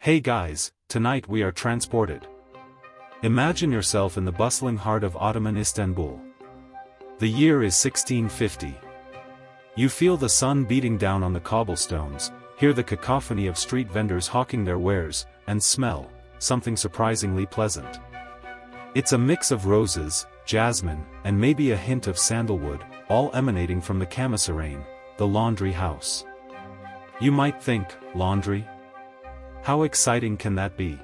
Hey guys, tonight we are transported. Imagine yourself in the bustling heart of Ottoman Istanbul. The year is 1650. You feel the sun beating down on the cobblestones, hear the cacophony of street vendors hawking their wares, and smell something surprisingly pleasant. It's a mix of roses, jasmine, and maybe a hint of sandalwood, all emanating from the camisarane, the laundry house. You might think, laundry? How exciting can that be?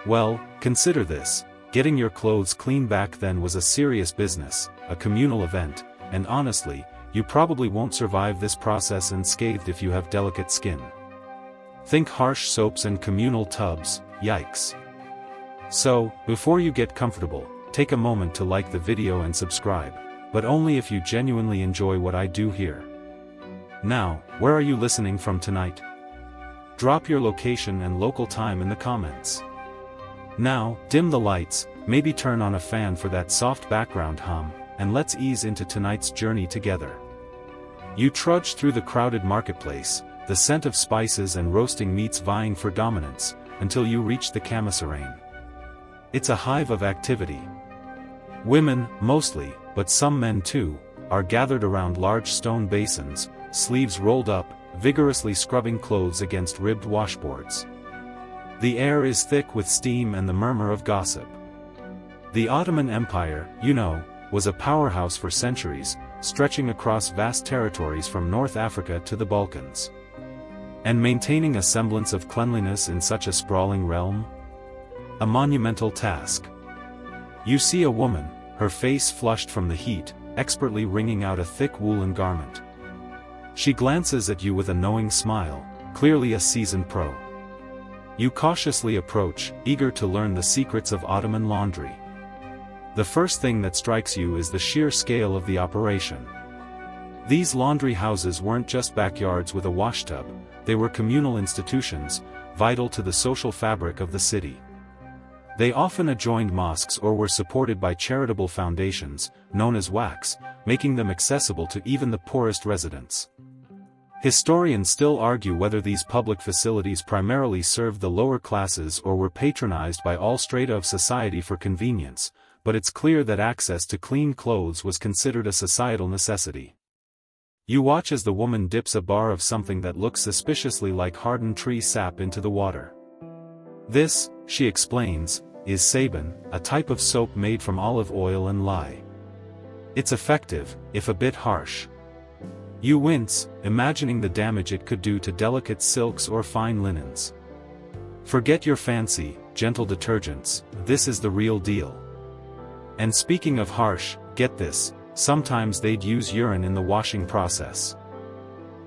Well, consider this: getting your clothes clean back then was a serious business, a communal event, and honestly, you probably won't survive this process unscathed if you have delicate skin. Think harsh soaps and communal tubs, yikes. So, before you get comfortable, take a moment to like the video and subscribe, but only if you genuinely enjoy what I do here. Now, where are you listening from tonight? Drop your location and local time in the comments. Now, dim the lights, maybe turn on a fan for that soft background hum, and let's ease into tonight's journey together. You trudge through the crowded marketplace, the scent of spices and roasting meats vying for dominance, until you reach the camisarane. It's a hive of activity. Women, mostly, but some men too, are gathered around large stone basins, sleeves rolled up, vigorously scrubbing clothes against ribbed washboards. The air is thick with steam and the murmur of gossip. The Ottoman Empire, you know, was a powerhouse for centuries, stretching across vast territories from North Africa to the Balkans. And maintaining a semblance of cleanliness in such a sprawling realm? A monumental task. You see a woman, her face flushed from the heat, expertly wringing out a thick woolen garment. She glances at you with a knowing smile, clearly a seasoned pro. You cautiously approach, eager to learn the secrets of Ottoman laundry. The first thing that strikes you is the sheer scale of the operation. These laundry houses weren't just backyards with a washtub, they were communal institutions, vital to the social fabric of the city. They often adjoined mosques or were supported by charitable foundations, known as WACs, making them accessible to even the poorest residents. Historians still argue whether these public facilities primarily served the lower classes or were patronized by all strata of society for convenience, but it's clear that access to clean clothes was considered a societal necessity. You watch as the woman dips a bar of something that looks suspiciously like hardened tree sap into the water. This, she explains, is sabun, a type of soap made from olive oil and lye. It's effective, if a bit harsh. You wince, imagining the damage it could do to delicate silks or fine linens. Forget your fancy, gentle detergents, this is the real deal. And speaking of harsh, get this, sometimes they'd use urine in the washing process.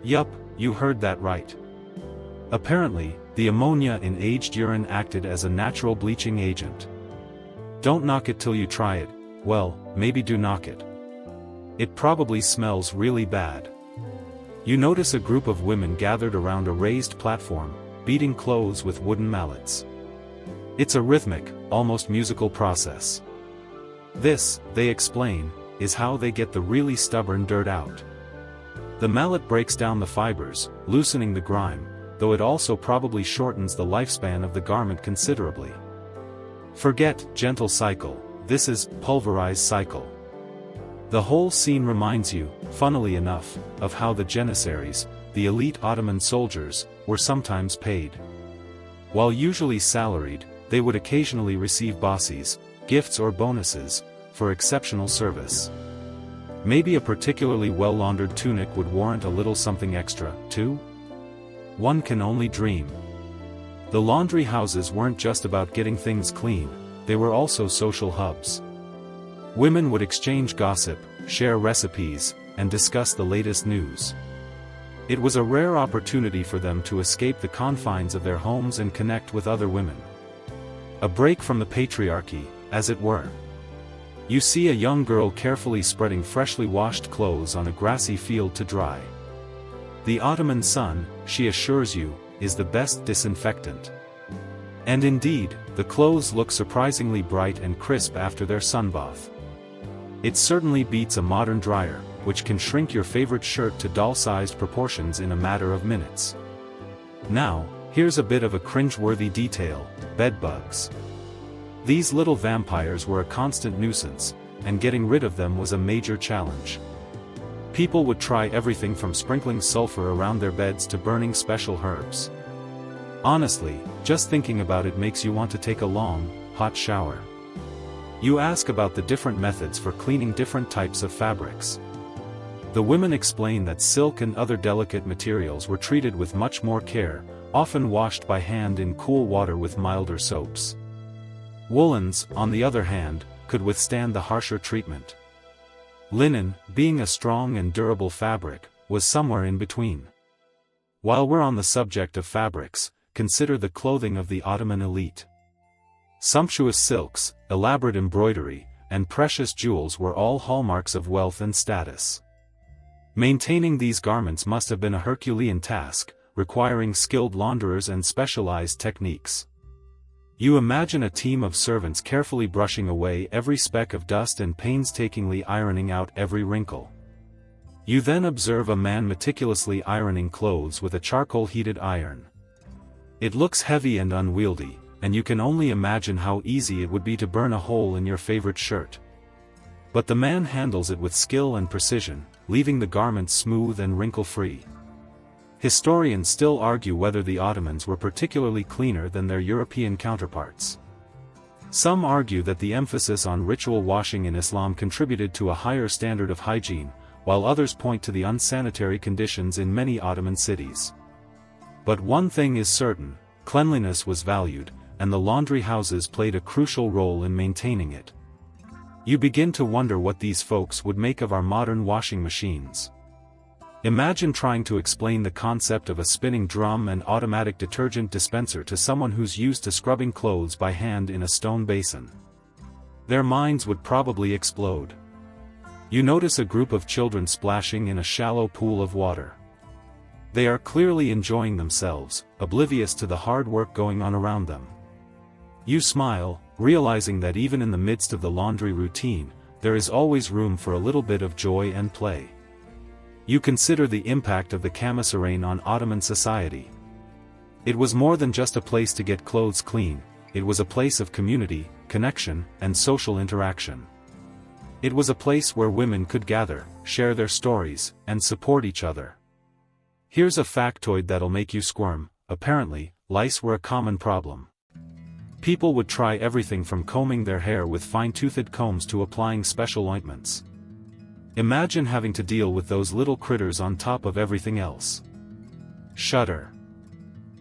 Yup, you heard that right. Apparently, the ammonia in aged urine acted as a natural bleaching agent. Don't knock it till you try it, well, maybe do knock it. It probably smells really bad. You notice a group of women gathered around a raised platform, beating clothes with wooden mallets. It's a rhythmic, almost musical process. This, they explain, is how they get the really stubborn dirt out. The mallet breaks down the fibers, loosening the grime, though it also probably shortens the lifespan of the garment considerably. Forget gentle cycle, this is pulverized cycle. The whole scene reminds you, funnily enough, of how the janissaries, the elite Ottoman soldiers, were sometimes paid. While usually salaried, they would occasionally receive bosses, gifts or bonuses, for exceptional service. Maybe a particularly well-laundered tunic would warrant a little something extra, too? One can only dream. The laundry houses weren't just about getting things clean, they were also social hubs. Women would exchange gossip, share recipes, and discuss the latest news. It was a rare opportunity for them to escape the confines of their homes and connect with other women. A break from the patriarchy, as it were. You see a young girl carefully spreading freshly washed clothes on a grassy field to dry. The Ottoman sun, she assures you, is the best disinfectant. And indeed, the clothes look surprisingly bright and crisp after their sunbath. It certainly beats a modern dryer, which can shrink your favorite shirt to doll-sized proportions in a matter of minutes. Now, Here's a bit of a cringe-worthy detail: bedbugs. These little vampires were a constant nuisance, and getting rid of them was a major challenge. People would try everything from sprinkling sulfur around their beds to burning special herbs. Honestly, just thinking about it makes you want to take a long, hot shower. You ask about the different methods for cleaning different types of fabrics. The women explain that silk and other delicate materials were treated with much more care, often washed by hand in cool water with milder soaps. Woolens, on the other hand, could withstand the harsher treatment. Linen, being a strong and durable fabric, was somewhere in between. While we're on the subject of fabrics, consider the clothing of the Ottoman elite. Sumptuous silks, elaborate embroidery, and precious jewels were all hallmarks of wealth and status. Maintaining these garments must have been a Herculean task, requiring skilled launderers and specialized techniques. You imagine a team of servants carefully brushing away every speck of dust and painstakingly ironing out every wrinkle. You then observe a man meticulously ironing clothes with a charcoal-heated iron. It looks heavy and unwieldy, and you can only imagine how easy it would be to burn a hole in your favorite shirt. But the man handles it with skill and precision, leaving the garment smooth and wrinkle-free. Historians still argue whether the Ottomans were particularly cleaner than their European counterparts. Some argue that the emphasis on ritual washing in Islam contributed to a higher standard of hygiene, while others point to the unsanitary conditions in many Ottoman cities. But one thing is certain: cleanliness was valued, and the laundry houses played a crucial role in maintaining it. You begin to wonder what these folks would make of our modern washing machines. Imagine trying to explain the concept of a spinning drum and automatic detergent dispenser to someone who's used to scrubbing clothes by hand in a stone basin. Their minds would probably explode. You notice a group of children splashing in a shallow pool of water. They are clearly enjoying themselves, oblivious to the hard work going on around them. You smile, realizing that even in the midst of the laundry routine, there is always room for a little bit of joy and play. You consider the impact of the commissariat on Ottoman society. It was more than just a place to get clothes clean, it was a place of community, connection, and social interaction. It was a place where women could gather, share their stories, and support each other. Here's a factoid that'll make you squirm: apparently, lice were a common problem. People would try everything from combing their hair with fine-toothed combs to applying special ointments. Imagine having to deal with those little critters on top of everything else. Shudder.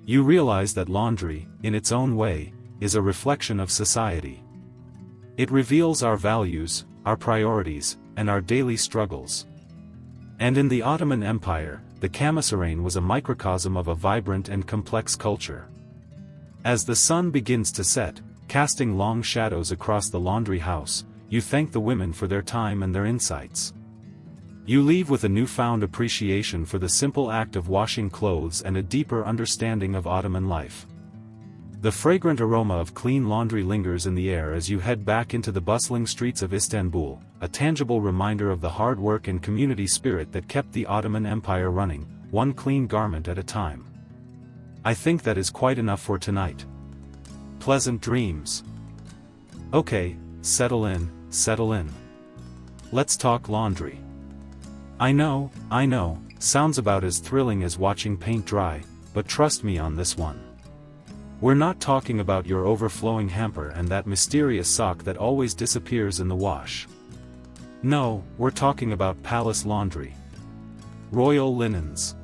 You realize that laundry, in its own way, is a reflection of society. It reveals our values, our priorities, and our daily struggles. And in the Ottoman Empire, the commissariat was a microcosm of a vibrant and complex culture. As the sun begins to set, casting long shadows across the laundry house, you thank the women for their time and their insights. You leave with a newfound appreciation for the simple act of washing clothes and a deeper understanding of Ottoman life. The fragrant aroma of clean laundry lingers in the air as you head back into the bustling streets of Istanbul, a tangible reminder of the hard work and community spirit that kept the Ottoman Empire running, one clean garment at a time. I think that is quite enough for tonight. Pleasant dreams. Okay, settle in, settle in. Let's talk laundry. I know, sounds about as thrilling as watching paint dry, but trust me on this one. We're not talking about your overflowing hamper and that mysterious sock that always disappears in the wash. No, we're talking about palace laundry. Royal linens.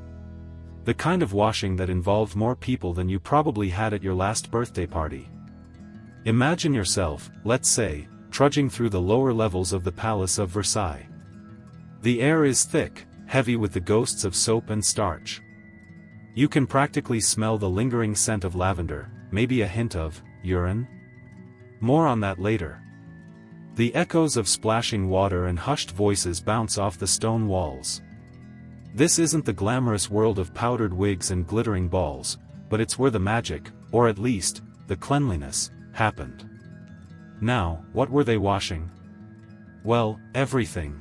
The kind of washing that involved more people than you probably had at your last birthday party. Imagine yourself, let's say, trudging through the lower levels of the Palace of Versailles. The air is thick, heavy with the ghosts of soap and starch. You can practically smell the lingering scent of lavender, maybe a hint of urine. More on that later. The echoes of splashing water and hushed voices bounce off the stone walls. This isn't the glamorous world of powdered wigs and glittering balls, but it's where the magic, or at least, the cleanliness, happened. Now, what were they washing? Well, everything.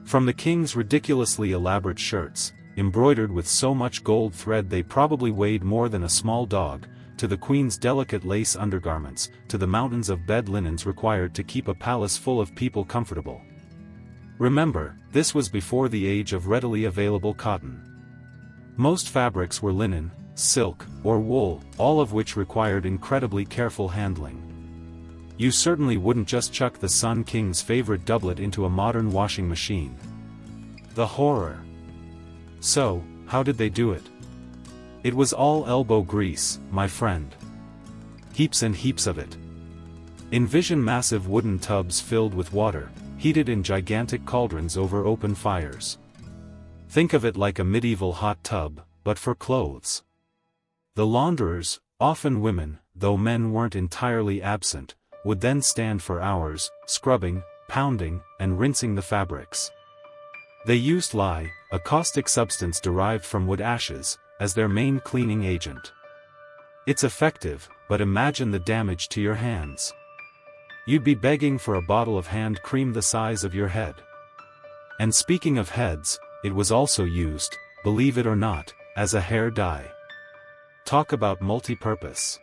From the king's ridiculously elaborate shirts, embroidered with so much gold thread they probably weighed more than a small dog, to the queen's delicate lace undergarments, to the mountains of bed linens required to keep a palace full of people comfortable. Remember, this was before the age of readily available cotton. Most fabrics were linen, silk, or wool, all of which required incredibly careful handling. You certainly wouldn't just chuck the Sun King's favorite doublet into a modern washing machine. The horror. So, how did they do it? It was all elbow grease, my friend. Heaps and heaps of it. Envision massive wooden tubs filled with water, heated in gigantic cauldrons over open fires. Think of it like a medieval hot tub, but for clothes. The launderers, often women, though men weren't entirely absent, would then stand for hours, scrubbing, pounding, and rinsing the fabrics. They used lye, a caustic substance derived from wood ashes, as their main cleaning agent. It's effective, but imagine the damage to your hands. You'd be begging for a bottle of hand cream the size of your head. And speaking of heads, it was also used, believe it or not, as a hair dye. Talk about multi-purpose.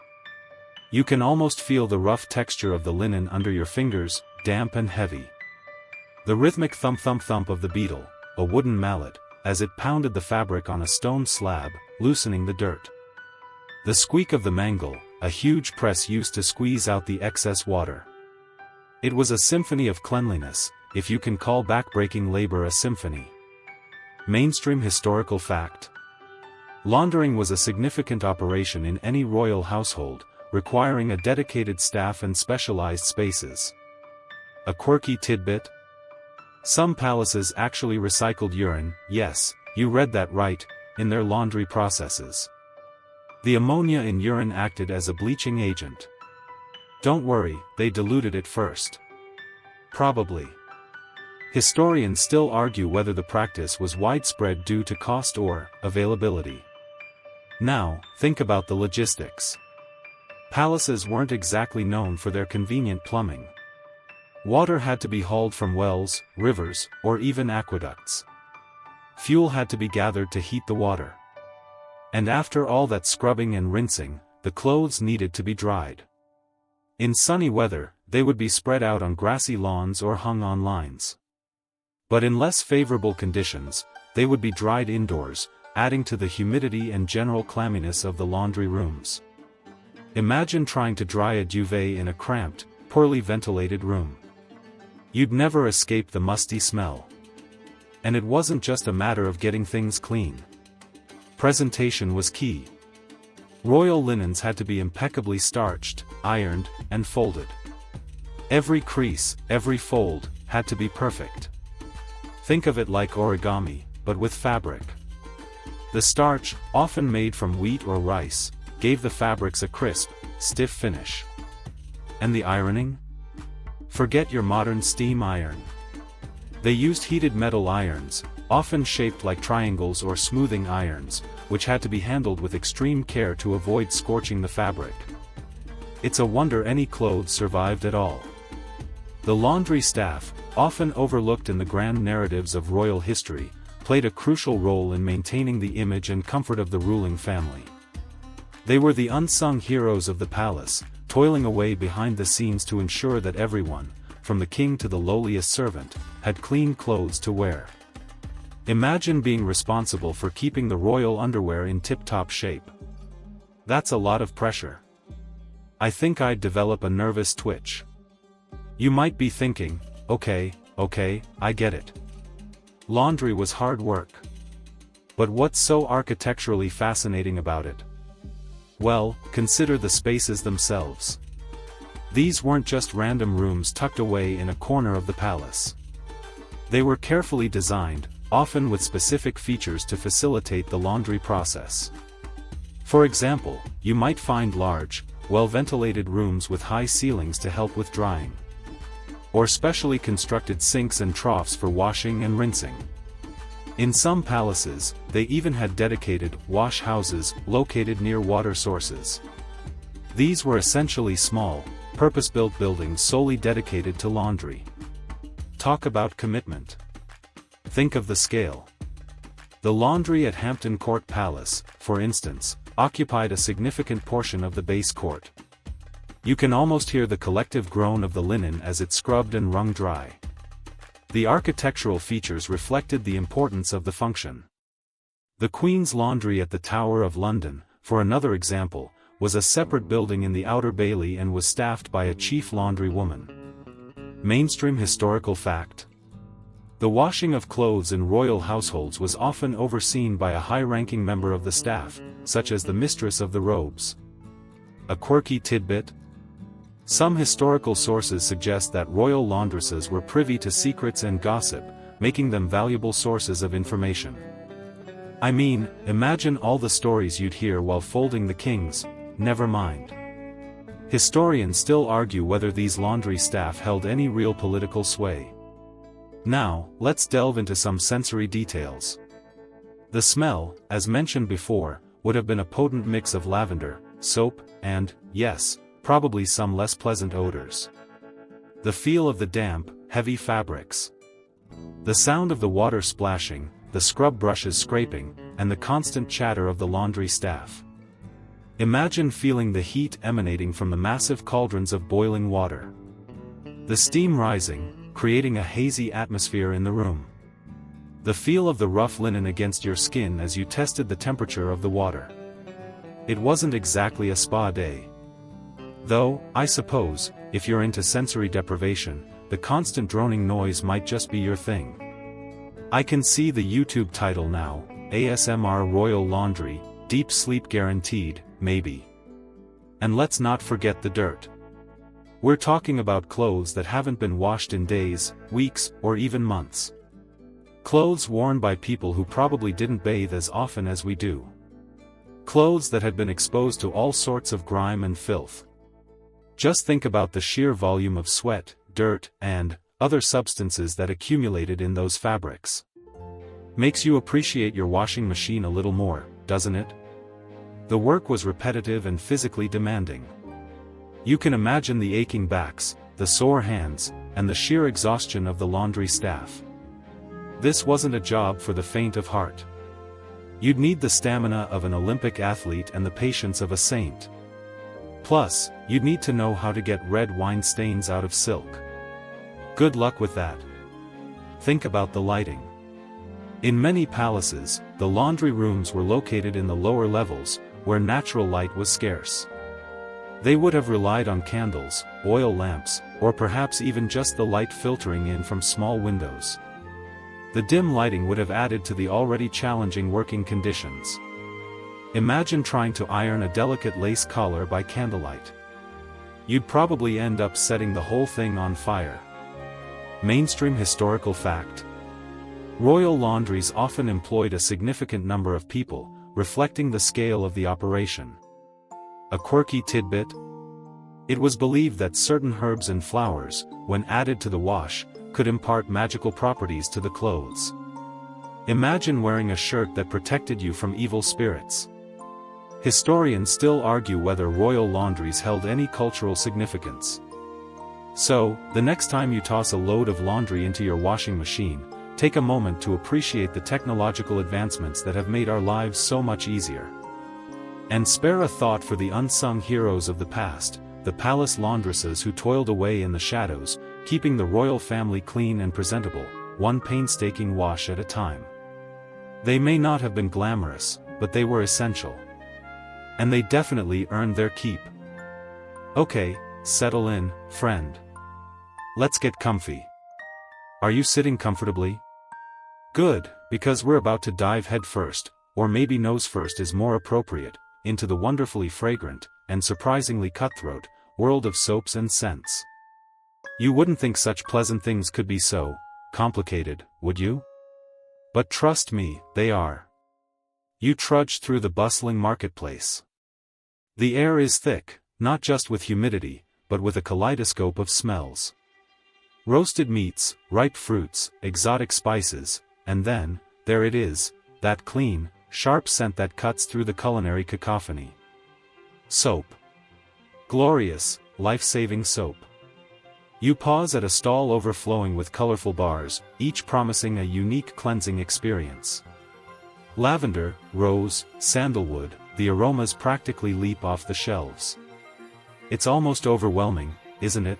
You can almost feel the rough texture of the linen under your fingers, damp and heavy. The rhythmic thump-thump-thump of the beetle, a wooden mallet, as it pounded the fabric on a stone slab, loosening the dirt. The squeak of the mangle, a huge press used to squeeze out the excess water. It was a symphony of cleanliness, if you can call backbreaking labor a symphony. Mainstream historical fact. Laundering was a significant operation in any royal household, requiring a dedicated staff and specialized spaces. A quirky tidbit? Some palaces actually recycled urine, yes, you read that right, in their laundry processes. The ammonia in urine acted as a bleaching agent. Don't worry, they diluted it first. Probably. Historians still argue whether the practice was widespread due to cost or availability. Now, think about the logistics. Palaces weren't exactly known for their convenient plumbing. Water had to be hauled from wells, rivers, or even aqueducts. Fuel had to be gathered to heat the water. And after all that scrubbing and rinsing, the clothes needed to be dried. In sunny weather, they would be spread out on grassy lawns or hung on lines. But in less favorable conditions, they would be dried indoors, adding to the humidity and general clamminess of the laundry rooms. Imagine trying to dry a duvet in a cramped, poorly ventilated room. You'd never escape the musty smell. And it wasn't just a matter of getting things clean. Presentation was key. Royal linens had to be impeccably starched, ironed, and folded. Every crease, every fold, had to be perfect. Think of it like origami, but with fabric. The starch, often made from wheat or rice, gave the fabrics a crisp, stiff finish. And the ironing? Forget your modern steam iron. They used heated metal irons, often shaped like triangles or smoothing irons, which had to be handled with extreme care to avoid scorching the fabric. It's a wonder any clothes survived at all. The laundry staff, often overlooked in the grand narratives of royal history, played a crucial role in maintaining the image and comfort of the ruling family. They were the unsung heroes of the palace, toiling away behind the scenes to ensure that everyone, from the king to the lowliest servant, had clean clothes to wear. Imagine being responsible for keeping the royal underwear in tip-top shape. That's a lot of pressure. I think I'd develop a nervous twitch. You might be thinking, okay, I get it. Laundry was hard work. But what's so architecturally fascinating about it? Well, consider the spaces themselves. These weren't just random rooms tucked away in a corner of the palace. They were carefully designed, often with specific features to facilitate the laundry process. For example, you might find large, well-ventilated rooms with high ceilings to help with drying. Or specially constructed sinks and troughs for washing and rinsing. In some palaces, they even had dedicated wash houses located near water sources. These were essentially small, purpose-built buildings solely dedicated to laundry. Talk about commitment. Think of the scale. The laundry at Hampton Court Palace, for instance, occupied a significant portion of the base court. You can almost hear the collective groan of the linen as it scrubbed and wrung dry. The architectural features reflected the importance of the function. The Queen's Laundry at the Tower of London, for another example, was a separate building in the Outer Bailey and was staffed by a chief laundry woman. Mainstream historical fact. The washing of clothes in royal households was often overseen by a high-ranking member of the staff, such as the mistress of the robes. A quirky tidbit? Some historical sources suggest that royal laundresses were privy to secrets and gossip, making them valuable sources of information. I mean, imagine all the stories you'd hear while folding the king's, never mind. Historians still argue whether these laundry staff held any real political sway. Now, let's delve into some sensory details. The smell, as mentioned before, would have been a potent mix of lavender, soap, and, yes, probably some less pleasant odors. The feel of the damp, heavy fabrics. The sound of the water splashing, the scrub brushes scraping, and the constant chatter of the laundry staff. Imagine feeling the heat emanating from the massive cauldrons of boiling water. The steam rising, creating a hazy atmosphere in the room. The feel of the rough linen against your skin as you tested the temperature of the water. It wasn't exactly a spa day. Though, I suppose, if you're into sensory deprivation, the constant droning noise might just be your thing. I can see the YouTube title now, ASMR Royal Laundry, Deep Sleep Guaranteed, maybe. And let's not forget the dirt. We're talking about clothes that haven't been washed in days, weeks, or even months. Clothes worn by people who probably didn't bathe as often as we do. Clothes that had been exposed to all sorts of grime and filth. Just think about the sheer volume of sweat, dirt, and other substances that accumulated in those fabrics. Makes you appreciate your washing machine a little more, doesn't it? The work was repetitive and physically demanding. You can imagine the aching backs, the sore hands, and the sheer exhaustion of the laundry staff. This wasn't a job for the faint of heart. You'd need the stamina of an Olympic athlete and the patience of a saint. Plus, you'd need to know how to get red wine stains out of silk. Good luck with that. Think about the lighting. In many palaces, the laundry rooms were located in the lower levels, where natural light was scarce. They would have relied on candles, oil lamps, or perhaps even just the light filtering in from small windows. The dim lighting would have added to the already challenging working conditions. Imagine trying to iron a delicate lace collar by candlelight. You'd probably end up setting the whole thing on fire. Mainstream historical fact. Royal laundries often employed a significant number of people, reflecting the scale of the operation. A quirky tidbit? It was believed that certain herbs and flowers, when added to the wash, could impart magical properties to the clothes. Imagine wearing a shirt that protected you from evil spirits. Historians still argue whether royal laundries held any cultural significance. So, the next time you toss a load of laundry into your washing machine, take a moment to appreciate the technological advancements that have made our lives so much easier. And spare a thought for the unsung heroes of the past, the palace laundresses who toiled away in the shadows, keeping the royal family clean and presentable, one painstaking wash at a time. They may not have been glamorous, but they were essential. And they definitely earned their keep. Okay, settle in, friend. Let's get comfy. Are you sitting comfortably? Good, because we're about to dive head first, or maybe nose first is more appropriate, into the wonderfully fragrant, and surprisingly cutthroat, world of soaps and scents. You wouldn't think such pleasant things could be so complicated, would you? But trust me, they are. You trudge through the bustling marketplace. The air is thick, not just with humidity, but with a kaleidoscope of smells. Roasted meats, ripe fruits, exotic spices, and then, there it is, that clean, sharp scent that cuts through the culinary cacophony. Soap. Glorious, life-saving soap. You pause at a stall overflowing with colorful bars, each promising a unique cleansing experience. Lavender, rose, sandalwood, the aromas practically leap off the shelves. It's almost overwhelming, isn't it?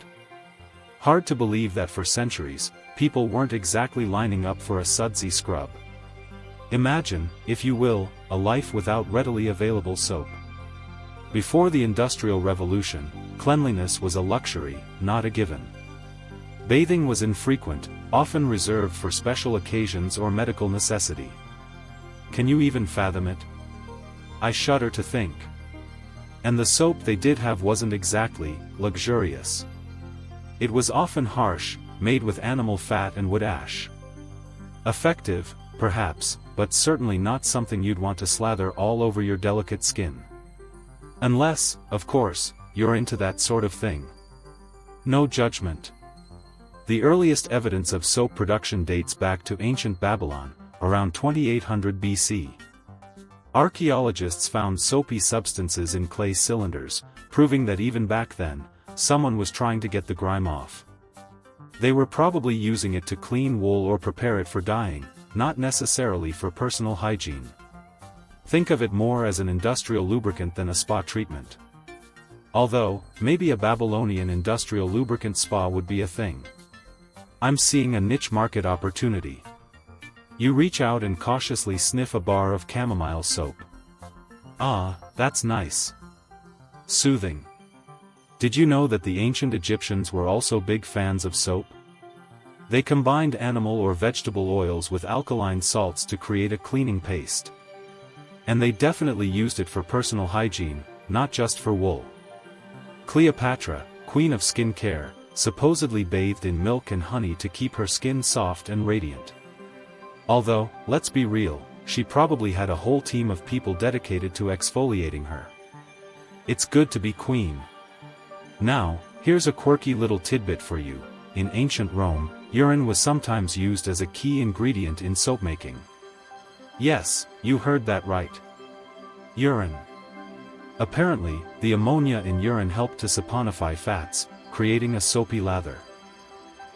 Hard to believe that for centuries, people weren't exactly lining up for a sudsy scrub. Imagine, if you will, a life without readily available soap. Before the Industrial Revolution, cleanliness was a luxury, not a given. Bathing was infrequent, often reserved for special occasions or medical necessity. Can you even fathom it? I shudder to think. And the soap they did have wasn't exactly luxurious. It was often harsh, made with animal fat and wood ash. Effective, perhaps, but certainly not something you'd want to slather all over your delicate skin. Unless, of course, you're into that sort of thing. No judgment. The earliest evidence of soap production dates back to ancient Babylon, around 2800 BC. Archaeologists found soapy substances in clay cylinders, proving that even back then, someone was trying to get the grime off. They were probably using it to clean wool or prepare it for dyeing, not necessarily for personal hygiene. Think of it more as an industrial lubricant than a spa treatment. Although, maybe a Babylonian industrial lubricant spa would be a thing. I'm seeing a niche market opportunity. You reach out and cautiously sniff a bar of chamomile soap. Ah, that's nice. Soothing. Did you know that the ancient Egyptians were also big fans of soap? They combined animal or vegetable oils with alkaline salts to create a cleaning paste. And they definitely used it for personal hygiene, not just for wool. Cleopatra, queen of skin care, supposedly bathed in milk and honey to keep her skin soft and radiant. Although, let's be real, she probably had a whole team of people dedicated to exfoliating her. It's good to be queen. Now, here's a quirky little tidbit for you. In ancient Rome, urine was sometimes used as a key ingredient in soap making. Yes, you heard that right. Urine. Apparently, the ammonia in urine helped to saponify fats, creating a soapy lather.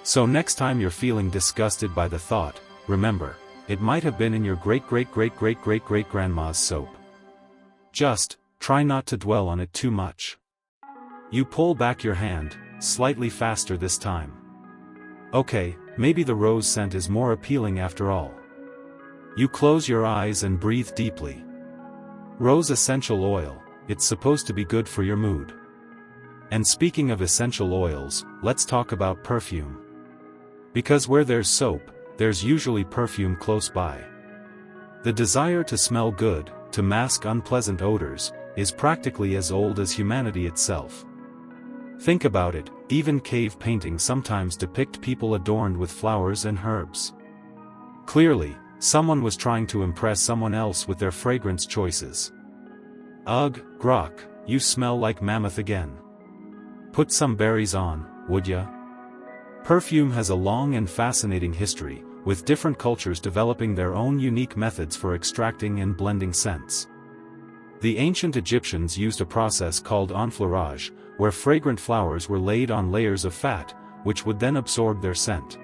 So next time you're feeling disgusted by the thought, remember, it might have been in your great-great-great-great-great-great-grandma's soap. Just, try not to dwell on it too much. You pull back your hand, slightly faster this time. Okay, maybe the rose scent is more appealing after all. You close your eyes and breathe deeply. Rose essential oil, it's supposed to be good for your mood. And speaking of essential oils, let's talk about perfume. Because where there's soap, there's usually perfume close by. The desire to smell good, to mask unpleasant odors, is practically as old as humanity itself. Think about it, even cave paintings sometimes depict people adorned with flowers and herbs. Clearly, someone was trying to impress someone else with their fragrance choices. Ugh, grok, you smell like mammoth again. Put some berries on, would ya? Perfume has a long and fascinating history, with different cultures developing their own unique methods for extracting and blending scents. The ancient Egyptians used a process called enfleurage, where fragrant flowers were laid on layers of fat, which would then absorb their scent.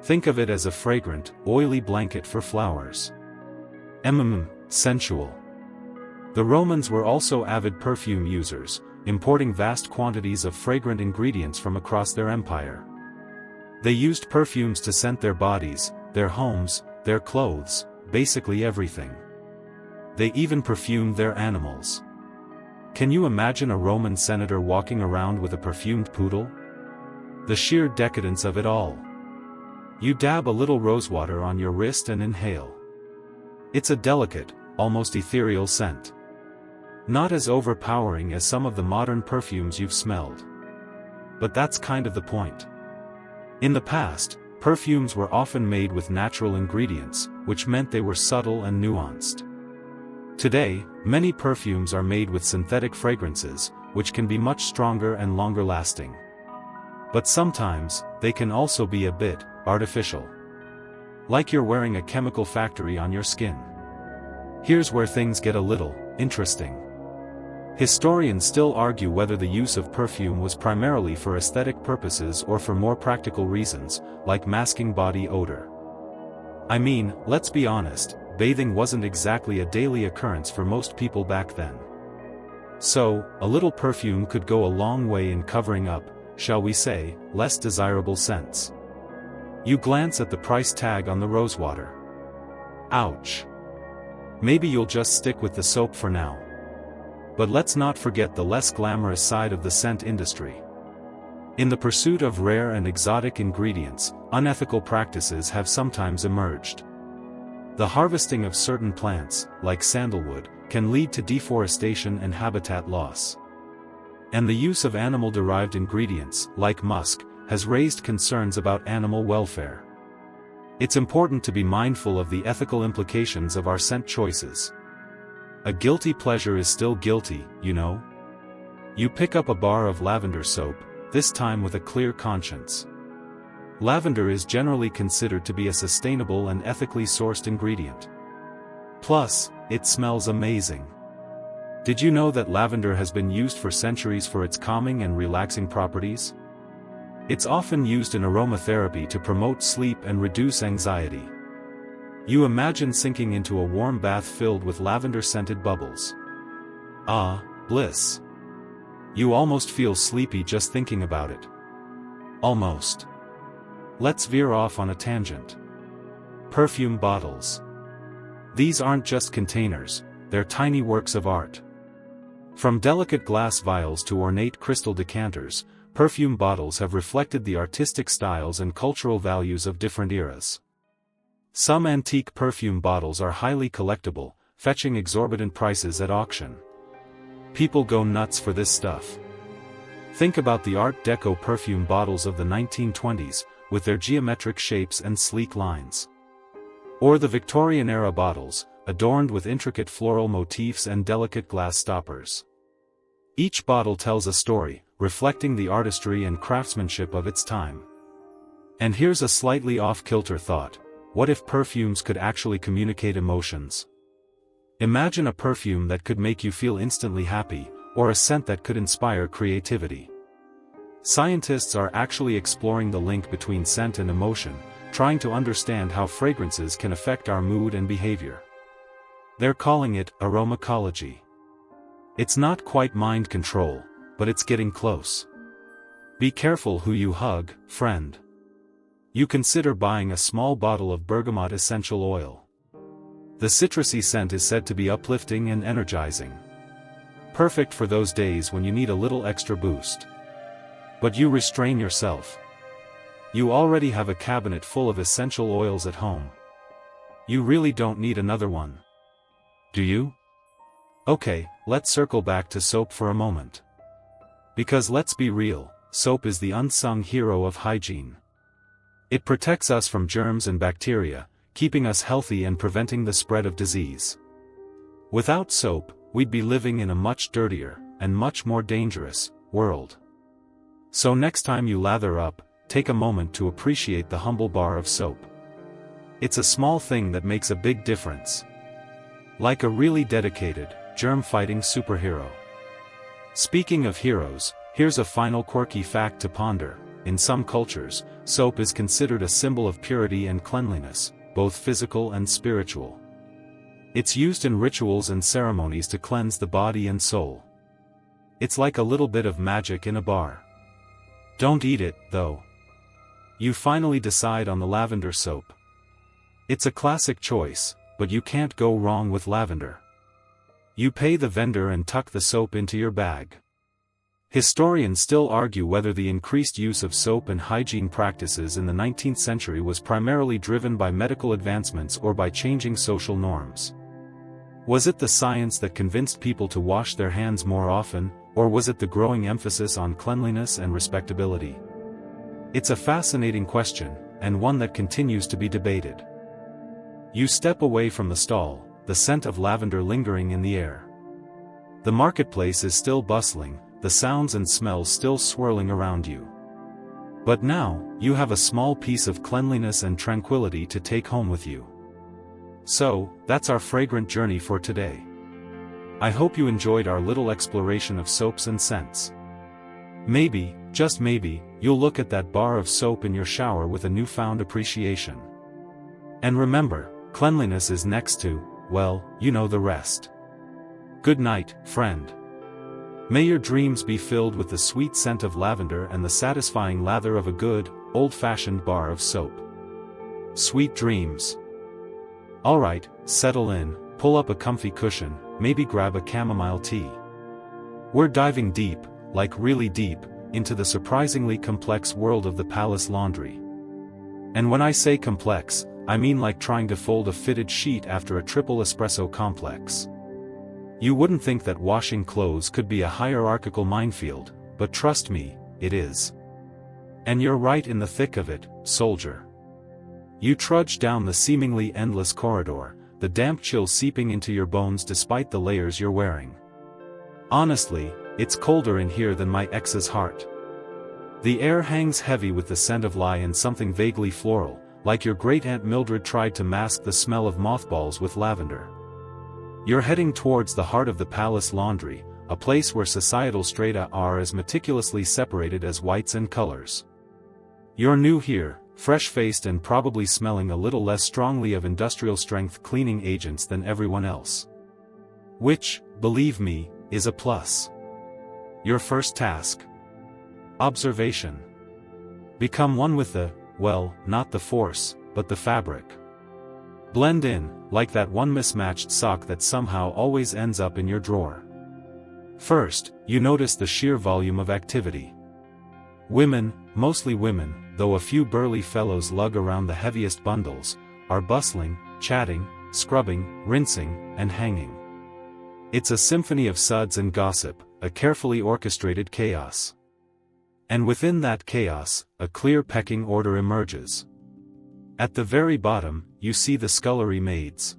Think of it as a fragrant, oily blanket for flowers. Sensual. The Romans were also avid perfume users, importing vast quantities of fragrant ingredients from across their empire. They used perfumes to scent their bodies, their homes, their clothes, basically everything. They even perfumed their animals. Can you imagine a Roman senator walking around with a perfumed poodle? The sheer decadence of it all. You dab a little rosewater on your wrist and inhale. It's a delicate, almost ethereal scent. Not as overpowering as some of the modern perfumes you've smelled. But that's kind of the point. In the past, perfumes were often made with natural ingredients, which meant they were subtle and nuanced. Today, many perfumes are made with synthetic fragrances, which can be much stronger and longer lasting. But sometimes, they can also be a bit artificial. Like you're wearing a chemical factory on your skin. Here's where things get a little interesting. Historians still argue whether the use of perfume was primarily for aesthetic purposes or for more practical reasons, like masking body odor. I mean, let's be honest, bathing wasn't exactly a daily occurrence for most people back then. So, a little perfume could go a long way in covering up, shall we say, less desirable scents. You glance at the price tag on the rosewater. Ouch. Maybe you'll just stick with the soap for now. But let's not forget the less glamorous side of the scent industry. In the pursuit of rare and exotic ingredients, unethical practices have sometimes emerged. The harvesting of certain plants, like sandalwood, can lead to deforestation and habitat loss. And the use of animal-derived ingredients, like musk, has raised concerns about animal welfare. It's important to be mindful of the ethical implications of our scent choices. A guilty pleasure is still guilty, you know? You pick up a bar of lavender soap, this time with a clear conscience. Lavender is generally considered to be a sustainable and ethically sourced ingredient. Plus, it smells amazing. Did you know that lavender has been used for centuries for its calming and relaxing properties? It's often used in aromatherapy to promote sleep and reduce anxiety. You imagine sinking into a warm bath filled with lavender-scented bubbles. Ah, bliss. You almost feel sleepy just thinking about it. Almost. Let's veer off on a tangent. Perfume bottles. These aren't just containers, they're tiny works of art. From delicate glass vials to ornate crystal decanters, perfume bottles have reflected the artistic styles and cultural values of different eras. Some antique perfume bottles are highly collectible, fetching exorbitant prices at auction. People go nuts for this stuff. Think about the Art Deco perfume bottles of the 1920s, with their geometric shapes and sleek lines. Or the Victorian-era bottles, adorned with intricate floral motifs and delicate glass stoppers. Each bottle tells a story, reflecting the artistry and craftsmanship of its time. And here's a slightly off-kilter thought: what if perfumes could actually communicate emotions? Imagine a perfume that could make you feel instantly happy, or a scent that could inspire creativity. Scientists are actually exploring the link between scent and emotion, trying to understand how fragrances can affect our mood and behavior. They're calling it aromacology. It's not quite mind control, but it's getting close. Be careful who you hug, friend. You consider buying a small bottle of bergamot essential oil. The citrusy scent is said to be uplifting and energizing. Perfect for those days when you need a little extra boost. But you restrain yourself. You already have a cabinet full of essential oils at home. You really don't need another one. Do you? Okay, let's circle back to soap for a moment. Because let's be real, soap is the unsung hero of hygiene. It protects us from germs and bacteria, keeping us healthy and preventing the spread of disease. Without soap, we'd be living in a much dirtier, and much more dangerous, world. So next time you lather up, take a moment to appreciate the humble bar of soap. It's a small thing that makes a big difference. Like a really dedicated, germ-fighting superhero. Speaking of heroes, here's a final quirky fact to ponder. In some cultures, soap is considered a symbol of purity and cleanliness, both physical and spiritual. It's used in rituals and ceremonies to cleanse the body and soul. It's like a little bit of magic in a bar. Don't eat it, though. You finally decide on the lavender soap. It's a classic choice, but you can't go wrong with lavender. You pay the vendor and tuck the soap into your bag. Historians still argue whether the increased use of soap and hygiene practices in the 19th century was primarily driven by medical advancements or by changing social norms. Was it the science that convinced people to wash their hands more often, or was it the growing emphasis on cleanliness and respectability? It's a fascinating question, and one that continues to be debated. You step away from the stall, the scent of lavender lingering in the air. The marketplace is still bustling, the sounds and smells still swirling around you. But now, you have a small piece of cleanliness and tranquility to take home with you. So, that's our fragrant journey for today. I hope you enjoyed our little exploration of soaps and scents. Maybe, just maybe, you'll look at that bar of soap in your shower with a newfound appreciation. And remember, Cleanliness is next to, well, you know the rest. Good night, friend. May your dreams be filled with the sweet scent of lavender and the satisfying lather of a good, old-fashioned bar of soap. Sweet dreams. Alright, settle in, pull up a comfy cushion, maybe grab a chamomile tea. We're diving deep, like really deep, into the surprisingly complex world of the palace laundry. And when I say complex, I mean like trying to fold a fitted sheet after a triple espresso complex. You wouldn't think that washing clothes could be a hierarchical minefield, but trust me, it is. And you're right in the thick of it, soldier. You trudge down the seemingly endless corridor, the damp chill seeping into your bones despite the layers you're wearing. Honestly, it's colder in here than my ex's heart. The air hangs heavy with the scent of lye and something vaguely floral, like your great-aunt Mildred tried to mask the smell of mothballs with lavender. You're heading towards the heart of the palace laundry, a place where societal strata are as meticulously separated as whites and colors. You're new here, fresh-faced and probably smelling a little less strongly of industrial-strength cleaning agents than everyone else. Which, believe me, is a plus. Your first task. Observation. Become one with the, well, not the force, but the fabric. Blend in, like that one mismatched sock that somehow always ends up in your drawer. First, you notice the sheer volume of activity. Women, mostly women, though a few burly fellows lug around the heaviest bundles, are bustling, chatting, scrubbing, rinsing, and hanging. It's a symphony of suds and gossip, a carefully orchestrated chaos. And within that chaos, a clear pecking order emerges. At the very bottom, you see the scullery maids.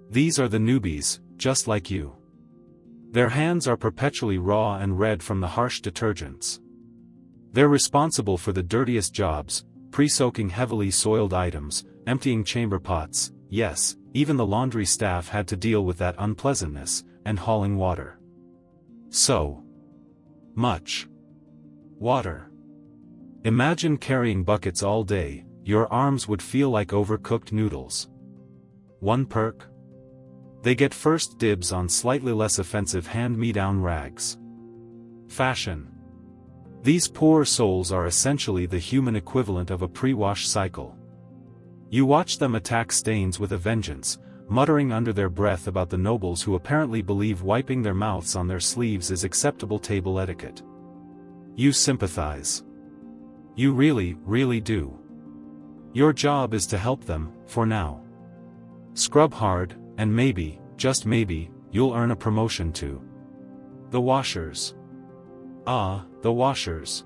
These are the newbies, just like you. Their hands are perpetually raw and red from the harsh detergents. They're responsible for the dirtiest jobs, pre-soaking heavily soiled items, emptying chamber pots, yes, even the laundry staff had to deal with that unpleasantness, and hauling water. So much water. Imagine carrying buckets all day. Your arms would feel like overcooked noodles. One perk? They get first dibs on slightly less offensive hand-me-down rags. Fashion. These poor souls are essentially the human equivalent of a pre-wash cycle. You watch them attack stains with a vengeance, muttering under their breath about the nobles who apparently believe wiping their mouths on their sleeves is acceptable table etiquette. You sympathize. You really, really do. Your job is to help them, for now. Scrub hard, and maybe, just maybe, you'll earn a promotion to the washers. Ah, the washers.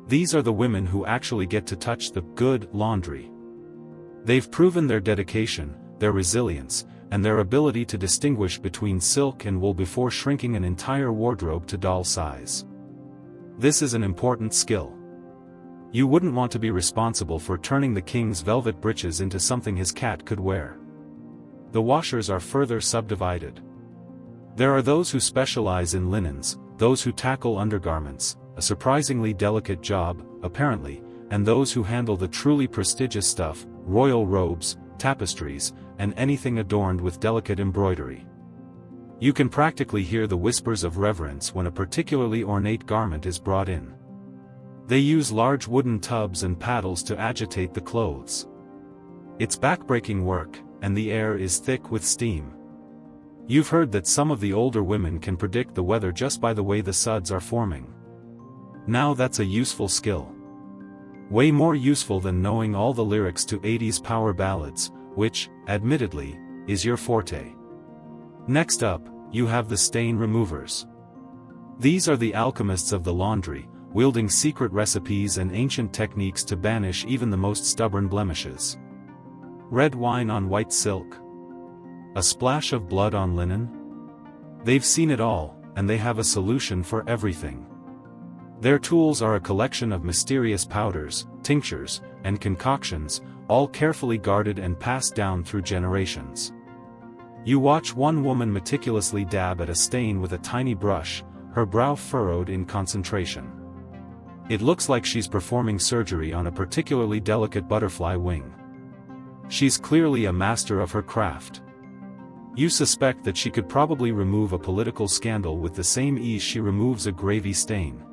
These are the women who actually get to touch the good laundry. They've proven their dedication, their resilience, and their ability to distinguish between silk and wool before shrinking an entire wardrobe to doll size. This is an important skill. You wouldn't want to be responsible for turning the king's velvet breeches into something his cat could wear. The washers are further subdivided. There are those who specialize in linens, those who tackle undergarments, a surprisingly delicate job, apparently, and those who handle the truly prestigious stuff, royal robes, tapestries, and anything adorned with delicate embroidery. You can practically hear the whispers of reverence when a particularly ornate garment is brought in. They use large wooden tubs and paddles to agitate the clothes. It's backbreaking work, and the air is thick with steam. You've heard that some of the older women can predict the weather just by the way the suds are forming. Now that's a useful skill. Way more useful than knowing all the lyrics to 80s power ballads, which, admittedly, is your forte. Next up, you have the stain removers. These are the alchemists of the laundry, wielding secret recipes and ancient techniques to banish even the most stubborn blemishes. Red wine on white silk. A splash of blood on linen. They've seen it all, and they have a solution for everything. Their tools are a collection of mysterious powders, tinctures, and concoctions, all carefully guarded and passed down through generations. You watch one woman meticulously dab at a stain with a tiny brush, her brow furrowed in concentration. It looks like she's performing surgery on a particularly delicate butterfly wing. She's clearly a master of her craft. You suspect that she could probably remove a political scandal with the same ease she removes a gravy stain.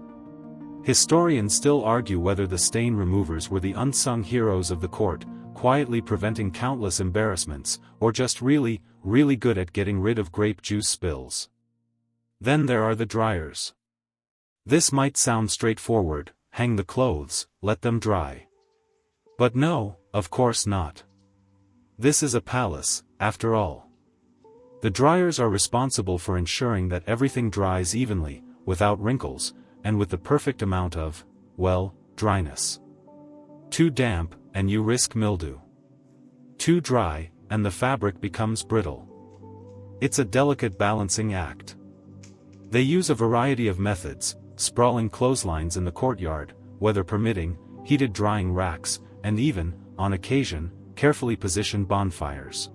Historians still argue whether the stain removers were the unsung heroes of the court, quietly preventing countless embarrassments, or just really, really good at getting rid of grape juice spills. Then there are the dryers. This might sound straightforward: hang the clothes, let them dry. But no, of course not. This is a palace, after all. The dryers are responsible for ensuring that everything dries evenly, without wrinkles, and with the perfect amount of, well, dryness. Too damp, and you risk mildew. Too dry, and the fabric becomes brittle. It's a delicate balancing act. They use a variety of methods: sprawling clotheslines in the courtyard, weather permitting, heated drying racks, and even, on occasion, carefully positioned bonfires.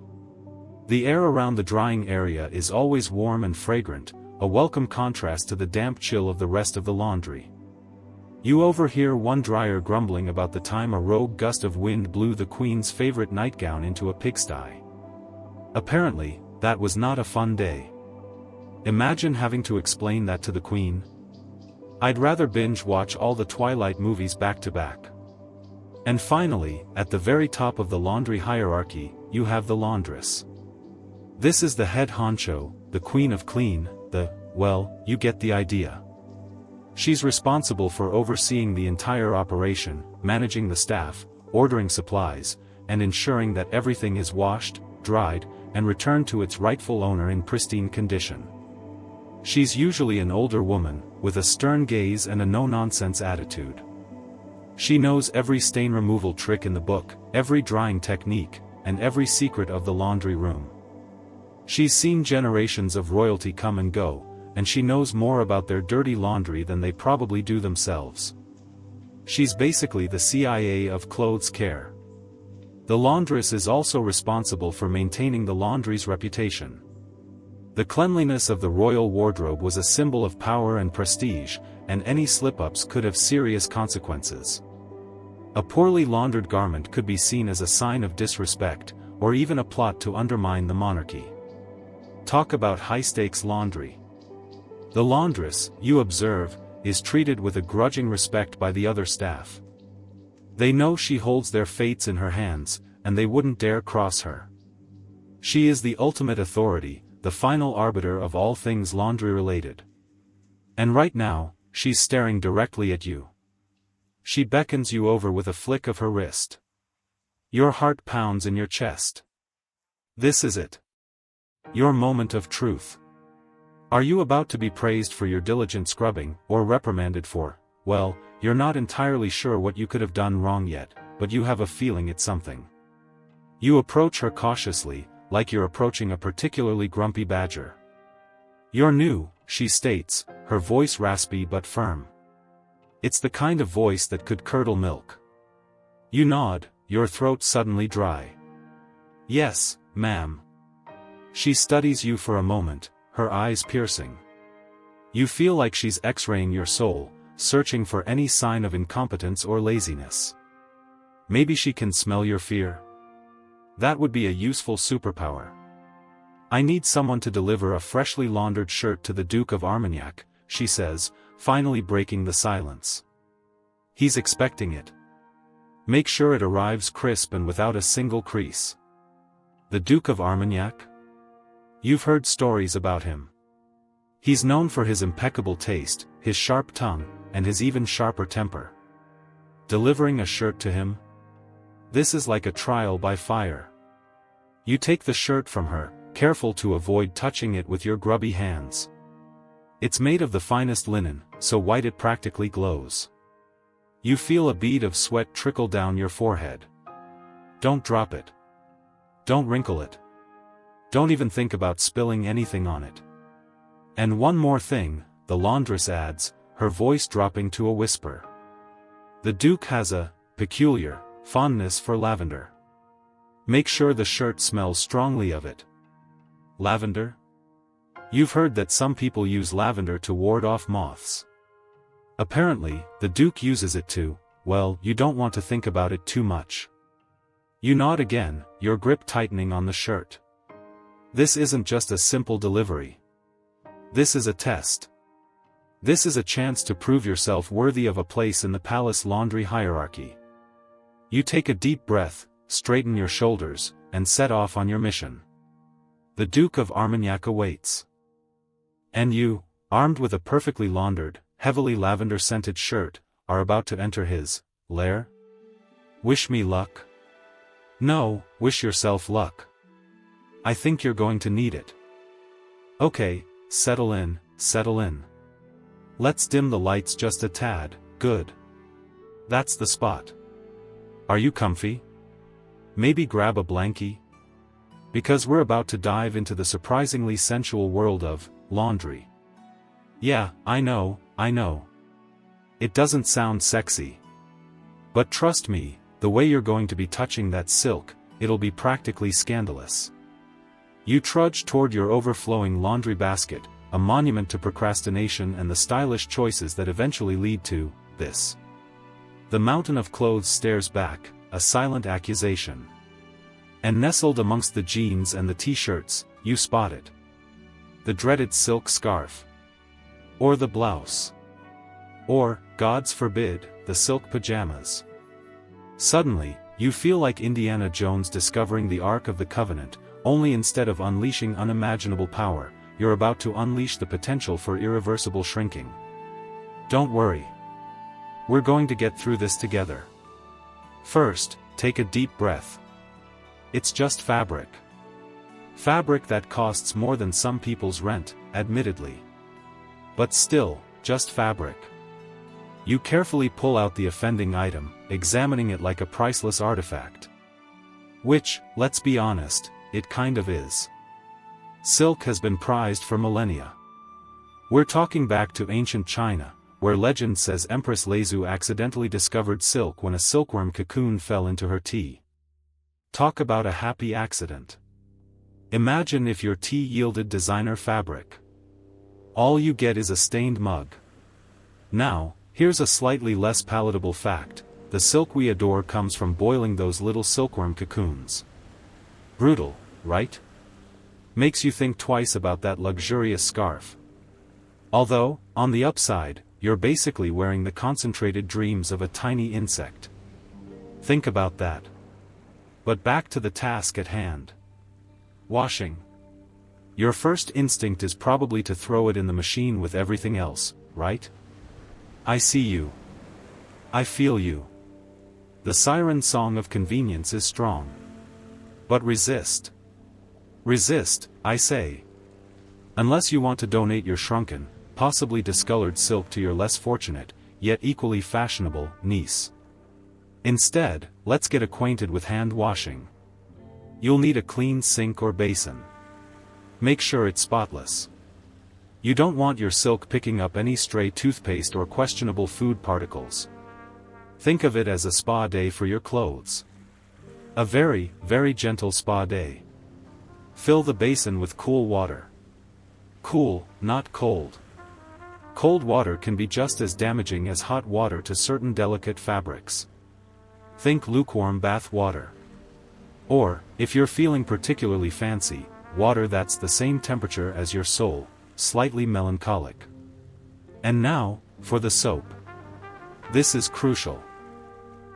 The air around the drying area is always warm and fragrant, a welcome contrast to the damp chill of the rest of the laundry. You overhear one dryer grumbling about the time a rogue gust of wind blew the Queen's favorite nightgown into a pigsty. Apparently, that was not a fun day. Imagine having to explain that to the Queen. I'd rather binge watch all the Twilight movies back to back. And finally, at the very top of the laundry hierarchy, you have the laundress. This is the head honcho, the queen of clean, well, you get the idea. She's responsible for overseeing the entire operation, managing the staff, ordering supplies, and ensuring that everything is washed, dried, and returned to its rightful owner in pristine condition. She's usually an older woman, with a stern gaze and a no-nonsense attitude. She knows every stain removal trick in the book, every drying technique, and every secret of the laundry room. She's seen generations of royalty come and go, and she knows more about their dirty laundry than they probably do themselves. She's basically the CIA of clothes care. The laundress is also responsible for maintaining the laundry's reputation. The cleanliness of the royal wardrobe was a symbol of power and prestige, and any slip-ups could have serious consequences. A poorly laundered garment could be seen as a sign of disrespect, or even a plot to undermine the monarchy. Talk about high-stakes laundry. The laundress, you observe, is treated with a grudging respect by the other staff. They know she holds their fates in her hands, and they wouldn't dare cross her. She is the ultimate authority, the final arbiter of all things laundry-related. And right now, she's staring directly at you. She beckons you over with a flick of her wrist. Your heart pounds in your chest. This is it. Your moment of truth. Are you about to be praised for your diligent scrubbing, or reprimanded for, well, you're not entirely sure what you could have done wrong yet, but you have a feeling it's something. You approach her cautiously, like you're approaching a particularly grumpy badger. You're new, she states, her voice raspy but firm. It's the kind of voice that could curdle milk. You nod, your throat suddenly dry. Yes, ma'am. She studies you for a moment, her eyes piercing. You feel like she's x-raying your soul, searching for any sign of incompetence or laziness. Maybe she can smell your fear? That would be a useful superpower. I need someone to deliver a freshly laundered shirt to the Duke of Armagnac, she says, finally breaking the silence. He's expecting it. Make sure it arrives crisp and without a single crease. The Duke of Armagnac? You've heard stories about him. He's known for his impeccable taste, his sharp tongue, and his even sharper temper. Delivering a shirt to him? This is like a trial by fire. You take the shirt from her, careful to avoid touching it with your grubby hands. It's made of the finest linen, so white it practically glows. You feel a bead of sweat trickle down your forehead. Don't drop it. Don't wrinkle it. Don't even think about spilling anything on it. And one more thing, the laundress adds, her voice dropping to a whisper. The Duke has a peculiar fondness for lavender. Make sure the shirt smells strongly of it. Lavender? You've heard that some people use lavender to ward off moths. Apparently, the Duke uses it too. Well, you don't want to think about it too much. You nod again, your grip tightening on the shirt. This isn't just a simple delivery. This is a test. This is a chance to prove yourself worthy of a place in the palace laundry hierarchy. You take a deep breath, straighten your shoulders, and set off on your mission. The Duke of Armagnac awaits. And you, armed with a perfectly laundered, heavily lavender-scented shirt, are about to enter his lair? Wish me luck? No, wish yourself luck. I think you're going to need it. Okay, settle in, settle in. Let's dim the lights just a tad, good. That's the spot. Are you comfy? Maybe grab a blankie? Because we're about to dive into the surprisingly sensual world of laundry. Yeah, I know. It doesn't sound sexy. But trust me, the way you're going to be touching that silk, it'll be practically scandalous. You trudge toward your overflowing laundry basket, a monument to procrastination and the stylish choices that eventually lead to this. The mountain of clothes stares back, a silent accusation. And nestled amongst the jeans and the t-shirts, you spot it. The dreaded silk scarf. Or the blouse. Or, gods forbid, the silk pajamas. Suddenly, you feel like Indiana Jones discovering the Ark of the Covenant, only instead of unleashing unimaginable power, you're about to unleash the potential for irreversible shrinking. Don't worry. We're going to get through this together. First, take a deep breath. It's just fabric. Fabric that costs more than some people's rent, admittedly. But still, just fabric. You carefully pull out the offending item, examining it like a priceless artifact. Which, let's be honest, it kind of is. Silk has been prized for millennia. We're talking back to ancient China, where legend says Empress Lezu accidentally discovered silk when a silkworm cocoon fell into her tea. Talk about a happy accident. Imagine if your tea yielded designer fabric. All you get is a stained mug. Now, here's a slightly less palatable fact: the silk we adore comes from boiling those little silkworm cocoons. Brutal, right? Makes you think twice about that luxurious scarf. Although, on the upside, you're basically wearing the concentrated dreams of a tiny insect. Think about that. But back to the task at hand. Washing. Your first instinct is probably to throw it in the machine with everything else, right? I see you. I feel you. The siren song of convenience is strong. But resist. Resist, I say. Unless you want to donate your shrunken, possibly discolored silk to your less fortunate, yet equally fashionable, niece. Instead, let's get acquainted with hand washing. You'll need a clean sink or basin. Make sure it's spotless. You don't want your silk picking up any stray toothpaste or questionable food particles. Think of it as a spa day for your clothes. A very, very gentle spa day. Fill the basin with cool water. Cool, not cold. Cold water can be just as damaging as hot water to certain delicate fabrics. Think lukewarm bath water. Or, if you're feeling particularly fancy, water that's the same temperature as your soul, slightly melancholic. And now, for the soap. This is crucial.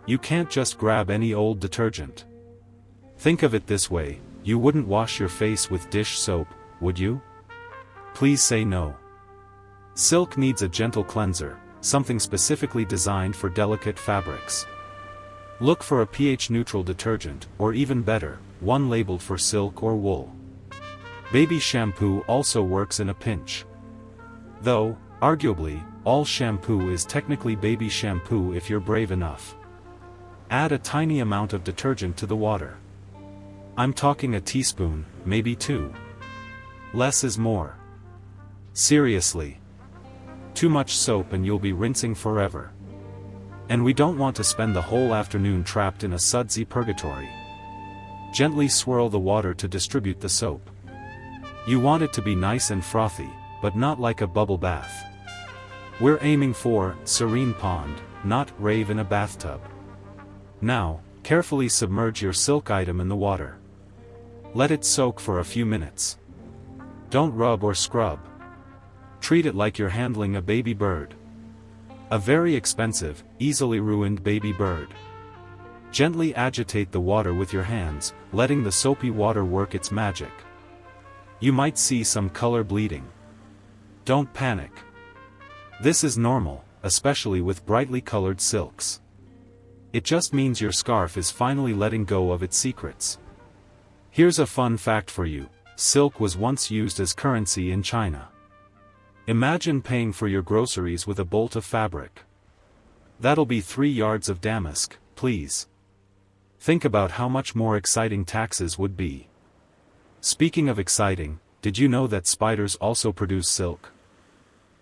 You can't just grab any old detergent. Think of it this way: you wouldn't wash your face with dish soap, would you? Please say no. Silk needs a gentle cleanser, something specifically designed for delicate fabrics. Look for a pH-neutral detergent, or even better, one labeled for silk or wool. Baby shampoo also works in a pinch. Though, arguably, all shampoo is technically baby shampoo if you're brave enough. Add a tiny amount of detergent to the water. I'm talking a teaspoon, maybe two. Less is more. Seriously. Too much soap and you'll be rinsing forever. And we don't want to spend the whole afternoon trapped in a sudsy purgatory. Gently swirl the water to distribute the soap. You want it to be nice and frothy, but not like a bubble bath. We're aiming for serene pond, not rave in a bathtub. Now, Carefully submerge your silk item in the water. Let it soak for a few minutes. Don't rub or scrub. Treat it like you're handling a baby bird. A very expensive, easily ruined baby bird. Gently agitate the water with your hands, letting the soapy water work its magic. You might see some color bleeding. Don't panic. This is normal, especially with brightly colored silks. It just means your scarf is finally letting go of its secrets. Here's a fun fact for you: silk was once used as currency in China. Imagine paying for your groceries with a bolt of fabric. That'll be 3 yards of damask, please. Think about how much more exciting taxes would be. Speaking of exciting, did you know that spiders also produce silk?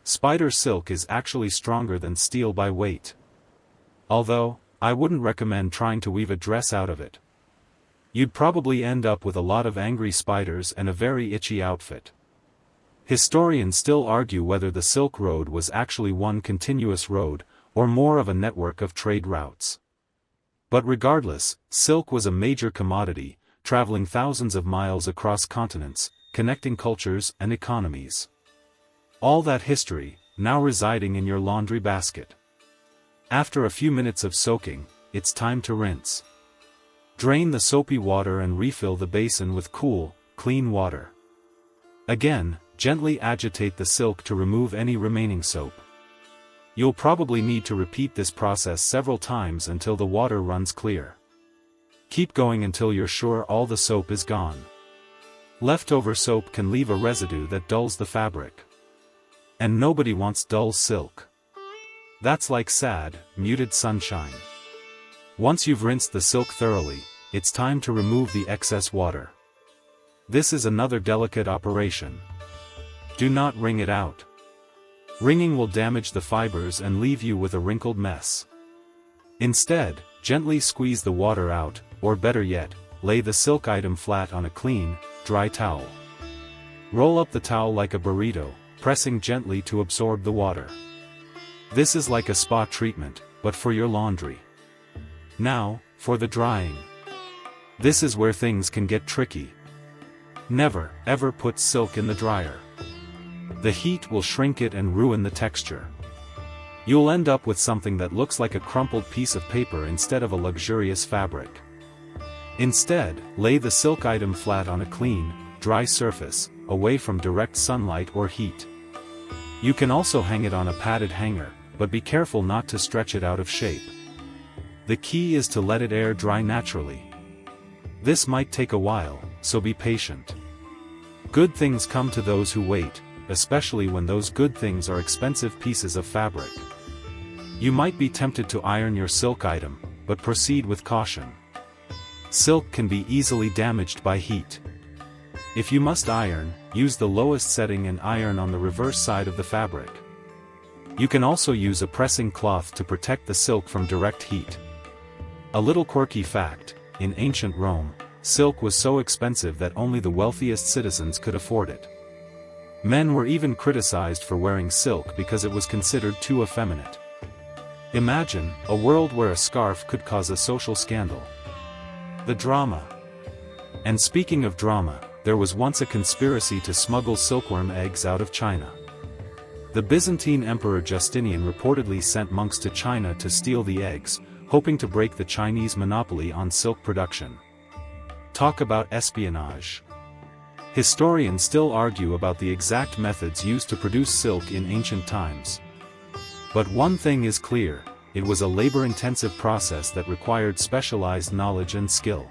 Spider silk is actually stronger than steel by weight. Although, I wouldn't recommend trying to weave a dress out of it. You'd probably end up with a lot of angry spiders and a very itchy outfit. Historians still argue whether the Silk Road was actually one continuous road, or more of a network of trade routes. But regardless, silk was a major commodity, traveling thousands of miles across continents, connecting cultures and economies. All that history, now residing in your laundry basket. After a few minutes of soaking, it's time to rinse. Drain the soapy water and refill the basin with cool, clean water. Again, gently agitate the silk to remove any remaining soap. You'll probably need to repeat this process several times until the water runs clear. Keep going until you're sure all the soap is gone. Leftover soap can leave a residue that dulls the fabric. And nobody wants dull silk. That's like sad, muted sunshine. Once you've rinsed the silk thoroughly, it's time to remove the excess water. This is another delicate operation. Do not wring it out. Wringing will damage the fibers and leave you with a wrinkled mess. Instead, gently squeeze the water out, or better yet, lay the silk item flat on a clean, dry towel. Roll up the towel like a burrito, pressing gently to absorb the water. This is like a spa treatment, but for your laundry. Now, for the drying. This is where things can get tricky. Never, ever put silk in the dryer. The heat will shrink it and ruin the texture. You'll end up with something that looks like a crumpled piece of paper instead of a luxurious fabric. Instead, lay the silk item flat on a clean, dry surface, away from direct sunlight or heat. You can also hang it on a padded hanger, but be careful not to stretch it out of shape. The key is to let it air dry naturally. This might take a while, so be patient. Good things come to those who wait, especially when those good things are expensive pieces of fabric. You might be tempted to iron your silk item, but proceed with caution. Silk can be easily damaged by heat. If you must iron, use the lowest setting and iron on the reverse side of the fabric. You can also use a pressing cloth to protect the silk from direct heat. A little quirky fact: in ancient Rome, silk was so expensive that only the wealthiest citizens could afford it. Men were even criticized for wearing silk because it was considered too effeminate. Imagine a world where a scarf could cause a social scandal. The drama. And speaking of drama, there was once a conspiracy to smuggle silkworm eggs out of China. The Byzantine Emperor Justinian reportedly sent monks to China to steal the eggs, hoping to break the Chinese monopoly on silk production. Talk about espionage. Historians still argue about the exact methods used to produce silk in ancient times. But one thing is clear: it was a labor-intensive process that required specialized knowledge and skill.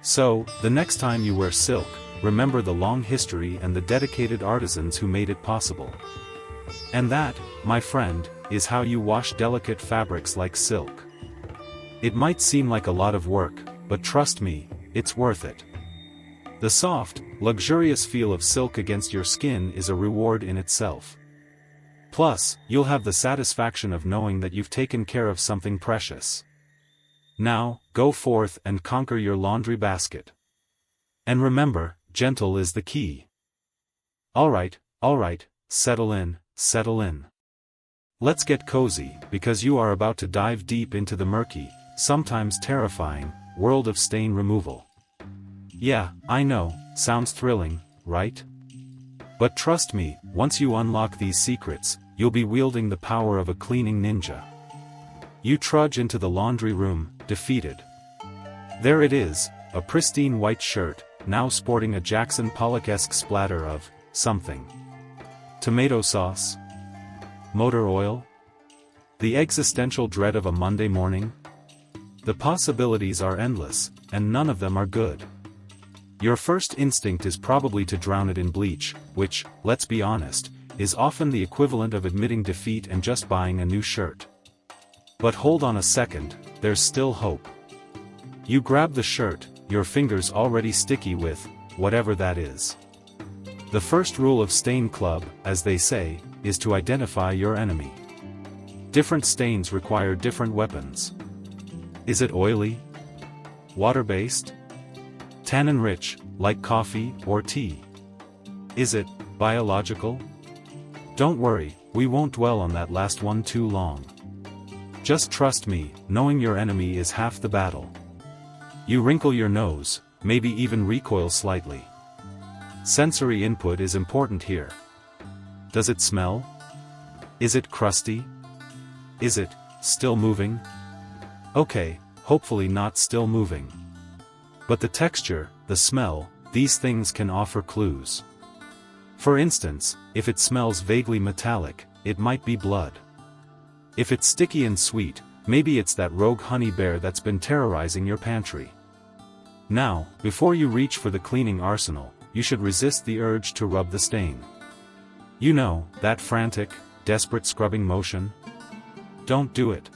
So, the next time you wear silk, remember the long history and the dedicated artisans who made it possible. And that, my friend, is how you wash delicate fabrics like silk. It might seem like a lot of work, but trust me, it's worth it. The soft, luxurious feel of silk against your skin is a reward in itself. Plus, you'll have the satisfaction of knowing that you've taken care of something precious. Now, go forth and conquer your laundry basket. And remember, gentle is the key. Alright, settle in, settle in. Let's get cozy, because you are about to dive deep into the murky, sometimes terrifying, world of stain removal. Yeah, I know, sounds thrilling, right? But trust me, once you unlock these secrets, you'll be wielding the power of a cleaning ninja. You trudge into the laundry room, defeated. There it is, a pristine white shirt, now sporting a Jackson Pollock-esque splatter of something. Tomato sauce? Motor oil? The existential dread of a Monday morning? The possibilities are endless, and none of them are good. Your first instinct is probably to drown it in bleach, which, let's be honest, is often the equivalent of admitting defeat and just buying a new shirt. But hold on a second, there's still hope. You grab the shirt, your fingers already sticky with whatever that is. The first rule of Stain Club, as they say, is to identify your enemy. Different stains require different weapons. Is it oily? Water-based? Tannin-rich, like coffee or tea? Is it biological? Don't worry, we won't dwell on that last one too long. Just trust me, knowing your enemy is half the battle. You wrinkle your nose, maybe even recoil slightly. Sensory input is important here. Does it smell? Is it crusty? Is it still moving? Okay, hopefully not still moving. But the texture, the smell, these things can offer clues. For instance, if it smells vaguely metallic, it might be blood. If it's sticky and sweet, maybe it's that rogue honey bear that's been terrorizing your pantry. Now, before you reach for the cleaning arsenal, you should resist the urge to rub the stain. You know, that frantic, desperate scrubbing motion? Don't do it.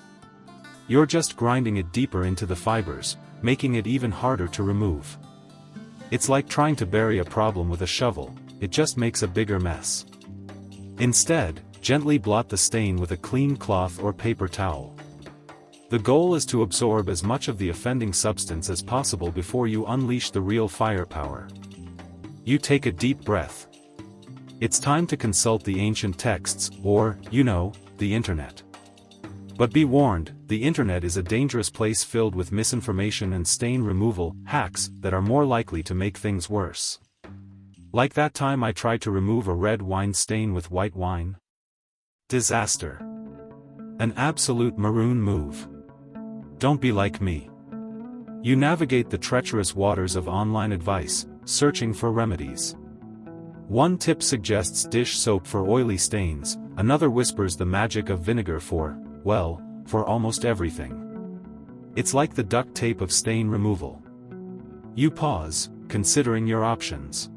You're just grinding it deeper into the fibers, making it even harder to remove. It's like trying to bury a problem with a shovel, it just makes a bigger mess. Instead, gently blot the stain with a clean cloth or paper towel. The goal is to absorb as much of the offending substance as possible before you unleash the real firepower. You take a deep breath. It's time to consult the ancient texts, or, the internet. But be warned, the internet is a dangerous place filled with misinformation and stain removal hacks that are more likely to make things worse. Like that time I tried to remove a red wine stain with white wine. Disaster. An absolute maroon move. Don't be like me. You navigate the treacherous waters of online advice, searching for remedies. One tip suggests dish soap for oily stains, another whispers the magic of vinegar for almost everything. It's like the duct tape of stain removal. You pause, considering your options.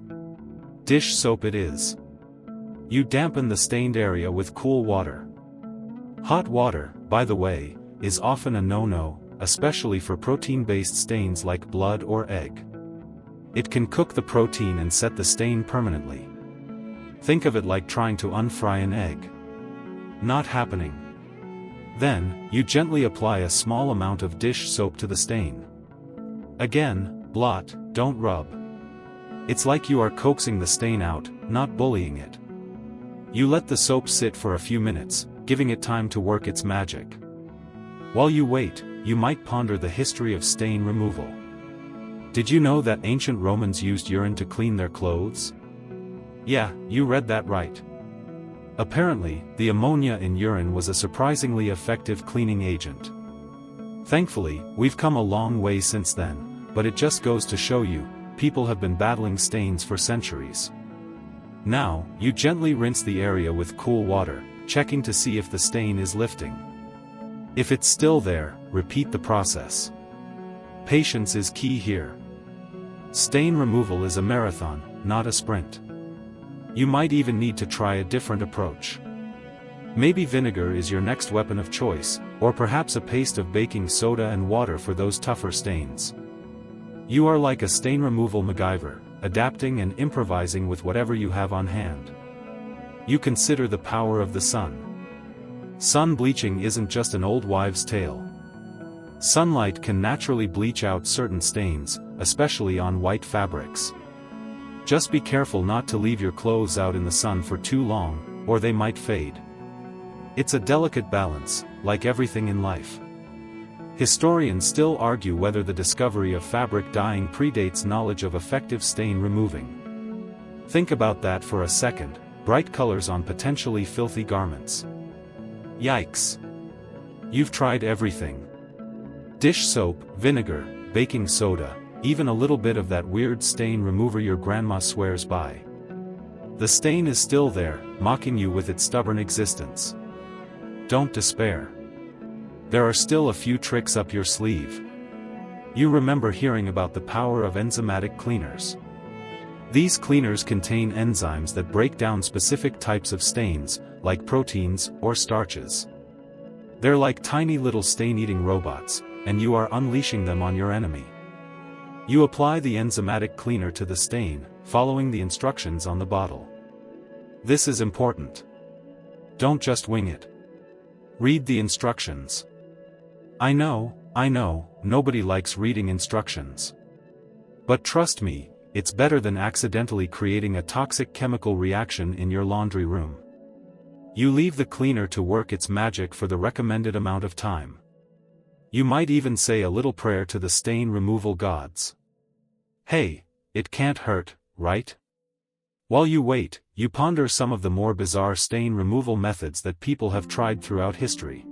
Dish soap it is. You dampen the stained area with cool water. Hot water, by the way, is often a no-no, especially for protein-based stains like blood or egg. It can cook the protein and set the stain permanently. Think of it like trying to unfry an egg. Not happening. Then, you gently apply a small amount of dish soap to the stain. Again, blot, don't rub. It's like you are coaxing the stain out, not bullying it. You let the soap sit for a few minutes, giving it time to work its magic. While you wait, you might ponder the history of stain removal. Did you know that ancient Romans used urine to clean their clothes? Yeah, you read that right. Apparently, the ammonia in urine was a surprisingly effective cleaning agent. Thankfully, we've come a long way since then, but it just goes to show you, people have been battling stains for centuries. Now, you gently rinse the area with cool water, checking to see if the stain is lifting. If it's still there, repeat the process. Patience is key here. Stain removal is a marathon, not a sprint. You might even need to try a different approach. Maybe vinegar is your next weapon of choice, or perhaps a paste of baking soda and water for those tougher stains. You are like a stain removal MacGyver, adapting and improvising with whatever you have on hand. You consider the power of the sun. Sun bleaching isn't just an old wives' tale. Sunlight can naturally bleach out certain stains, especially on white fabrics. Just be careful not to leave your clothes out in the sun for too long, or they might fade. It's a delicate balance, like everything in life. Historians still argue whether the discovery of fabric dyeing predates knowledge of effective stain removing. Think about that for a second: bright colors on potentially filthy garments. Yikes! You've tried everything. Dish soap, vinegar, baking soda, even a little bit of that weird stain remover your grandma swears by. The stain is still there, mocking you with its stubborn existence. Don't despair. There are still a few tricks up your sleeve. You remember hearing about the power of enzymatic cleaners. These cleaners contain enzymes that break down specific types of stains, like proteins or starches. They're like tiny little stain-eating robots, and you are unleashing them on your enemy. You apply the enzymatic cleaner to the stain, following the instructions on the bottle. This is important. Don't just wing it. Read the instructions. I know, nobody likes reading instructions. But trust me, it's better than accidentally creating a toxic chemical reaction in your laundry room. You leave the cleaner to work its magic for the recommended amount of time. You might even say a little prayer to the stain removal gods. Hey, it can't hurt, right? While you wait, you ponder some of the more bizarre stain removal methods that people have tried throughout history.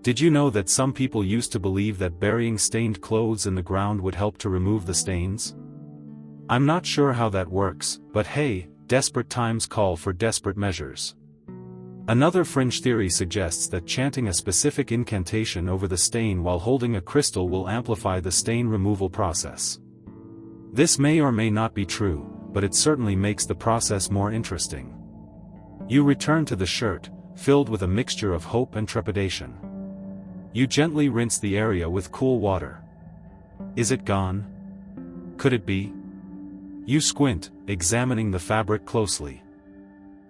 Did you know that some people used to believe that burying stained clothes in the ground would help to remove the stains? I'm not sure how that works, but hey, desperate times call for desperate measures. Another fringe theory suggests that chanting a specific incantation over the stain while holding a crystal will amplify the stain removal process. This may or may not be true, but it certainly makes the process more interesting. You return to the shirt, filled with a mixture of hope and trepidation. You gently rinse the area with cool water. Is it gone? Could it be? You squint, examining the fabric closely.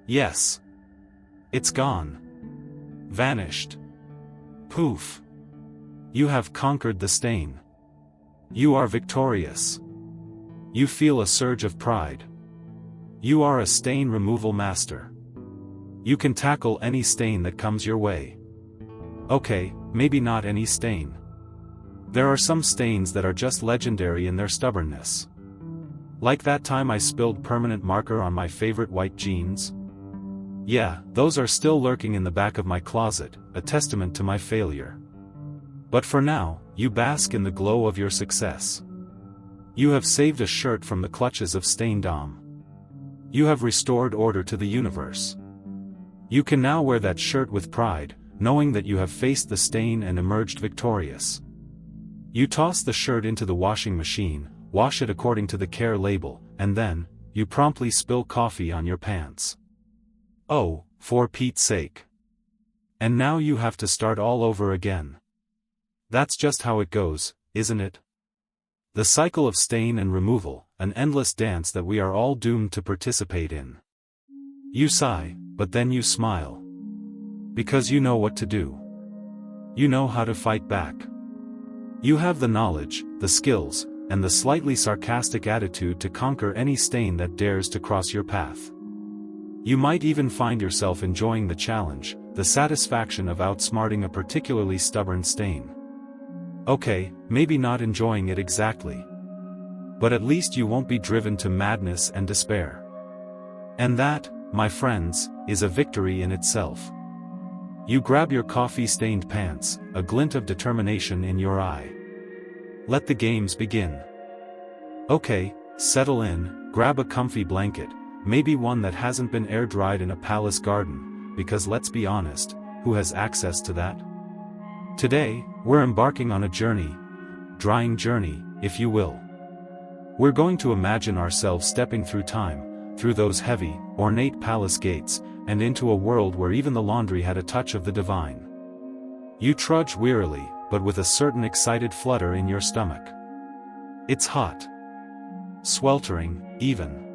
Yes. It's gone. Vanished. Poof. You have conquered the stain. You are victorious. You feel a surge of pride. You are a stain removal master. You can tackle any stain that comes your way. Okay, maybe not any stain. There are some stains that are just legendary in their stubbornness. Like that time I spilled permanent marker on my favorite white jeans. Yeah, those are still lurking in the back of my closet, a testament to my failure. But for now, you bask in the glow of your success. You have saved a shirt from the clutches of Staindom. You have restored order to the universe. You can now wear that shirt with pride, knowing that you have faced the stain and emerged victorious. You toss the shirt into the washing machine, wash it according to the care label, and then, you promptly spill coffee on your pants. Oh, for Pete's sake. And now you have to start all over again. That's just how it goes, isn't it? The cycle of stain and removal, an endless dance that we are all doomed to participate in. You sigh, but then you smile. Because you know what to do. You know how to fight back. You have the knowledge, the skills, and the slightly sarcastic attitude to conquer any stain that dares to cross your path. You might even find yourself enjoying the challenge, the satisfaction of outsmarting a particularly stubborn stain. Okay, maybe not enjoying it exactly. But at least you won't be driven to madness and despair. And that, my friends, is a victory in itself. You grab your coffee-stained pants, a glint of determination in your eye. Let the games begin. Okay, settle in, grab a comfy blanket, maybe one that hasn't been air-dried in a palace garden, because let's be honest, who has access to that? Today, we're embarking on a journey, drying journey, if you will. We're going to imagine ourselves stepping through time, through those heavy, ornate palace gates, and into a world where even the laundry had a touch of the divine. You trudge wearily, but with a certain excited flutter in your stomach. It's hot. Sweltering, even.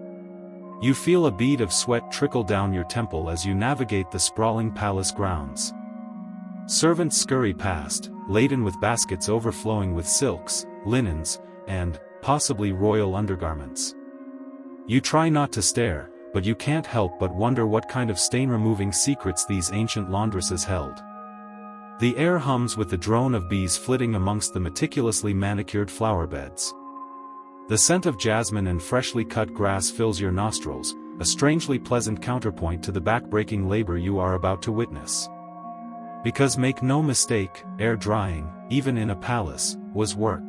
You feel a bead of sweat trickle down your temple as you navigate the sprawling palace grounds. Servants scurry past, laden with baskets overflowing with silks, linens, and, possibly royal undergarments. You try not to stare, but you can't help but wonder what kind of stain-removing secrets these ancient laundresses held. The air hums with the drone of bees flitting amongst the meticulously manicured flower beds. The scent of jasmine and freshly cut grass fills your nostrils, a strangely pleasant counterpoint to the back-breaking labor you are about to witness. Because make no mistake, air drying, even in a palace, was work.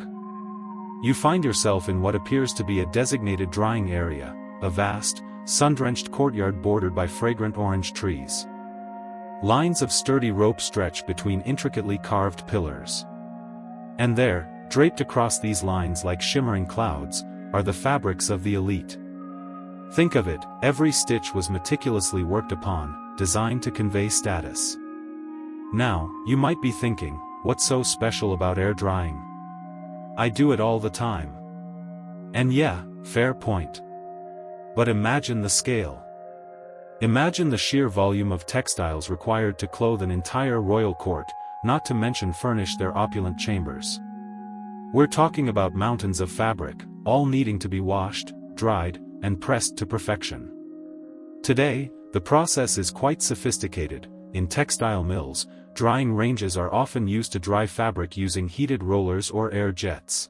You find yourself in what appears to be a designated drying area, a vast, sun-drenched courtyard bordered by fragrant orange trees. Lines of sturdy rope stretch between intricately carved pillars. And there, draped across these lines like shimmering clouds, are the fabrics of the elite. Think of it, every stitch was meticulously worked upon, designed to convey status. Now, you might be thinking, what's so special about air drying? I do it all the time. And yeah, fair point. But imagine the scale. Imagine the sheer volume of textiles required to clothe an entire royal court, not to mention furnish their opulent chambers. We're talking about mountains of fabric, all needing to be washed, dried, and pressed to perfection. Today, the process is quite sophisticated. In textile mills, drying ranges are often used to dry fabric using heated rollers or air jets.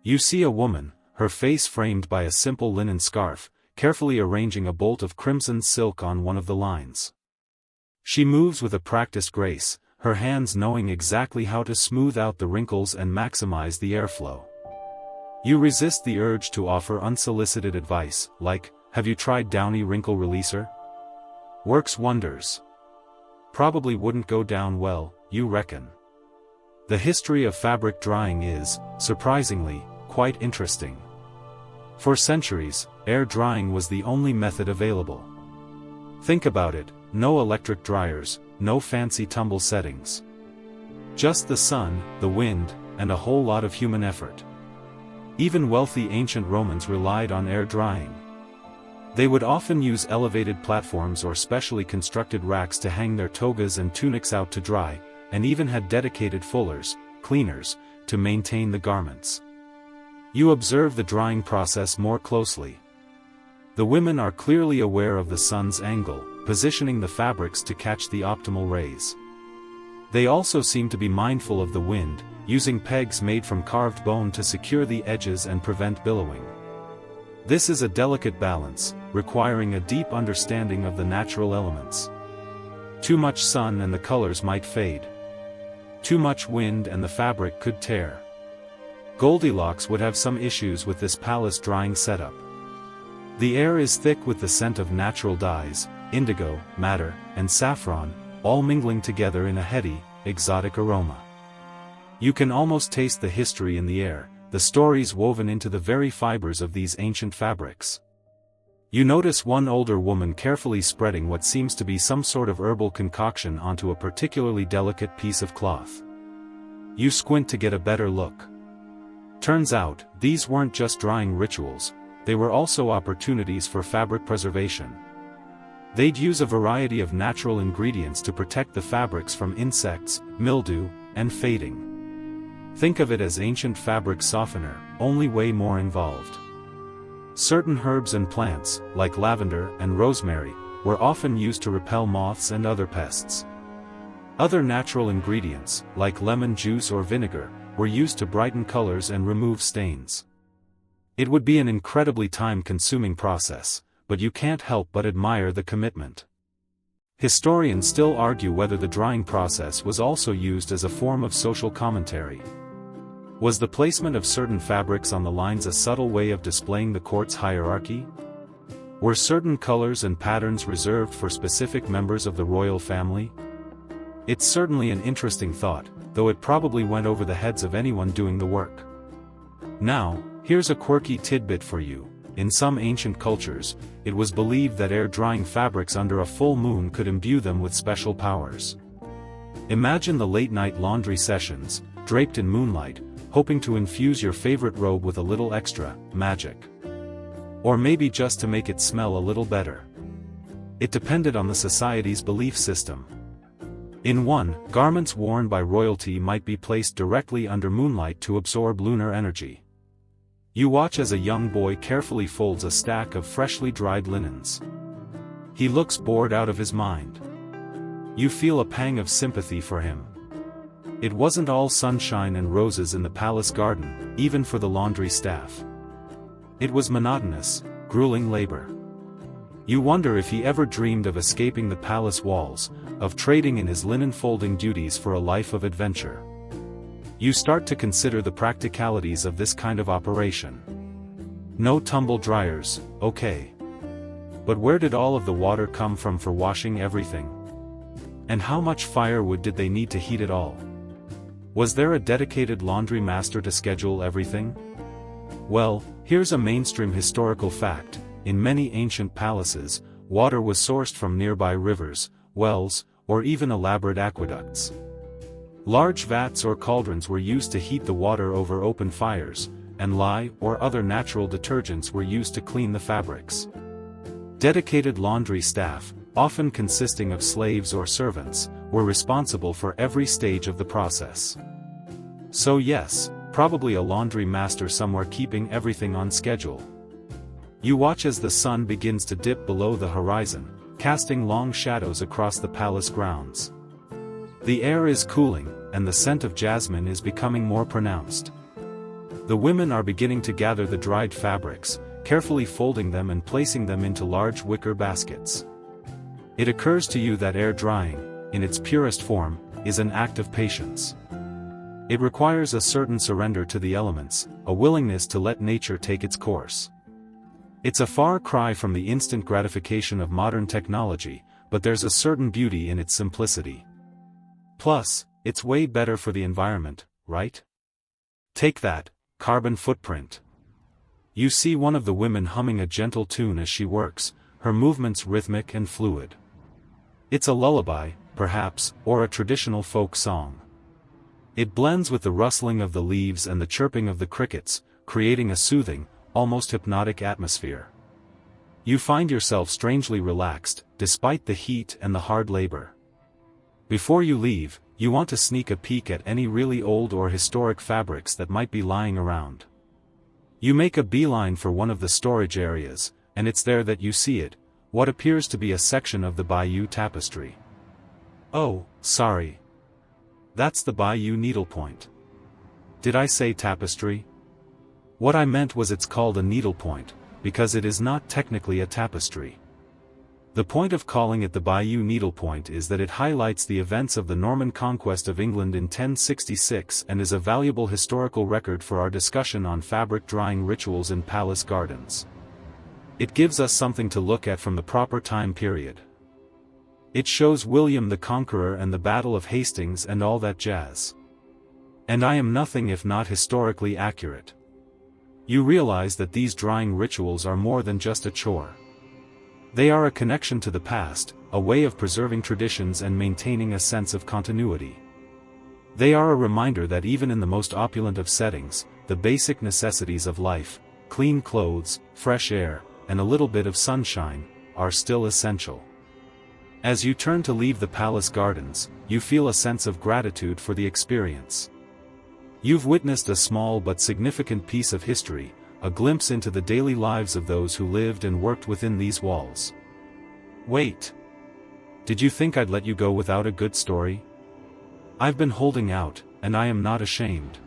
You see a woman, her face framed by a simple linen scarf, carefully arranging a bolt of crimson silk on one of the lines. She moves with a practiced grace, her hands knowing exactly how to smooth out the wrinkles and maximize the airflow. You resist the urge to offer unsolicited advice, like, have you tried Downy Wrinkle Releaser? Works wonders. Probably wouldn't go down well, you reckon. The history of fabric drying is, surprisingly, quite interesting. For centuries, air drying was the only method available. Think about it, no electric dryers, no fancy tumble settings. Just the sun, the wind, and a whole lot of human effort. Even wealthy ancient Romans relied on air drying. They would often use elevated platforms or specially constructed racks to hang their togas and tunics out to dry, and even had dedicated fullers, cleaners, to maintain the garments. You observe the drying process more closely. The women are clearly aware of the sun's angle, positioning the fabrics to catch the optimal rays. They also seem to be mindful of the wind, using pegs made from carved bone to secure the edges and prevent billowing. This is a delicate balance, requiring a deep understanding of the natural elements. Too much sun and the colors might fade. Too much wind and the fabric could tear. Goldilocks would have some issues with this palace drying setup. The air is thick with the scent of natural dyes, indigo, madder, and saffron, all mingling together in a heady, exotic aroma. You can almost taste the history in the air, the stories woven into the very fibers of these ancient fabrics. You notice one older woman carefully spreading what seems to be some sort of herbal concoction onto a particularly delicate piece of cloth. You squint to get a better look. Turns out, these weren't just drying rituals, they were also opportunities for fabric preservation. They'd use a variety of natural ingredients to protect the fabrics from insects, mildew, and fading. Think of it as ancient fabric softener, only way more involved. Certain herbs and plants, like lavender and rosemary, were often used to repel moths and other pests. Other natural ingredients, like lemon juice or vinegar, were used to brighten colors and remove stains. It would be an incredibly time-consuming process, but you can't help but admire the commitment. Historians still argue whether the drying process was also used as a form of social commentary. Was the placement of certain fabrics on the lines a subtle way of displaying the court's hierarchy? Were certain colors and patterns reserved for specific members of the royal family? It's certainly an interesting thought, though it probably went over the heads of anyone doing the work. Now, here's a quirky tidbit for you. In some ancient cultures, it was believed that air-drying fabrics under a full moon could imbue them with special powers. Imagine the late-night laundry sessions, draped in moonlight, hoping to infuse your favorite robe with a little extra magic. Or maybe just to make it smell a little better. It depended on the society's belief system. In one, garments worn by royalty might be placed directly under moonlight to absorb lunar energy. You watch as a young boy carefully folds a stack of freshly dried linens. He looks bored out of his mind. You feel a pang of sympathy for him. It wasn't all sunshine and roses in the palace garden, even for the laundry staff. It was monotonous, grueling labor. You wonder if he ever dreamed of escaping the palace walls, of trading in his linen folding duties for a life of adventure. You start to consider the practicalities of this kind of operation. No tumble dryers, okay. But where did all of the water come from for washing everything? And how much firewood did they need to heat it all? Was there a dedicated laundry master to schedule everything? Well, here's a mainstream historical fact: in many ancient palaces, water was sourced from nearby rivers, wells, or even elaborate aqueducts. Large vats or cauldrons were used to heat the water over open fires, and lye or other natural detergents were used to clean the fabrics. Dedicated laundry staff, often consisting of slaves or servants, were responsible for every stage of the process. So yes, probably a laundry master somewhere keeping everything on schedule. You watch as the sun begins to dip below the horizon, casting long shadows across the palace grounds. The air is cooling, and the scent of jasmine is becoming more pronounced. The women are beginning to gather the dried fabrics, carefully folding them and placing them into large wicker baskets. It occurs to you that air drying, in its purest form, is an act of patience. It requires a certain surrender to the elements, a willingness to let nature take its course. It's a far cry from the instant gratification of modern technology, but there's a certain beauty in its simplicity. Plus, it's way better for the environment, right? Take that, carbon footprint. You see one of the women humming a gentle tune as she works, her movements rhythmic and fluid. It's a lullaby, perhaps, or a traditional folk song. It blends with the rustling of the leaves and the chirping of the crickets, creating a soothing, almost hypnotic atmosphere. You find yourself strangely relaxed, despite the heat and the hard labor. Before you leave, you want to sneak a peek at any really old or historic fabrics that might be lying around. You make a beeline for one of the storage areas, and it's there that you see it, what appears to be a section of the Bayeux tapestry. Oh, sorry. That's the Bayeux needlepoint. Did I say tapestry? What I meant was it's called a needlepoint, because it is not technically a tapestry. The point of calling it the Bayeux needlepoint is that it highlights the events of the Norman conquest of England in 1066 and is a valuable historical record for our discussion on fabric drying rituals in palace gardens. It gives us something to look at from the proper time period. It shows William the Conqueror and the Battle of Hastings and all that jazz. And I am nothing if not historically accurate. You realize that these drying rituals are more than just a chore. They are a connection to the past, a way of preserving traditions and maintaining a sense of continuity. They are a reminder that even in the most opulent of settings, the basic necessities of life, clean clothes, fresh air, and a little bit of sunshine, are still essential. As you turn to leave the palace gardens, you feel a sense of gratitude for the experience. You've witnessed a small but significant piece of history, a glimpse into the daily lives of those who lived and worked within these walls. Wait. Did you think I'd let you go without a good story? I've been holding out, and I am not ashamed.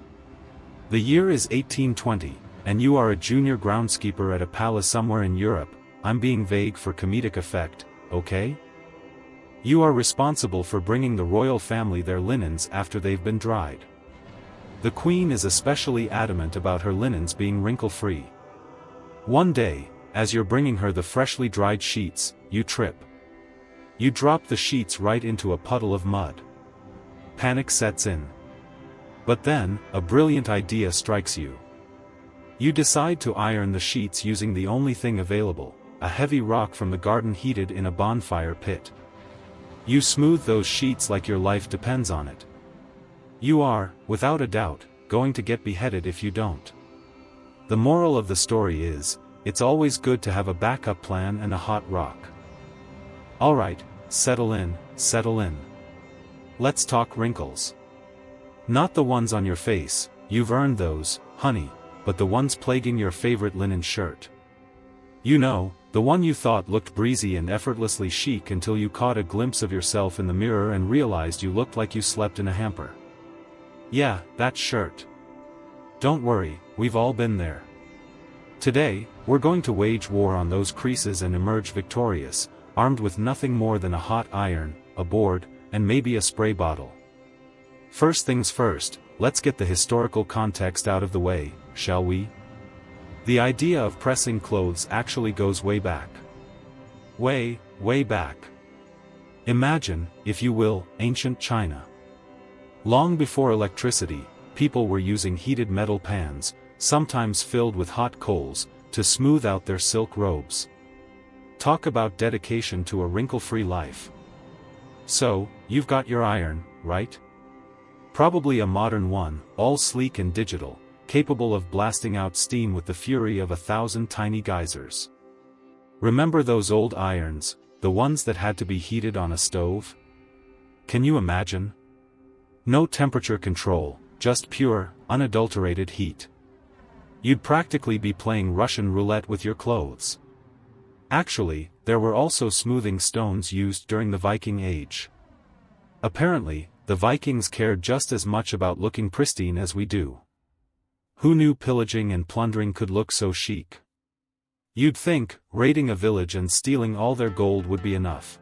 The year is 1820, and you are a junior groundskeeper at a palace somewhere in Europe. I'm being vague for comedic effect, okay? You are responsible for bringing the royal family their linens after they've been dried. The Queen is especially adamant about her linens being wrinkle-free. One day, as you're bringing her the freshly dried sheets, you trip. You drop the sheets right into a puddle of mud. Panic sets in. But then, a brilliant idea strikes you. You decide to iron the sheets using the only thing available, a heavy rock from the garden heated in a bonfire pit. You smooth those sheets like your life depends on it. You are, without a doubt, going to get beheaded if you don't. The moral of the story is, it's always good to have a backup plan and a hot rock. Alright, settle in, settle in. Let's talk wrinkles. Not the ones on your face, you've earned those, honey, but the ones plaguing your favorite linen shirt. You know, The one you thought looked breezy and effortlessly chic until you caught a glimpse of yourself in the mirror and realized you looked like you slept in a hamper. Yeah, that shirt. Don't worry, we've all been there. Today, we're going to wage war on those creases and emerge victorious, armed with nothing more than a hot iron, a board, and maybe a spray bottle. First things first, let's get the historical context out of the way, shall we? The idea of pressing clothes actually goes way back. Way, way back. Imagine, if you will, ancient China. Long before electricity, people were using heated metal pans, sometimes filled with hot coals, to smooth out their silk robes. Talk about dedication to a wrinkle-free life. So, you've got your iron, right? Probably a modern one, all sleek and digital, capable of blasting out steam with the fury of 1,000 tiny geysers. Remember those old irons, the ones that had to be heated on a stove? Can you imagine? No temperature control, just pure, unadulterated heat. You'd practically be playing Russian roulette with your clothes. Actually, there were also smoothing stones used during the Viking Age. Apparently, the Vikings cared just as much about looking pristine as we do. Who knew pillaging and plundering could look so chic? You'd think, raiding a village and stealing all their gold would be enough.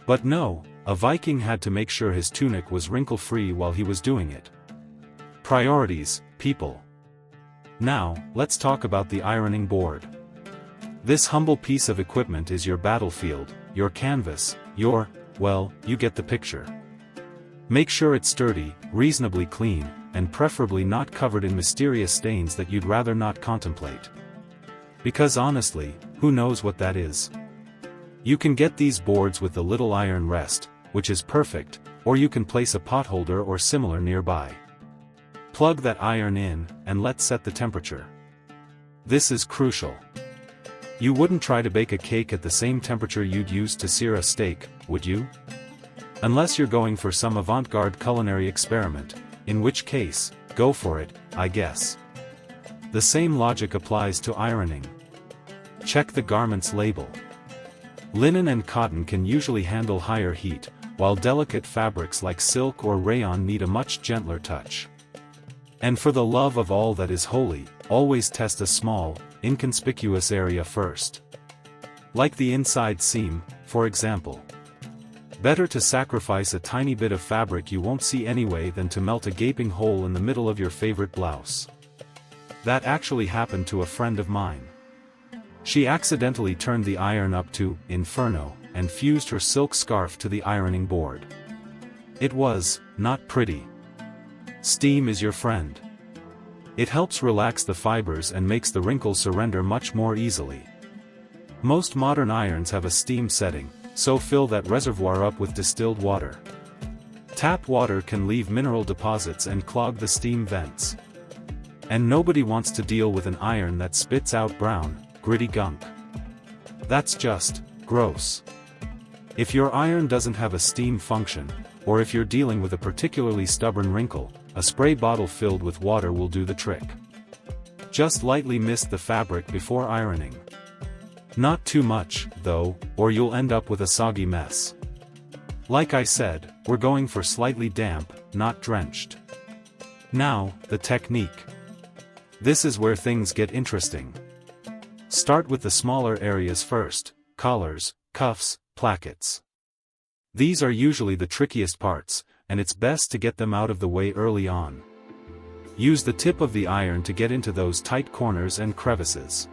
But no, a Viking had to make sure his tunic was wrinkle-free while he was doing it. Priorities, people. Now, let's talk about the ironing board. This humble piece of equipment is your battlefield, your canvas, well, you get the picture. Make sure it's sturdy, reasonably clean, and preferably not covered in mysterious stains that you'd rather not contemplate. Because honestly, who knows what that is? You can get these boards with the little iron rest, which is perfect, or you can place a potholder or similar nearby. Plug that iron in, and let's set the temperature. This is crucial. You wouldn't try to bake a cake at the same temperature you'd use to sear a steak, would you? Unless you're going for some avant-garde culinary experiment, in which case, go for it, I guess. The same logic applies to ironing. Check the garment's label. Linen and cotton can usually handle higher heat, while delicate fabrics like silk or rayon need a much gentler touch. And for the love of all that is holy, always test a small, inconspicuous area first. Like the inside seam, for example. Better to sacrifice a tiny bit of fabric you won't see anyway than to melt a gaping hole in the middle of your favorite blouse. That actually happened to a friend of mine. She accidentally turned the iron up to inferno, and fused her silk scarf to the ironing board. It was not pretty. Steam is your friend. It helps relax the fibers and makes the wrinkles surrender much more easily. Most modern irons have a steam setting, so fill that reservoir up with distilled water. Tap water can leave mineral deposits and clog the steam vents. And nobody wants to deal with an iron that spits out brown, gritty gunk. That's just gross. If your iron doesn't have a steam function, or if you're dealing with a particularly stubborn wrinkle, a spray bottle filled with water will do the trick. Just lightly mist the fabric before ironing. Not too much, though, or you'll end up with a soggy mess. Like I said, we're going for slightly damp, not drenched. Now, the technique. This is where things get interesting. Start with the smaller areas first: collars, cuffs, plackets. These are usually the trickiest parts, and it's best to get them out of the way early on. Use the tip of the iron to get into those tight corners and crevices.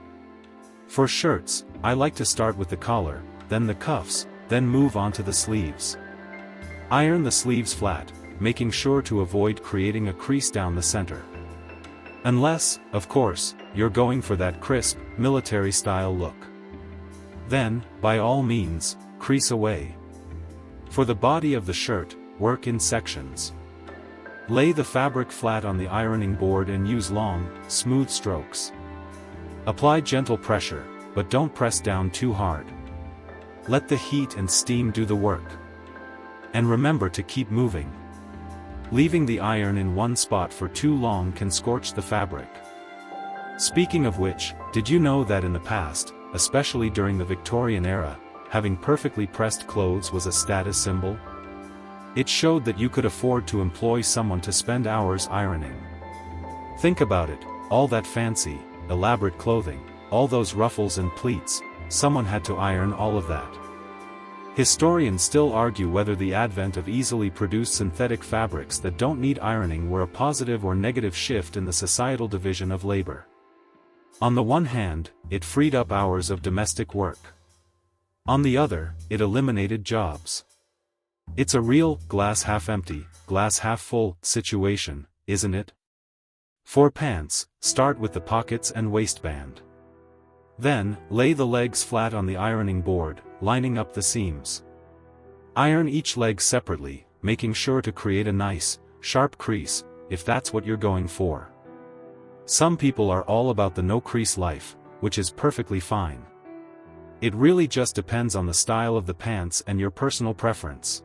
For shirts, I like to start with the collar, then the cuffs, then move on to the sleeves. Iron the sleeves flat, making sure to avoid creating a crease down the center. Unless, of course, you're going for that crisp, military-style look. Then, by all means, crease away. For the body of the shirt, work in sections. Lay the fabric flat on the ironing board and use long, smooth strokes. Apply gentle pressure, but don't press down too hard. Let the heat and steam do the work. And remember to keep moving. Leaving the iron in one spot for too long can scorch the fabric. Speaking of which, did you know that in the past, especially during the Victorian era, having perfectly pressed clothes was a status symbol? It showed that you could afford to employ someone to spend hours ironing. Think about it, all that fancy, elaborate clothing, all those ruffles and pleats, someone had to iron all of that. Historians still argue whether the advent of easily produced synthetic fabrics that don't need ironing were a positive or negative shift in the societal division of labor. On the one hand, it freed up hours of domestic work. On the other, it eliminated jobs. It's a real glass half empty, glass half full situation, isn't it? For pants, start with the pockets and waistband. Then, lay the legs flat on the ironing board, lining up the seams. Iron each leg separately, making sure to create a nice, sharp crease, if that's what you're going for. Some people are all about the no-crease life, which is perfectly fine. It really just depends on the style of the pants and your personal preference.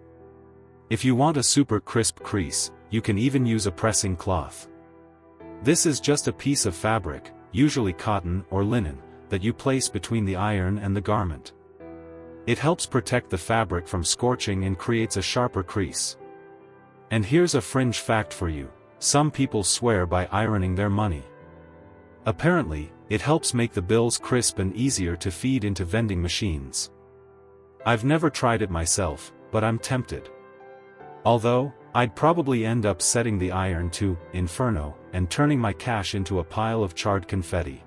If you want a super crisp crease, you can even use a pressing cloth. This is just a piece of fabric, usually cotton or linen, that you place between the iron and the garment. It helps protect the fabric from scorching and creates a sharper crease. And here's a fringe fact for you: some people swear by ironing their money. Apparently, it helps make the bills crisp and easier to feed into vending machines. I've never tried it myself, but I'm tempted. Although, I'd probably end up setting the iron to Inferno and turning my cash into a pile of charred confetti.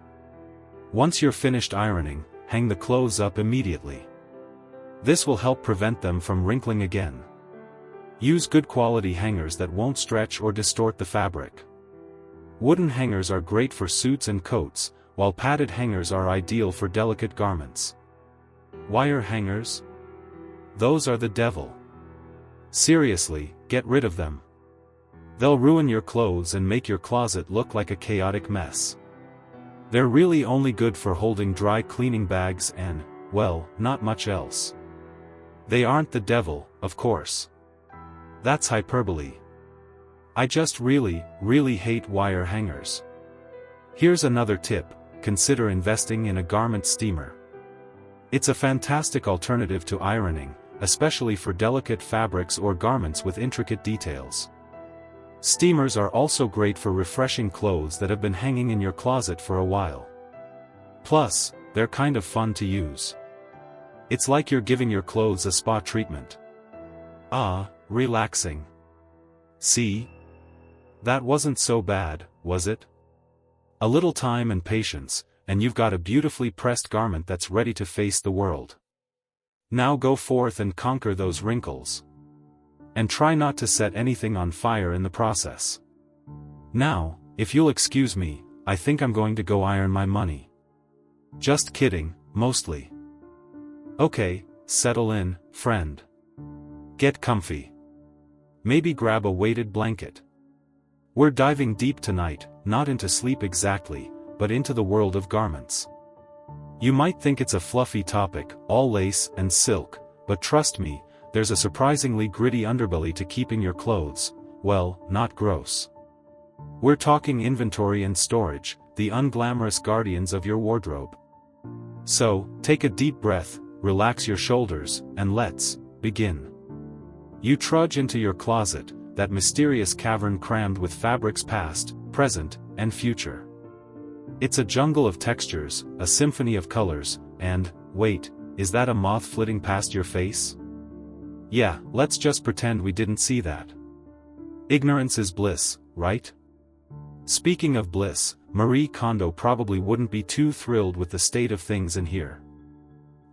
Once you're finished ironing, hang the clothes up immediately. This will help prevent them from wrinkling again. Use good quality hangers that won't stretch or distort the fabric. Wooden hangers are great for suits and coats, while padded hangers are ideal for delicate garments. Wire hangers? Those are the devil. Seriously, get rid of them. They'll ruin your clothes and make your closet look like a chaotic mess. They're really only good for holding dry cleaning bags and, well, not much else. They aren't the devil, of course. That's hyperbole. I just really hate wire hangers. Here's another tip: consider investing in a garment steamer. It's a fantastic alternative to ironing, especially for delicate fabrics or garments with intricate details. Steamers are also great for refreshing clothes that have been hanging in your closet for a while. Plus, they're kind of fun to use. It's like you're giving your clothes a spa treatment. Ah, relaxing. See? That wasn't so bad, was it? A little time and patience, and you've got a beautifully pressed garment that's ready to face the world. Now go forth and conquer those wrinkles. And try not to set anything on fire in the process. Now, if you'll excuse me, I think I'm going to go iron my money. Just kidding, mostly. Okay, settle in, friend. Get comfy. Maybe grab a weighted blanket. We're diving deep tonight, not into sleep exactly, but into the world of garments. You might think it's a fluffy topic, all lace and silk, but trust me, there's a surprisingly gritty underbelly to keeping your clothes, well, not gross. We're talking inventory and storage, the unglamorous guardians of your wardrobe. So, take a deep breath, relax your shoulders, and let's begin. You trudge into your closet, that mysterious cavern crammed with fabrics past, present, and future. It's a jungle of textures, a symphony of colors, and, wait, is that a moth flitting past your face? Yeah, let's just pretend we didn't see that. Ignorance is bliss, right? Speaking of bliss, Marie Kondo probably wouldn't be too thrilled with the state of things in here.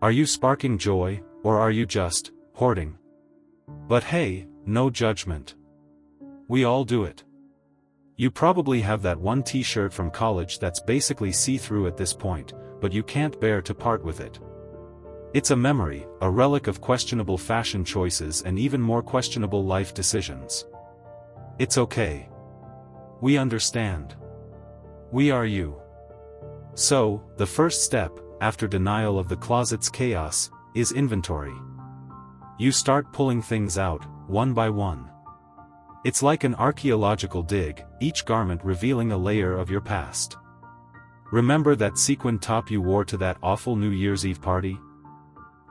Are you sparking joy, or are you just hoarding? But hey, no judgment. We all do it. You probably have that one t-shirt from college that's basically see-through at this point, but you can't bear to part with it. It's a memory, a relic of questionable fashion choices and even more questionable life decisions. It's okay. We understand. We are you. So, the first step, after denial of the closet's chaos, is inventory. You start pulling things out, one by one. It's like an archaeological dig, each garment revealing a layer of your past. Remember that sequin top you wore to that awful New Year's Eve party?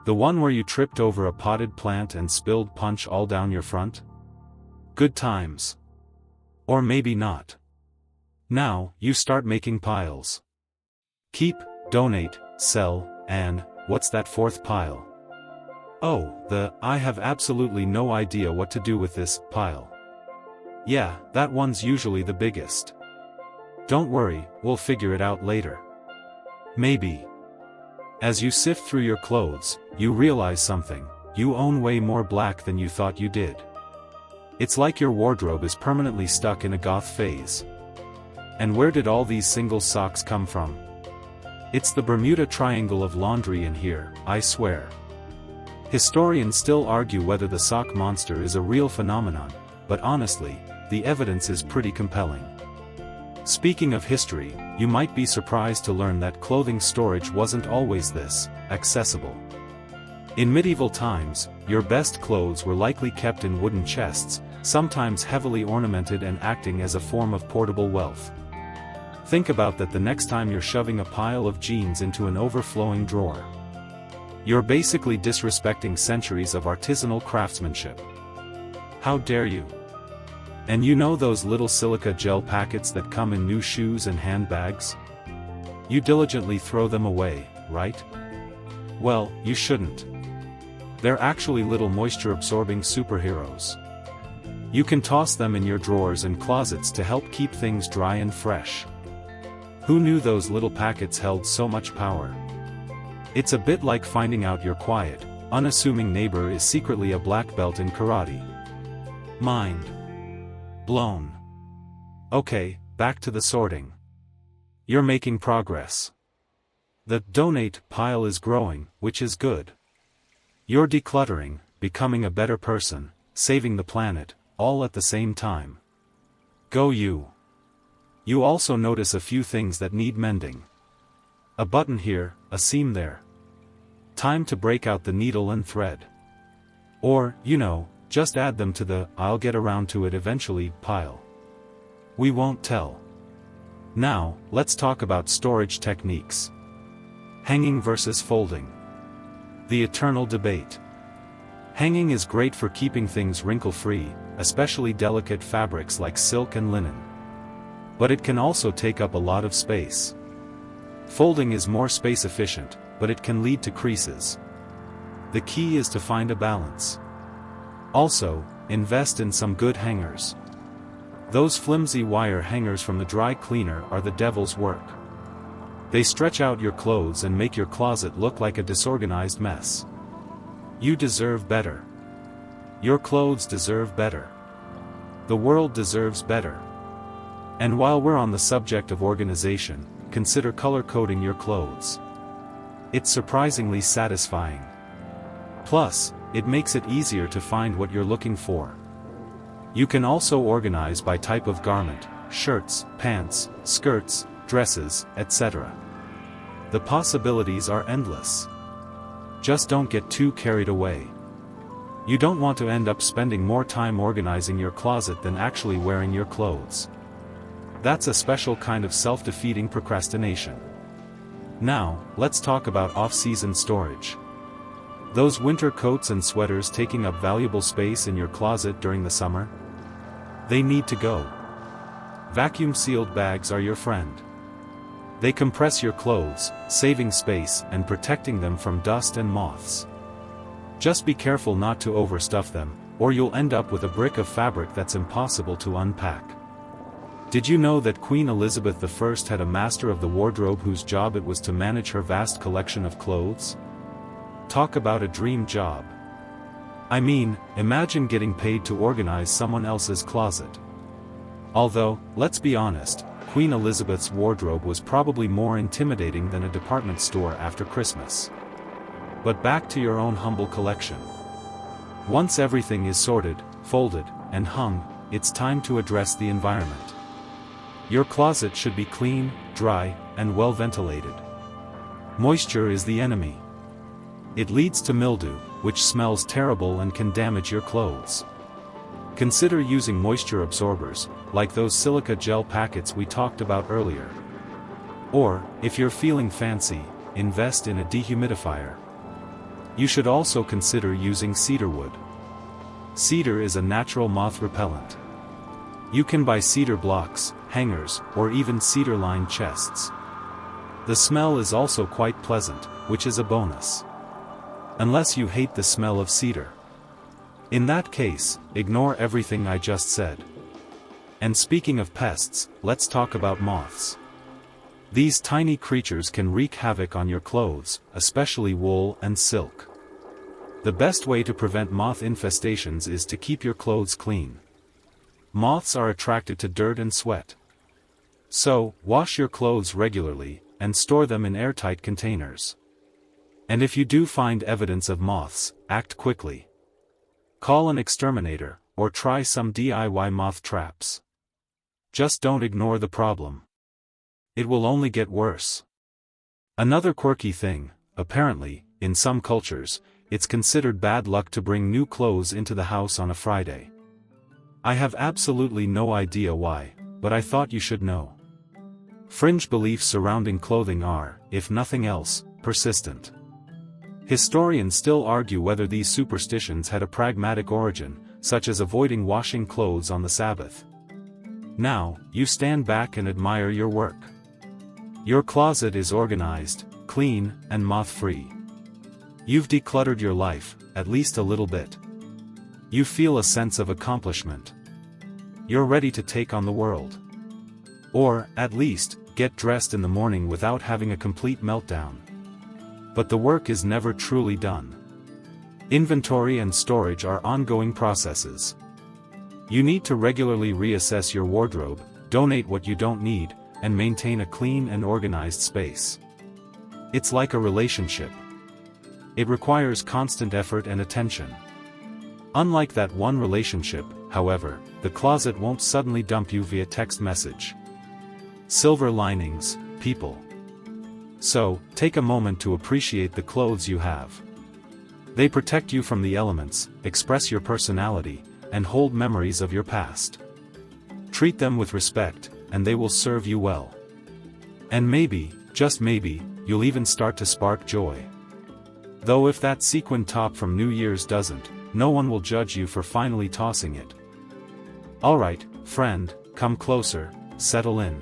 The one where you tripped over a potted plant and spilled punch all down your front? Good times. Or maybe not. Now, you start making piles. Keep, donate, sell, and, what's that fourth pile? Oh, I have absolutely no idea what to do with this pile. Yeah, that one's usually the biggest. Don't worry, we'll figure it out later. Maybe. As you sift through your clothes, you realize something: you own way more black than you thought you did. It's like your wardrobe is permanently stuck in a goth phase. And where did all these single socks come from? It's the Bermuda Triangle of laundry in here, I swear. Historians still argue whether the sock monster is a real phenomenon, but honestly, the evidence is pretty compelling. Speaking of history, you might be surprised to learn that clothing storage wasn't always this accessible. In medieval times, your best clothes were likely kept in wooden chests, sometimes heavily ornamented and acting as a form of portable wealth. Think about that the next time you're shoving a pile of jeans into an overflowing drawer. You're basically disrespecting centuries of artisanal craftsmanship. How dare you? And you know those little silica gel packets that come in new shoes and handbags? You diligently throw them away, right? Well, you shouldn't. They're actually little moisture-absorbing superheroes. You can toss them in your drawers and closets to help keep things dry and fresh. Who knew those little packets held so much power? It's a bit like finding out your quiet, unassuming neighbor is secretly a black belt in karate. Mind blown. Okay, back to the sorting. You're making progress. The donate pile is growing, which is good. You're decluttering, becoming a better person, saving the planet, all at the same time. Go you. You also notice a few things that need mending. A button here, a seam there. Time to break out the needle and thread. Or, just add them to the "I'll get around to it eventually" pile. We won't tell. Now, let's talk about storage techniques. Hanging versus folding. The eternal debate. Hanging is great for keeping things wrinkle-free, especially delicate fabrics like silk and linen. But it can also take up a lot of space. Folding is more space efficient, but it can lead to creases. The key is to find a balance. Also, invest in some good hangers. Those flimsy wire hangers from the dry cleaner are the devil's work. They stretch out your clothes and make your closet look like a disorganized mess. You deserve better. Your clothes deserve better. The world deserves better. And while we're on the subject of organization, consider color-coding your clothes. It's surprisingly satisfying. Plus, it makes it easier to find what you're looking for. You can also organize by type of garment: shirts, pants, skirts, dresses, etc. The possibilities are endless. Just don't get too carried away. You don't want to end up spending more time organizing your closet than actually wearing your clothes. That's a special kind of self-defeating procrastination. Now, let's talk about off-season storage. Those winter coats and sweaters taking up valuable space in your closet during the summer? They need to go. Vacuum-sealed bags are your friend. They compress your clothes, saving space and protecting them from dust and moths. Just be careful not to overstuff them, or you'll end up with a brick of fabric that's impossible to unpack. Did you know that Queen Elizabeth I had a master of the wardrobe whose job it was to manage her vast collection of clothes? Talk about a dream job. I mean, imagine getting paid to organize someone else's closet. Although, let's be honest, Queen Elizabeth's wardrobe was probably more intimidating than a department store after Christmas. But back to your own humble collection. Once everything is sorted, folded, and hung, it's time to address the environment. Your closet should be clean, dry, and well ventilated. Moisture is the enemy. It leads to mildew, which smells terrible and can damage your clothes. Consider using moisture absorbers, like those silica gel packets we talked about earlier. Or, if you're feeling fancy, invest in a dehumidifier. You should also consider using cedar wood. Cedar is a natural moth repellent. You can buy cedar blocks, hangers, or even cedar-lined chests. The smell is also quite pleasant, which is a bonus. Unless you hate the smell of cedar. In that case, ignore everything I just said. And speaking of pests, let's talk about moths. These tiny creatures can wreak havoc on your clothes, especially wool and silk. The best way to prevent moth infestations is to keep your clothes clean. Moths are attracted to dirt and sweat. So, wash your clothes regularly, and store them in airtight containers. And if you do find evidence of moths, act quickly. Call an exterminator, or try some DIY moth traps. Just don't ignore the problem. It will only get worse. Another quirky thing, apparently, in some cultures, it's considered bad luck to bring new clothes into the house on a Friday. I have absolutely no idea why, but I thought you should know. Fringe beliefs surrounding clothing are, if nothing else, persistent. Historians still argue whether these superstitions had a pragmatic origin, such as avoiding washing clothes on the Sabbath. Now, you stand back and admire your work. Your closet is organized, clean, and moth-free. You've decluttered your life, at least a little bit. You feel a sense of accomplishment. You're ready to take on the world. Or, at least, get dressed in the morning without having a complete meltdown. But the work is never truly done. Inventory and storage are ongoing processes. You need to regularly reassess your wardrobe, donate what you don't need, and maintain a clean and organized space. It's like a relationship. It requires constant effort and attention. Unlike that one relationship, however, the closet won't suddenly dump you via text message. Silver linings, people. So, take a moment to appreciate the clothes you have. They protect you from the elements, express your personality, and hold memories of your past. Treat them with respect, and they will serve you well. And maybe, just maybe, you'll even start to spark joy. Though if that sequin top from New Year's doesn't, no one will judge you for finally tossing it. Alright, friend, come closer, settle in.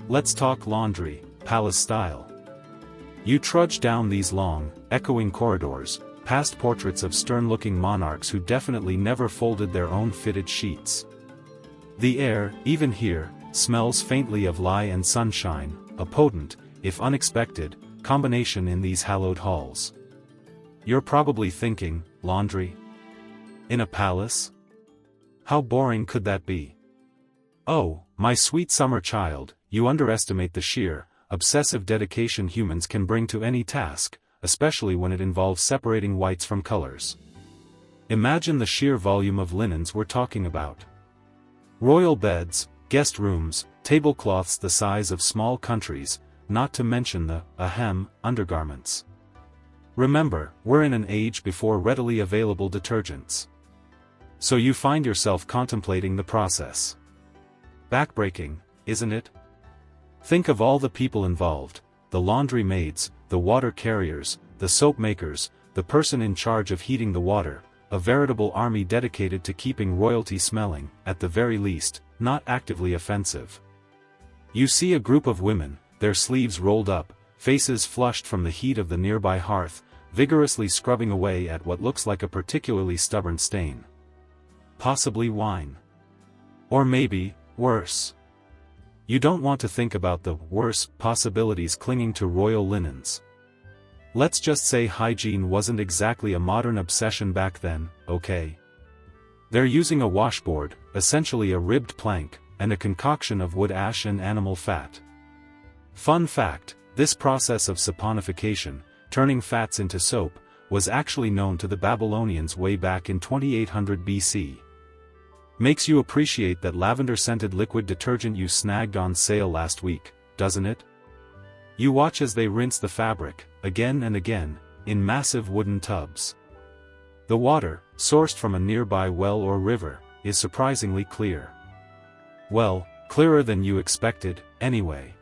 Let's talk laundry, palace style. You trudge down these long, echoing corridors, past portraits of stern-looking monarchs who definitely never folded their own fitted sheets. The air, even here, smells faintly of lye and sunshine, a potent, if unexpected, combination in these hallowed halls. You're probably thinking, laundry? In a palace? How boring could that be? Oh, my sweet summer child, you underestimate the sheer, obsessive dedication humans can bring to any task, especially when it involves separating whites from colors. Imagine the sheer volume of linens we're talking about. Royal beds, guest rooms, tablecloths the size of small countries, not to mention the, undergarments. Remember, we're in an age before readily available detergents. So you find yourself contemplating the process. Backbreaking, isn't it? Think of all the people involved, the laundry maids, the water carriers, the soap makers, the person in charge of heating the water, a veritable army dedicated to keeping royalty smelling, at the very least, not actively offensive. You see a group of women, their sleeves rolled up, faces flushed from the heat of the nearby hearth, vigorously scrubbing away at what looks like a particularly stubborn stain. Possibly wine. Or maybe, worse. You don't want to think about the worse possibilities clinging to royal linens. Let's just say hygiene wasn't exactly a modern obsession back then, okay? They're using a washboard, essentially a ribbed plank, and a concoction of wood ash and animal fat. Fun fact, this process of saponification, turning fats into soap, was actually known to the Babylonians way back in 2800 BC. Makes you appreciate that lavender-scented liquid detergent you snagged on sale last week, doesn't it? You watch as they rinse the fabric, again and again, in massive wooden tubs. The water, sourced from a nearby well or river, is surprisingly clear. Well, clearer than you expected, anyway.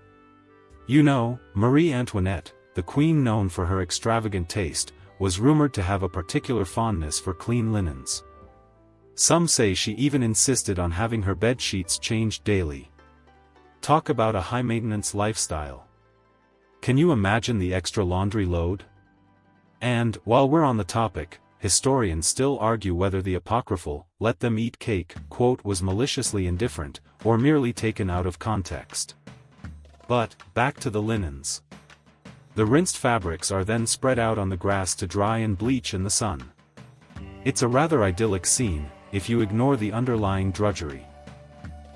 You know, Marie Antoinette, the queen known for her extravagant taste, was rumored to have a particular fondness for clean linens. Some say she even insisted on having her bed sheets changed daily. Talk about a high-maintenance lifestyle. Can you imagine the extra laundry load? And, while we're on the topic, historians still argue whether the apocryphal, "let them eat cake," quote was maliciously indifferent, or merely taken out of context. But, back to the linens. The rinsed fabrics are then spread out on the grass to dry and bleach in the sun. It's a rather idyllic scene, if you ignore the underlying drudgery.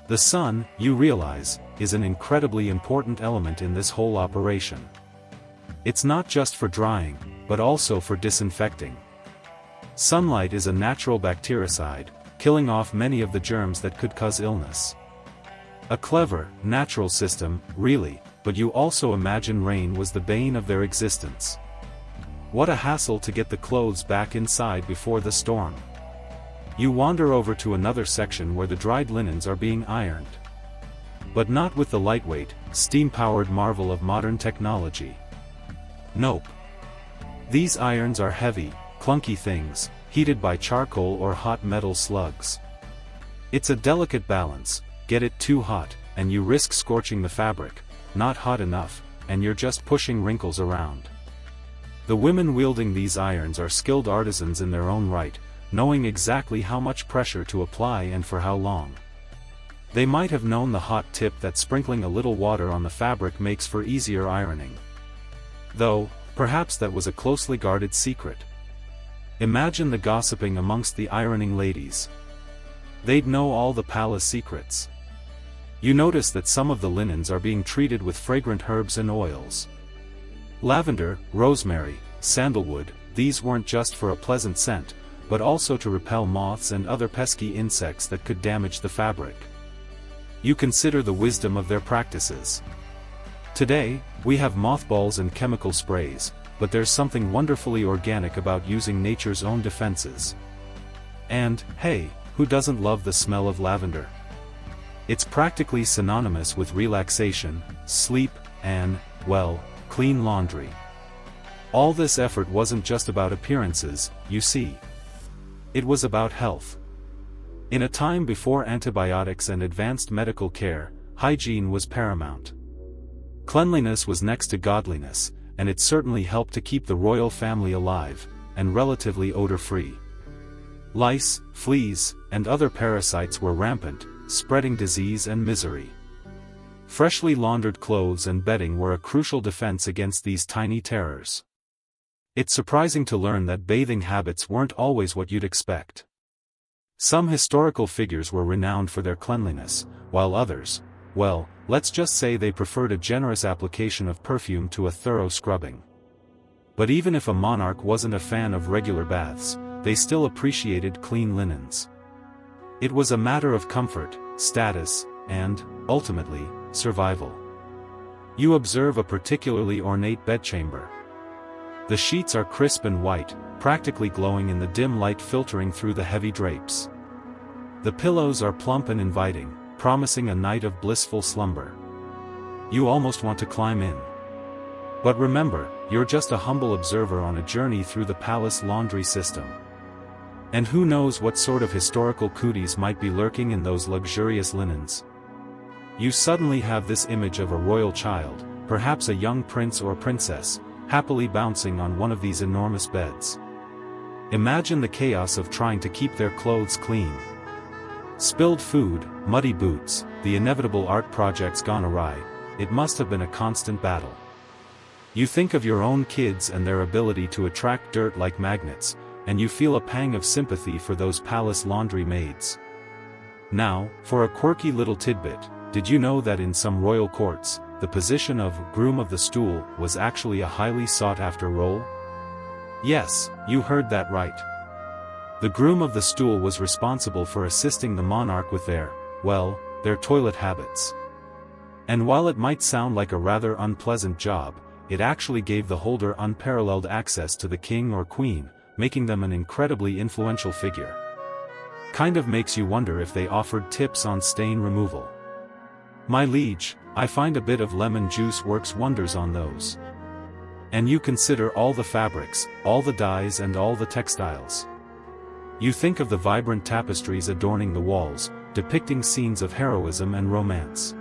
The sun, you realize, is an incredibly important element in this whole operation. It's not just for drying, but also for disinfecting. Sunlight is a natural bactericide, killing off many of the germs that could cause illness. A clever, natural system, really, but you also imagine rain was the bane of their existence. What a hassle to get the clothes back inside before the storm. You wander over to another section where the dried linens are being ironed. But not with the lightweight, steam-powered marvel of modern technology. Nope. These irons are heavy, clunky things, heated by charcoal or hot metal slugs. It's a delicate balance. Get it too hot, and you risk scorching the fabric. Not hot enough, and you're just pushing wrinkles around. The women wielding these irons are skilled artisans in their own right, knowing exactly how much pressure to apply and for how long. They might have known the hot tip that sprinkling a little water on the fabric makes for easier ironing. Though, perhaps that was a closely guarded secret. Imagine the gossiping amongst the ironing ladies. They'd know all the palace secrets. You notice that some of the linens are being treated with fragrant herbs and oils. Lavender, rosemary, sandalwood, these weren't just for a pleasant scent, but also to repel moths and other pesky insects that could damage the fabric. You consider the wisdom of their practices. Today, we have mothballs and chemical sprays, but there's something wonderfully organic about using nature's own defenses. And, hey, who doesn't love the smell of lavender? It's practically synonymous with relaxation, sleep, and, well, clean laundry. All this effort wasn't just about appearances, you see. It was about health. In a time before antibiotics and advanced medical care, hygiene was paramount. Cleanliness was next to godliness, and it certainly helped to keep the royal family alive, and relatively odor-free. Lice, fleas, and other parasites were rampant, spreading disease and misery. Freshly laundered clothes and bedding were a crucial defense against these tiny terrors. It's surprising to learn that bathing habits weren't always what you'd expect. Some historical figures were renowned for their cleanliness, while others, well, let's just say they preferred a generous application of perfume to a thorough scrubbing. But even if a monarch wasn't a fan of regular baths, they still appreciated clean linens. It was a matter of comfort, status, and, ultimately, survival. You observe a particularly ornate bedchamber. The sheets are crisp and white, practically glowing in the dim light filtering through the heavy drapes. The pillows are plump and inviting, promising a night of blissful slumber. You almost want to climb in. But remember, you're just a humble observer on a journey through the palace laundry system. And who knows what sort of historical cooties might be lurking in those luxurious linens. You suddenly have this image of a royal child, perhaps a young prince or princess, happily bouncing on one of these enormous beds. Imagine the chaos of trying to keep their clothes clean. Spilled food, muddy boots, the inevitable art projects gone awry, it must have been a constant battle. You think of your own kids and their ability to attract dirt like magnets, and you feel a pang of sympathy for those palace laundry maids. Now, for a quirky little tidbit, did you know that in some royal courts, the position of groom of the stool was actually a highly sought-after role? Yes, you heard that right. The groom of the stool was responsible for assisting the monarch with their toilet habits. And while it might sound like a rather unpleasant job, it actually gave the holder unparalleled access to the king or queen, making them an incredibly influential figure. Kind of makes you wonder if they offered tips on stain removal. My liege, I find a bit of lemon juice works wonders on those. And you consider all the fabrics, all the dyes and all the textiles. You think of the vibrant tapestries adorning the walls, depicting scenes of heroism and romance.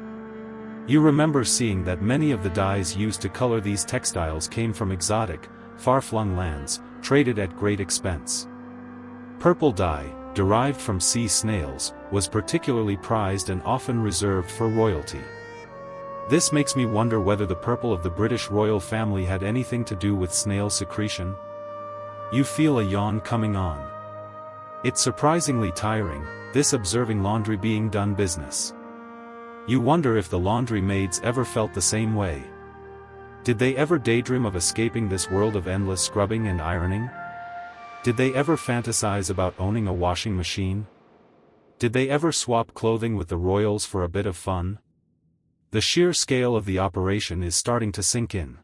You remember seeing that many of the dyes used to color these textiles came from exotic, far-flung lands, traded at great expense. Purple dye, derived from sea snails, was particularly prized and often reserved for royalty. This makes me wonder whether the purple of the British royal family had anything to do with snail secretion. You feel a yawn coming on. It's surprisingly tiring, this observing laundry being done business. You wonder if the laundry maids ever felt the same way. Did they ever daydream of escaping this world of endless scrubbing and ironing? Did they ever fantasize about owning a washing machine? Did they ever swap clothing with the royals for a bit of fun? The sheer scale of the operation is starting to sink in.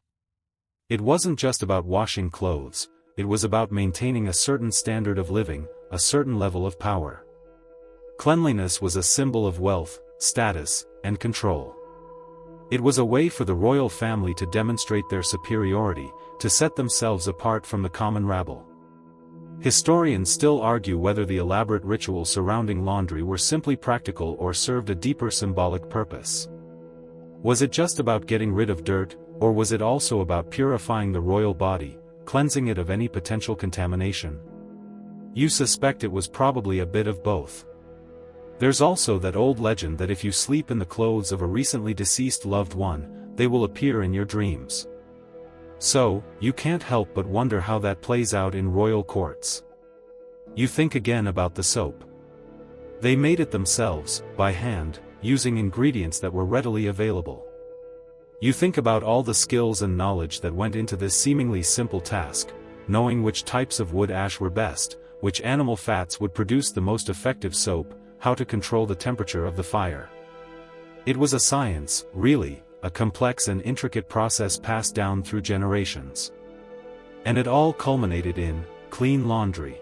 It wasn't just about washing clothes, it was about maintaining a certain standard of living, a certain level of power. Cleanliness was a symbol of wealth, status, and control. It was a way for the royal family to demonstrate their superiority, to set themselves apart from the common rabble. Historians still argue whether the elaborate rituals surrounding laundry were simply practical or served a deeper symbolic purpose. Was it just about getting rid of dirt, or was it also about purifying the royal body, cleansing it of any potential contamination? You suspect it was probably a bit of both. There's also that old legend that if you sleep in the clothes of a recently deceased loved one, they will appear in your dreams. So, you can't help but wonder how that plays out in royal courts. You think again about the soap. They made it themselves, by hand, using ingredients that were readily available. You think about all the skills and knowledge that went into this seemingly simple task, knowing which types of wood ash were best, which animal fats would produce the most effective soap, how to control the temperature of the fire. It was a science, really, a complex and intricate process passed down through generations. And it all culminated in clean laundry.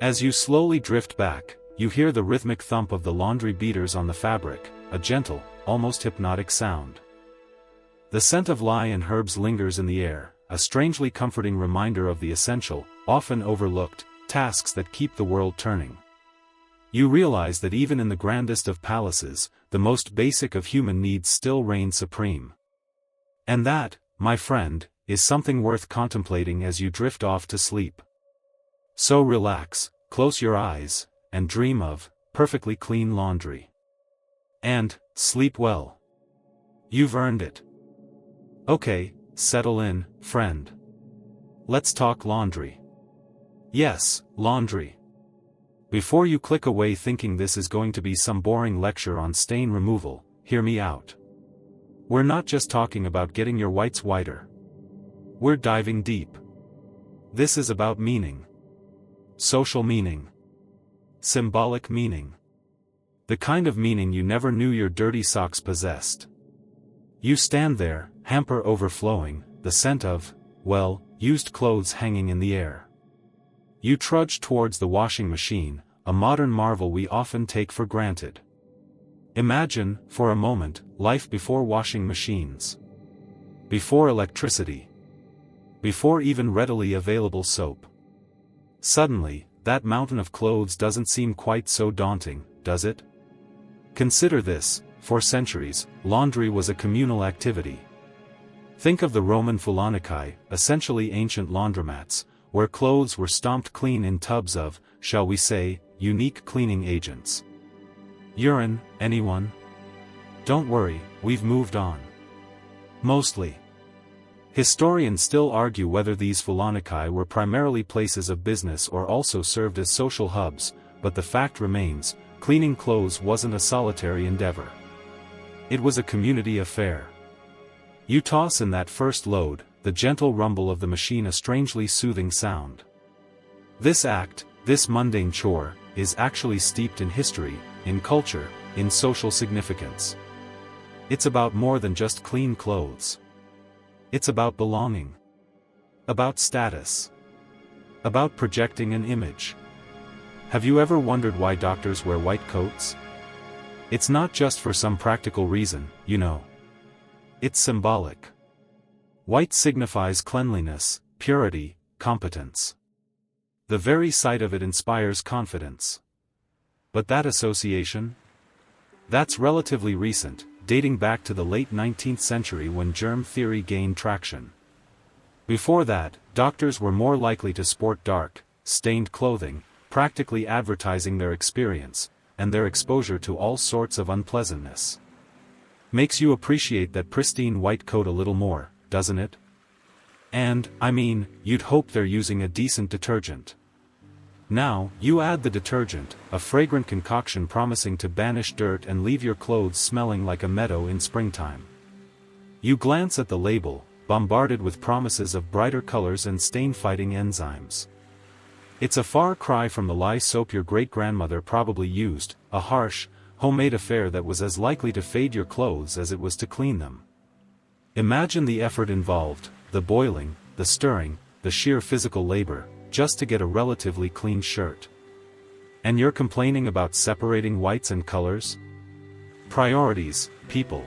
As you slowly drift back, you hear the rhythmic thump of the laundry beaters on the fabric, a gentle, almost hypnotic sound. The scent of lye and herbs lingers in the air, a strangely comforting reminder of the essential, often overlooked, tasks that keep the world turning. You realize that even in the grandest of palaces, the most basic of human needs still reign supreme. And that, my friend, is something worth contemplating as you drift off to sleep. So relax, close your eyes, and dream of perfectly clean laundry. And sleep well. You've earned it. Okay, settle in, friend. Let's talk laundry. Yes, laundry. Before you click away thinking this is going to be some boring lecture on stain removal, hear me out. We're not just talking about getting your whites whiter. We're diving deep. This is about meaning. Social meaning. Symbolic meaning. The kind of meaning you never knew your dirty socks possessed. You stand there, hamper overflowing, the scent of, well, used clothes hanging in the air. You trudge towards the washing machine, a modern marvel we often take for granted. Imagine, for a moment, life before washing machines. Before electricity. Before even readily available soap. Suddenly, that mountain of clothes doesn't seem quite so daunting, does it? Consider this, for centuries, laundry was a communal activity. Think of the Roman Fulanicae, essentially ancient laundromats, where clothes were stomped clean in tubs of, shall we say, unique cleaning agents. Urine, anyone? Don't worry, we've moved on. Mostly. Historians still argue whether these Fulanicae were primarily places of business or also served as social hubs, but the fact remains, cleaning clothes wasn't a solitary endeavor. It was a community affair. You toss in that first load, the gentle rumble of the machine a strangely soothing sound. This act, this mundane chore, is actually steeped in history, in culture, in social significance. It's about more than just clean clothes. It's about belonging. About status. About projecting an image. Have you ever wondered why doctors wear white coats? It's not just for some practical reason, you know. It's symbolic. White signifies cleanliness, purity, competence. The very sight of it inspires confidence. But that association? That's relatively recent, dating back to the late 19th century when germ theory gained traction. Before that, doctors were more likely to sport dark, stained clothing, practically advertising their experience, and their exposure to all sorts of unpleasantness. Makes you appreciate that pristine white coat a little more, doesn't it? And, I mean, you'd hope they're using a decent detergent. Now, you add the detergent, a fragrant concoction promising to banish dirt and leave your clothes smelling like a meadow in springtime. You glance at the label, bombarded with promises of brighter colors and stain-fighting enzymes. It's a far cry from the lye soap your great-grandmother probably used, a harsh, homemade affair that was as likely to fade your clothes as it was to clean them. Imagine the effort involved, the boiling, the stirring, the sheer physical labor, just to get a relatively clean shirt. And you're complaining about separating whites and colors? Priorities, people.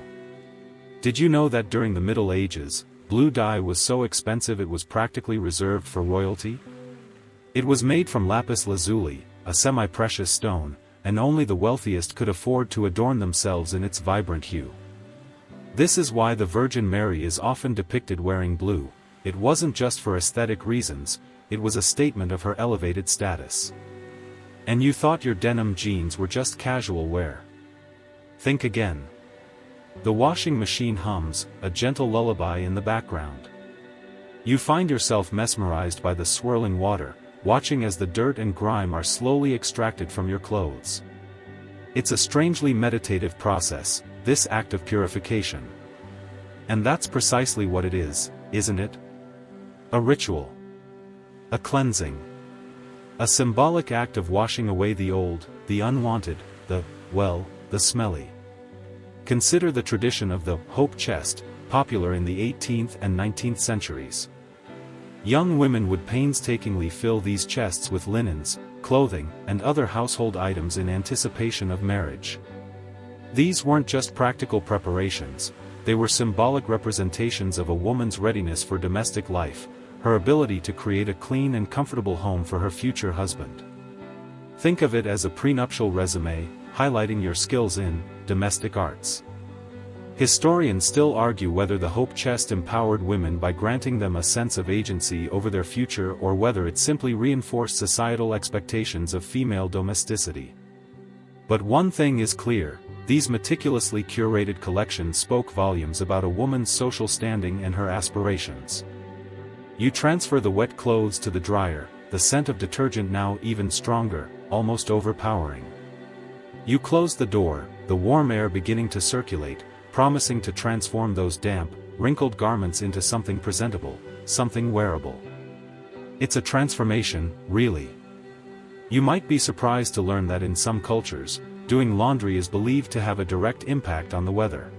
Did you know that during the Middle Ages, blue dye was so expensive it was practically reserved for royalty? It was made from lapis lazuli, a semi-precious stone, and only the wealthiest could afford to adorn themselves in its vibrant hue. This is why the Virgin Mary is often depicted wearing blue. It wasn't just for aesthetic reasons, it was a statement of her elevated status. And you thought your denim jeans were just casual wear. Think again. The washing machine hums, a gentle lullaby in the background. You find yourself mesmerized by the swirling water, watching as the dirt and grime are slowly extracted from your clothes. It's a strangely meditative process, this act of purification. And that's precisely what it is, isn't it? A ritual. A cleansing. A symbolic act of washing away the old, the unwanted, the smelly. Consider the tradition of the hope chest, popular in the 18th and 19th centuries. Young women would painstakingly fill these chests with linens, clothing, and other household items in anticipation of marriage. These weren't just practical preparations, they were symbolic representations of a woman's readiness for domestic life, her ability to create a clean and comfortable home for her future husband. Think of it as a prenuptial resume, highlighting your skills in domestic arts. Historians still argue whether the hope chest empowered women by granting them a sense of agency over their future or whether it simply reinforced societal expectations of female domesticity. But one thing is clear, these meticulously curated collections spoke volumes about a woman's social standing and her aspirations. You transfer the wet clothes to the dryer, the scent of detergent now even stronger, almost overpowering. You close the door, the warm air beginning to circulate, promising to transform those damp, wrinkled garments into something presentable, something wearable. It's a transformation, really. You might be surprised to learn that in some cultures, doing laundry is believed to have a direct impact on the weather.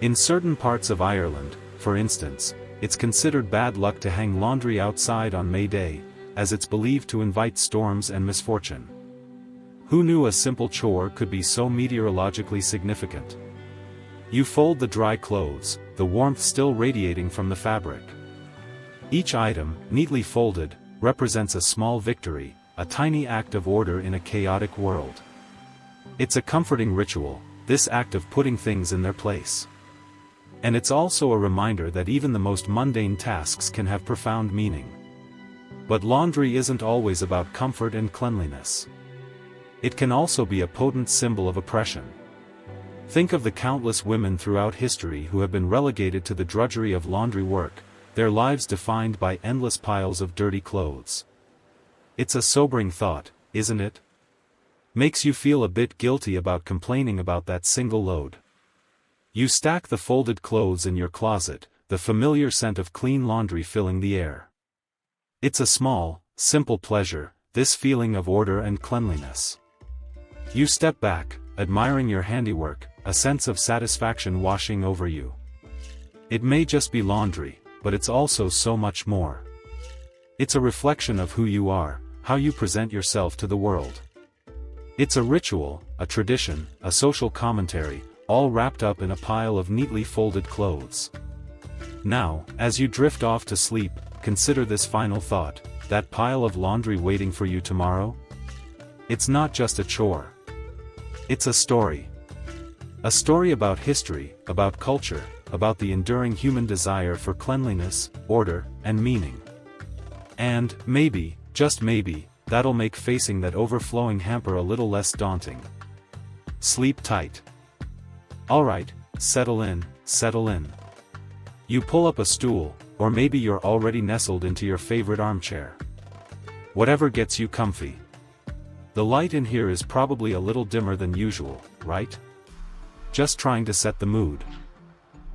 In certain parts of Ireland, for instance, it's considered bad luck to hang laundry outside on May Day, as it's believed to invite storms and misfortune. Who knew a simple chore could be so meteorologically significant? You fold the dry clothes, the warmth still radiating from the fabric. Each item, neatly folded, represents a small victory, a tiny act of order in a chaotic world. It's a comforting ritual, this act of putting things in their place. And it's also a reminder that even the most mundane tasks can have profound meaning. But laundry isn't always about comfort and cleanliness. It can also be a potent symbol of oppression. Think of the countless women throughout history who have been relegated to the drudgery of laundry work, their lives defined by endless piles of dirty clothes. It's a sobering thought, isn't it? Makes you feel a bit guilty about complaining about that single load. You stack the folded clothes in your closet, the familiar scent of clean laundry filling the air. It's a small, simple pleasure, this feeling of order and cleanliness. You step back, admiring your handiwork, a sense of satisfaction washing over you. It may just be laundry, but it's also so much more. It's a reflection of who you are, how you present yourself to the world. It's a ritual, a tradition, a social commentary, all wrapped up in a pile of neatly folded clothes. Now, as you drift off to sleep, consider this final thought: that pile of laundry waiting for you tomorrow? It's not just a chore. It's a story. A story about history, about culture, about the enduring human desire for cleanliness, order, and meaning. And, maybe, just maybe, that'll make facing that overflowing hamper a little less daunting. Sleep tight. Alright, settle in, settle in. You pull up a stool, or maybe you're already nestled into your favorite armchair. Whatever gets you comfy. The light in here is probably a little dimmer than usual, right? Just trying to set the mood.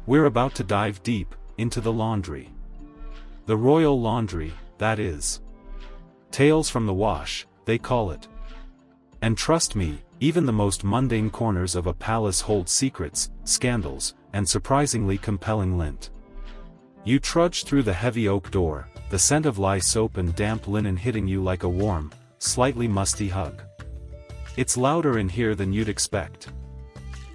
We're about to dive deep into the laundry. The royal laundry, that is. Tales from the wash, they call it. And trust me, even the most mundane corners of a palace hold secrets, scandals, and surprisingly compelling lint. You trudge through the heavy oak door, the scent of lye soap and damp linen hitting you like a warm, slightly musty hug. It's louder in here than you'd expect.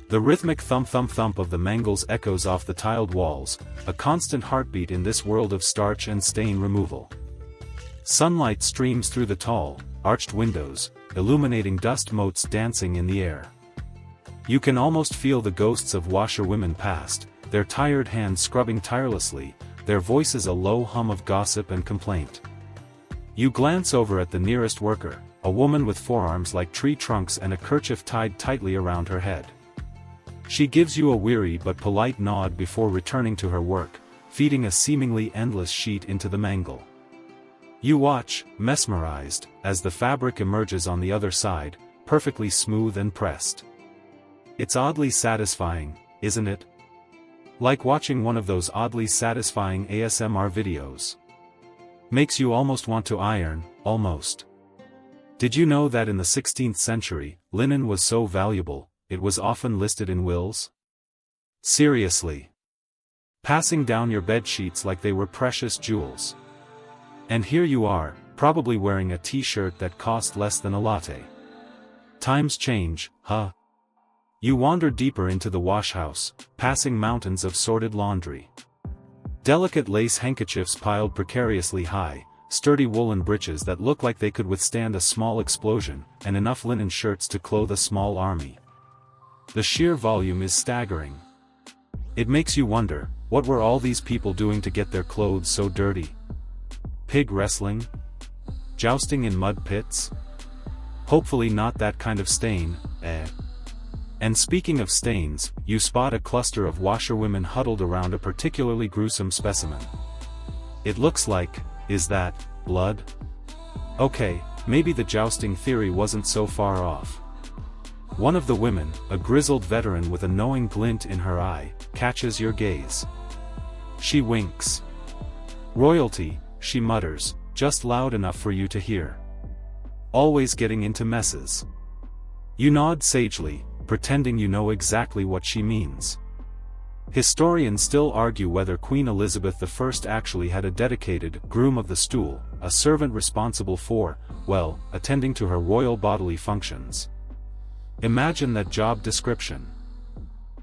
The rhythmic thump-thump-thump of the mangles echoes off the tiled walls, a constant heartbeat in this world of starch and stain removal. Sunlight streams through the tall, arched windows, illuminating dust motes dancing in the air. You can almost feel the ghosts of washerwomen past, their tired hands scrubbing tirelessly, their voices a low hum of gossip and complaint. You glance over at the nearest worker, a woman with forearms like tree trunks and a kerchief tied tightly around her head. She gives you a weary but polite nod before returning to her work, feeding a seemingly endless sheet into the mangle. You watch, mesmerized, as the fabric emerges on the other side, perfectly smooth and pressed. It's oddly satisfying, isn't it? Like watching one of those oddly satisfying ASMR videos. Makes you almost want to iron, almost. Did you know that in the 16th century, linen was so valuable, it was often listed in wills? Seriously. Passing down your bed sheets like they were precious jewels. And here you are, probably wearing a t-shirt that cost less than a latte. Times change, huh? You wander deeper into the washhouse, passing mountains of sorted laundry. Delicate lace handkerchiefs piled precariously high, sturdy woolen breeches that look like they could withstand a small explosion, and enough linen shirts to clothe a small army. The sheer volume is staggering. It makes you wonder, what were all these people doing to get their clothes so dirty? Pig wrestling? Jousting in mud pits? Hopefully not that kind of stain, eh? And speaking of stains, you spot a cluster of washerwomen huddled around a particularly gruesome specimen. It looks like, is that, blood? Okay, maybe the jousting theory wasn't so far off. One of the women, a grizzled veteran with a knowing glint in her eye, catches your gaze. She winks. Royalty, she mutters, just loud enough for you to hear. Always getting into messes. You nod sagely, pretending you know exactly what she means. Historians still argue whether Queen Elizabeth I actually had a dedicated groom of the stool, a servant responsible for, well, attending to her royal bodily functions. Imagine that job description.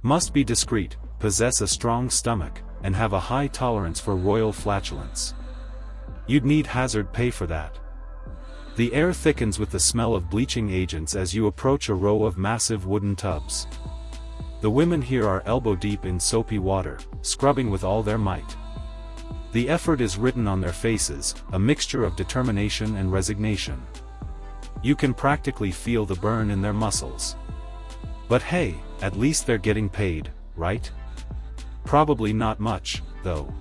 Must be discreet, possess a strong stomach, and have a high tolerance for royal flatulence. You'd need hazard pay for that. The air thickens with the smell of bleaching agents as you approach a row of massive wooden tubs. The women here are elbow-deep in soapy water, scrubbing with all their might. The effort is written on their faces, a mixture of determination and resignation. You can practically feel the burn in their muscles. But hey, at least they're getting paid, right? Probably not much, though.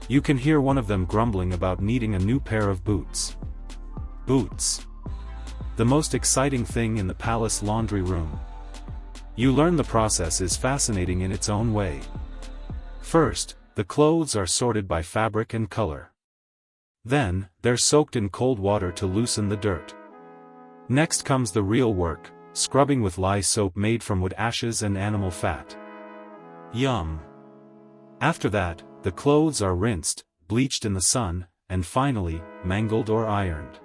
You can hear one of them grumbling about needing a new pair of boots. Boots. The most exciting thing in the palace laundry room. You learn the process is fascinating in its own way. First, the clothes are sorted by fabric and color. Then, they're soaked in cold water to loosen the dirt. Next comes the real work, scrubbing with lye soap made from wood ashes and animal fat. Yum. After that, the clothes are rinsed, bleached in the sun, and finally, mangled or ironed.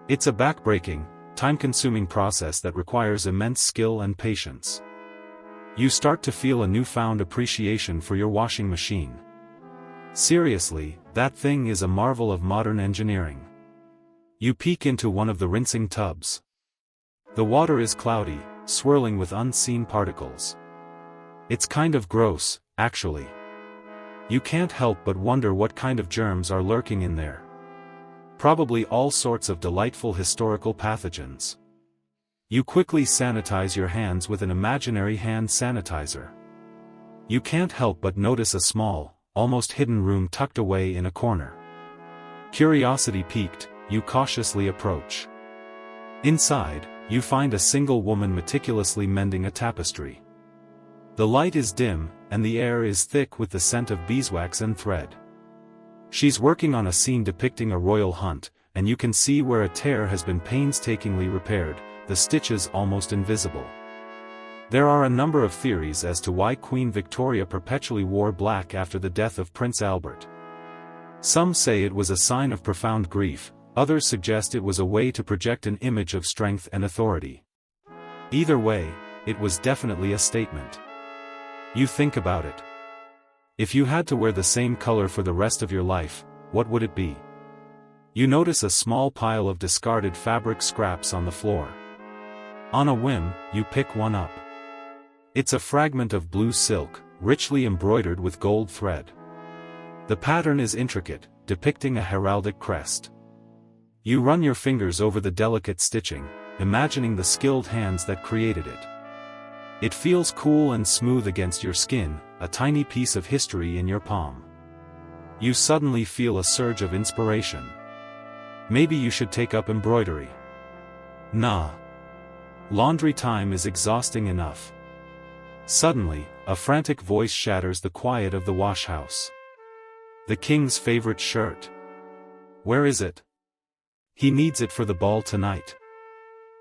It's a backbreaking, time-consuming process that requires immense skill and patience. You start to feel a newfound appreciation for your washing machine. Seriously, that thing is a marvel of modern engineering. You peek into one of the rinsing tubs. The water is cloudy, swirling with unseen particles. It's kind of gross, actually. You can't help but wonder what kind of germs are lurking in there. Probably all sorts of delightful historical pathogens. You quickly sanitize your hands with an imaginary hand sanitizer. You can't help but notice a small, almost hidden room tucked away in a corner. Curiosity piqued, you cautiously approach. Inside, you find a single woman meticulously mending a tapestry. The light is dim, and the air is thick with the scent of beeswax and thread. She's working on a scene depicting a royal hunt, and you can see where a tear has been painstakingly repaired, the stitches almost invisible. There are a number of theories as to why Queen Victoria perpetually wore black after the death of Prince Albert. Some say it was a sign of profound grief, others suggest it was a way to project an image of strength and authority. Either way, it was definitely a statement. You think about it. If you had to wear the same color for the rest of your life, what would it be? You notice a small pile of discarded fabric scraps on the floor. On a whim, you pick one up. It's a fragment of blue silk, richly embroidered with gold thread. The pattern is intricate, depicting a heraldic crest. You run your fingers over the delicate stitching, imagining the skilled hands that created it. It feels cool and smooth against your skin, a tiny piece of history in your palm. You suddenly feel a surge of inspiration. Maybe you should take up embroidery. Nah. Laundry time is exhausting enough. Suddenly, a frantic voice shatters the quiet of the wash house. The king's favorite shirt. Where is it? He needs it for the ball tonight.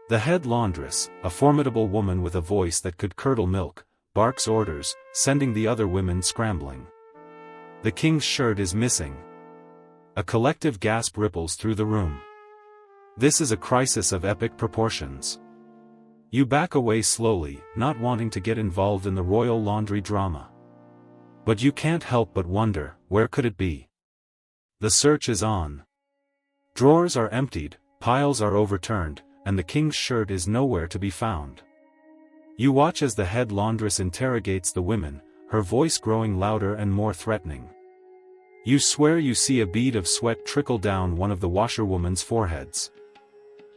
The head laundress, a formidable woman with a voice that could curdle milk, barks orders, sending the other women scrambling. The king's shirt is missing. A collective gasp ripples through the room. This is a crisis of epic proportions. You back away slowly, not wanting to get involved in the royal laundry drama. But you can't help but wonder, where could it be? The search is on. Drawers are emptied, piles are overturned, and the king's shirt is nowhere to be found. You watch as the head laundress interrogates the women, her voice growing louder and more threatening. You swear you see a bead of sweat trickle down one of the washerwoman's foreheads.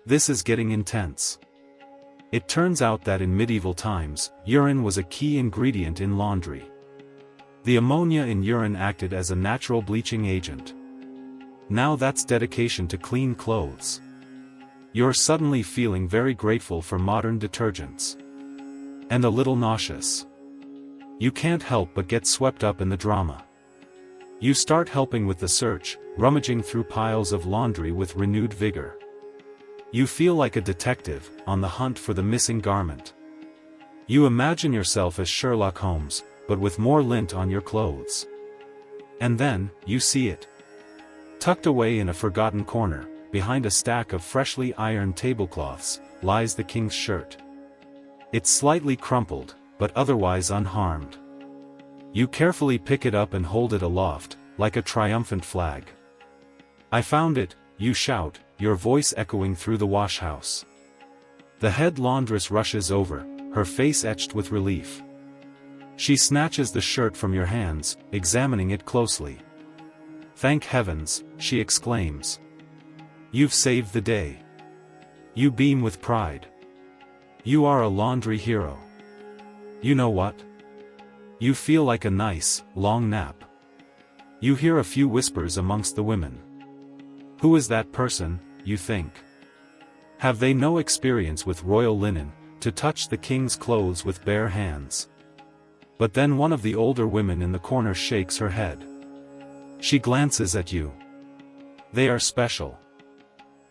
This is getting intense. It turns out that in medieval times, urine was a key ingredient in laundry. The ammonia in urine acted as a natural bleaching agent. Now that's dedication to clean clothes. You're suddenly feeling very grateful for modern detergents. And a little nauseous. You can't help but get swept up in the drama. You start helping with the search, rummaging through piles of laundry with renewed vigor. You feel like a detective, on the hunt for the missing garment. You imagine yourself as Sherlock Holmes, but with more lint on your clothes. And then, you see it. Tucked away in a forgotten corner, behind a stack of freshly ironed tablecloths, lies the king's shirt. It's slightly crumpled, but otherwise unharmed. You carefully pick it up and hold it aloft, like a triumphant flag. I found it, you shout, your voice echoing through the wash house. The head laundress rushes over, her face etched with relief. She snatches the shirt from your hands, examining it closely. Thank heavens, she exclaims. You've saved the day. You beam with pride. You are a laundry hero. You know what? You feel like a nice, long nap. You hear a few whispers amongst the women. Who is that person, you think? Have they no experience with royal linen, to touch the king's clothes with bare hands? But then one of the older women in the corner shakes her head. She glances at you. They are special.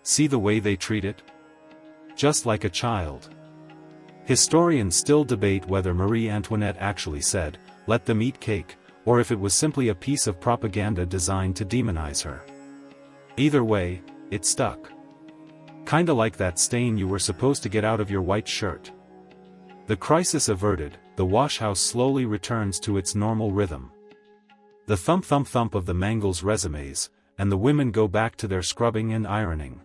See the way they treat it? Just like a child. Historians still debate whether Marie Antoinette actually said, "Let them eat cake," or if it was simply a piece of propaganda designed to demonize her. Either way, it stuck. Kinda like that stain you were supposed to get out of your white shirt. The crisis averted, the washhouse slowly returns to its normal rhythm. The thump-thump-thump of the mangles resumes, and the women go back to their scrubbing and ironing.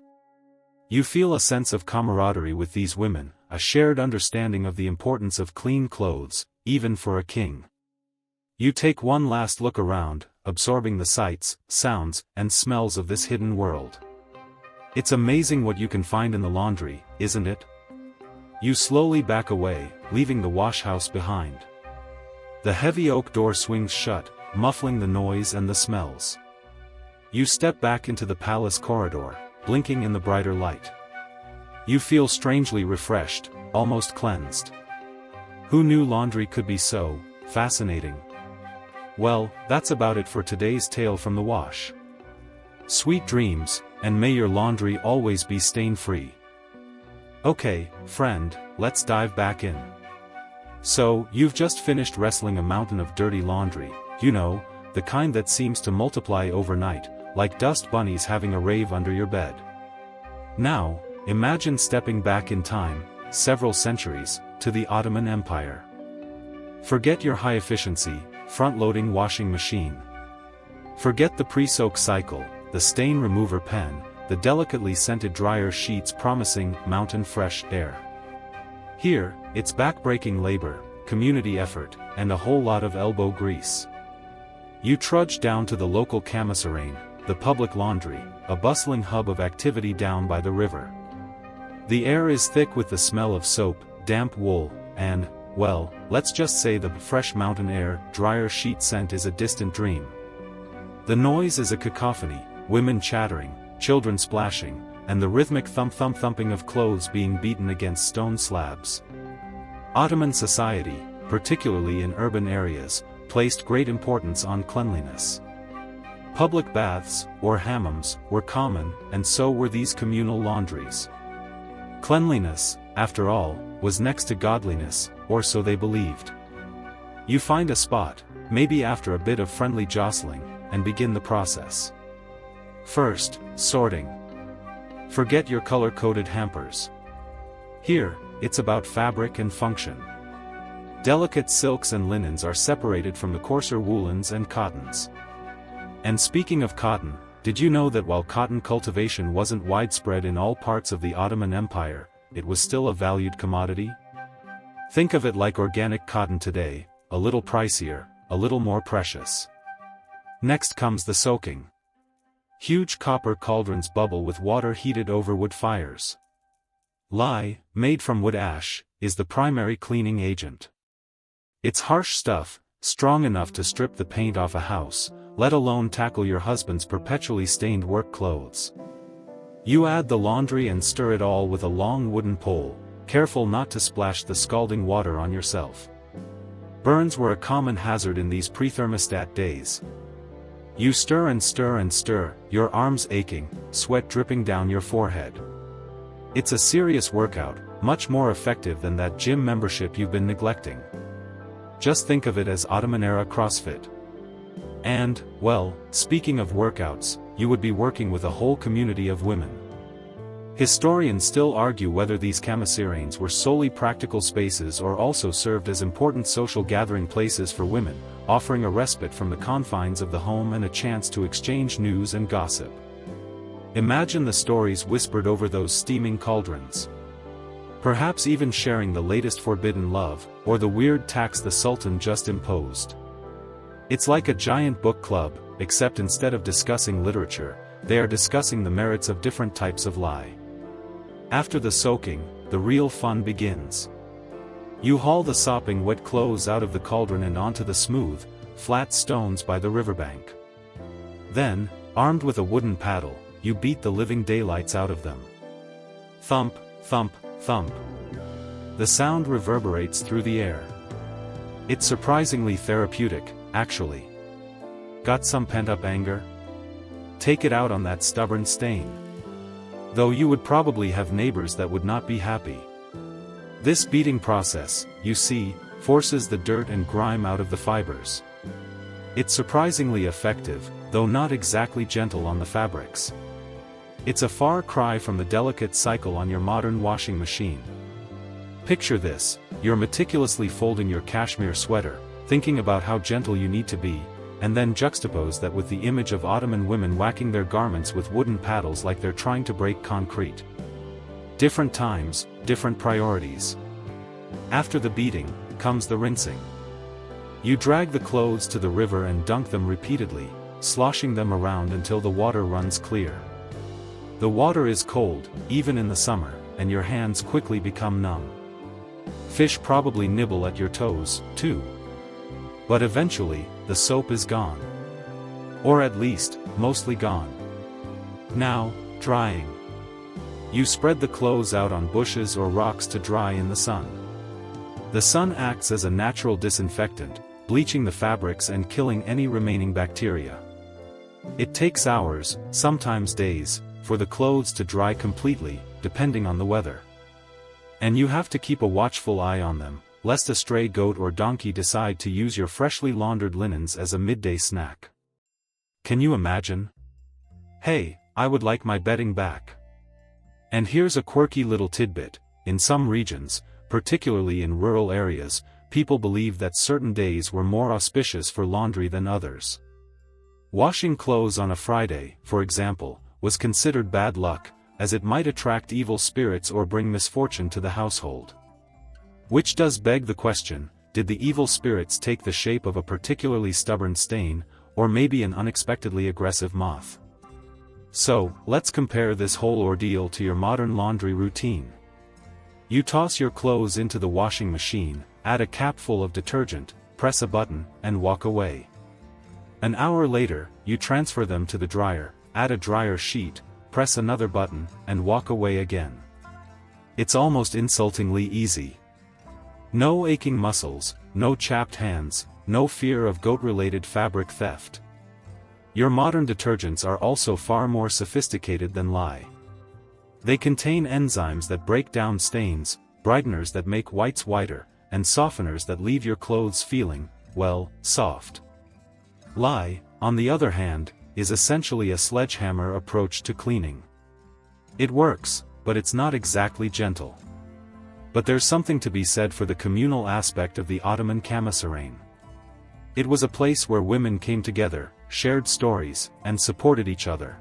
You feel a sense of camaraderie with these women, a shared understanding of the importance of clean clothes, even for a king. You take one last look around, absorbing the sights, sounds, and smells of this hidden world. It's amazing what you can find in the laundry, isn't it? You slowly back away, leaving the washhouse behind. The heavy oak door swings shut, muffling the noise and the smells. You step back into the palace corridor, blinking in the brighter light. You feel strangely refreshed, almost cleansed. Who knew laundry could be so fascinating? Well, that's about it for today's tale from the wash. Sweet dreams, and may your laundry always be stain-free. Okay, friend, let's dive back in. So, you've just finished wrestling a mountain of dirty laundry, you know, the kind that seems to multiply overnight, like dust bunnies having a rave under your bed. Now, imagine stepping back in time, several centuries, to the Ottoman Empire. Forget your high-efficiency, front-loading washing machine. Forget the pre-soak cycle, the stain remover pen, the delicately scented dryer sheets promising mountain fresh air. Here, it's back-breaking labor, community effort, and a whole lot of elbow grease. You trudge down to the local commissariat, the public laundry, a bustling hub of activity down by the river. The air is thick with the smell of soap, damp wool, and, well, let's just say the fresh mountain air, dryer sheet scent is a distant dream. The noise is a cacophony, women chattering, children splashing, and the rhythmic thump-thump-thumping of clothes being beaten against stone slabs. Ottoman society, particularly in urban areas, placed great importance on cleanliness. Public baths, or hammams, were common, and so were these communal laundries. Cleanliness, after all, was next to godliness, or so they believed. You find a spot, maybe after a bit of friendly jostling, and begin the process. First, sorting. Forget your color-coded hampers. Here, it's about fabric and function. Delicate silks and linens are separated from the coarser woolens and cottons. And speaking of cotton, did you know that while cotton cultivation wasn't widespread in all parts of the Ottoman Empire, it was still a valued commodity? Think of it like organic cotton today, a little pricier, a little more precious. Next comes the soaking. Huge copper cauldrons bubble with water heated over wood fires. Lye, made from wood ash, is the primary cleaning agent. It's harsh stuff, strong enough to strip the paint off a house, let alone tackle your husband's perpetually stained work clothes. You add the laundry and stir it all with a long wooden pole, careful not to splash the scalding water on yourself. Burns were a common hazard in these pre-thermostat days. You stir and stir and stir, your arms aching, sweat dripping down your forehead. It's a serious workout, much more effective than that gym membership you've been neglecting. Just think of it as Ottoman-era CrossFit. And, well, speaking of workouts, you would be working with a whole community of women. Historians still argue whether these commissariats were solely practical spaces or also served as important social gathering places for women, offering a respite from the confines of the home and a chance to exchange news and gossip. Imagine the stories whispered over those steaming cauldrons. Perhaps even sharing the latest forbidden love, or the weird tax the Sultan just imposed. It's like a giant book club, except instead of discussing literature, they are discussing the merits of different types of lye. After the soaking, the real fun begins. You haul the sopping wet clothes out of the cauldron and onto the smooth, flat stones by the riverbank. Then, armed with a wooden paddle, you beat the living daylights out of them. Thump, thump, thump. The sound reverberates through the air. It's surprisingly therapeutic, actually. Got some pent-up anger? Take it out on that stubborn stain. Though you would probably have neighbors that would not be happy. This beating process, you see, forces the dirt and grime out of the fibers. It's surprisingly effective, though not exactly gentle on the fabrics. It's a far cry from the delicate cycle on your modern washing machine. Picture this: you're meticulously folding your cashmere sweater, thinking about how gentle you need to be, and then juxtapose that with the image of Ottoman women whacking their garments with wooden paddles like they're trying to break concrete. Different times, different priorities. After the beating, comes the rinsing. You drag the clothes to the river and dunk them repeatedly, sloshing them around until the water runs clear. The water is cold, even in the summer, and your hands quickly become numb. Fish probably nibble at your toes, too. But eventually, the soap is gone. Or at least, mostly gone. Now, drying. You spread the clothes out on bushes or rocks to dry in the sun. The sun acts as a natural disinfectant, bleaching the fabrics and killing any remaining bacteria. It takes hours, sometimes days, for the clothes to dry completely, depending on the weather. And you have to keep a watchful eye on them, lest a stray goat or donkey decide to use your freshly laundered linens as a midday snack. Can you imagine? Hey, I would like my bedding back. And here's a quirky little tidbit: in some regions, particularly in rural areas, people believe that certain days were more auspicious for laundry than others. Washing clothes on a Friday, for example, was considered bad luck, as it might attract evil spirits or bring misfortune to the household. Which does beg the question: did the evil spirits take the shape of a particularly stubborn stain, or maybe an unexpectedly aggressive moth? So, let's compare this whole ordeal to your modern laundry routine. You toss your clothes into the washing machine, add a capful of detergent, press a button, and walk away. An hour later, you transfer them to the dryer, add a dryer sheet, press another button, and walk away again. It's almost insultingly easy. No aching muscles, no chapped hands, no fear of goat-related fabric theft. Your modern detergents are also far more sophisticated than lye. They contain enzymes that break down stains, brighteners that make whites whiter, and softeners that leave your clothes feeling, well, soft. Lye, on the other hand, is essentially a sledgehammer approach to cleaning. It works, but it's not exactly gentle. But there's something to be said for the communal aspect of the Ottoman camisarane. It was a place where women came together, shared stories, and supported each other.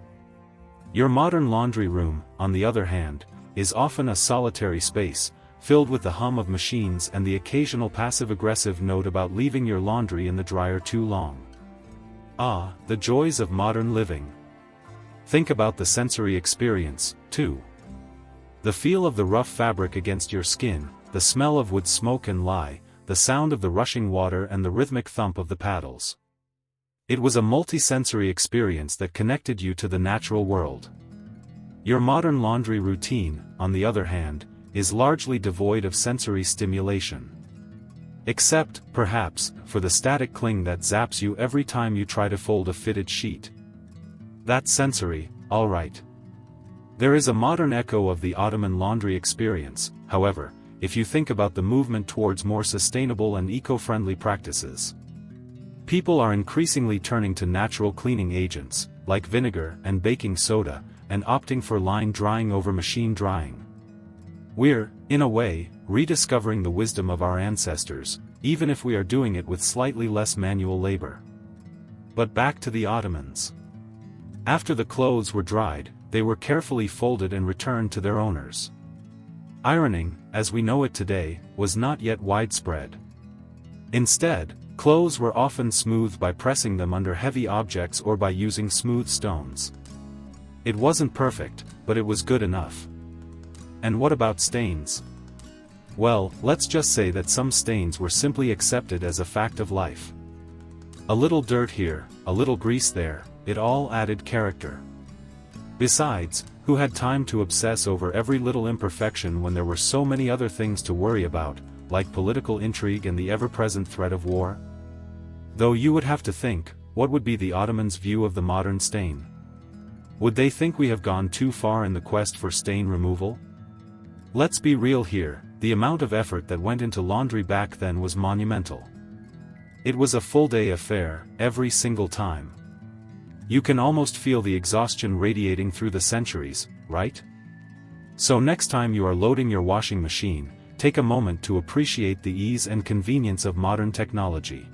Your modern laundry room, on the other hand, is often a solitary space, filled with the hum of machines and the occasional passive-aggressive note about leaving your laundry in the dryer too long. Ah, the joys of modern living. Think about the sensory experience, too. The feel of the rough fabric against your skin, the smell of wood smoke and lye, the sound of the rushing water and the rhythmic thump of the paddles. It was a multi-sensory experience that connected you to the natural world. Your modern laundry routine, on the other hand, is largely devoid of sensory stimulation. Except, perhaps, for the static cling that zaps you every time you try to fold a fitted sheet. That's sensory, all right. There is a modern echo of the Ottoman laundry experience, however, if you think about the movement towards more sustainable and eco-friendly practices. People are increasingly turning to natural cleaning agents, like vinegar and baking soda, and opting for line drying over machine drying. We're, in a way, rediscovering the wisdom of our ancestors, even if we are doing it with slightly less manual labor. But back to the Ottomans. After the clothes were dried, they were carefully folded and returned to their owners. Ironing, as we know it today, was not yet widespread. Instead, clothes were often smoothed by pressing them under heavy objects or by using smooth stones. It wasn't perfect, but it was good enough. And what about stains? Well, let's just say that some stains were simply accepted as a fact of life. A little dirt here, a little grease there, it all added character. Besides, who had time to obsess over every little imperfection when there were so many other things to worry about, like political intrigue and the ever-present threat of war? Though you would have to think, what would be the Ottomans' view of the modern stain? Would they think we have gone too far in the quest for stain removal? Let's be real here, the amount of effort that went into laundry back then was monumental. It was a full-day affair, every single time. You can almost feel the exhaustion radiating through the centuries, right? So next time you are loading your washing machine, take a moment to appreciate the ease and convenience of modern technology.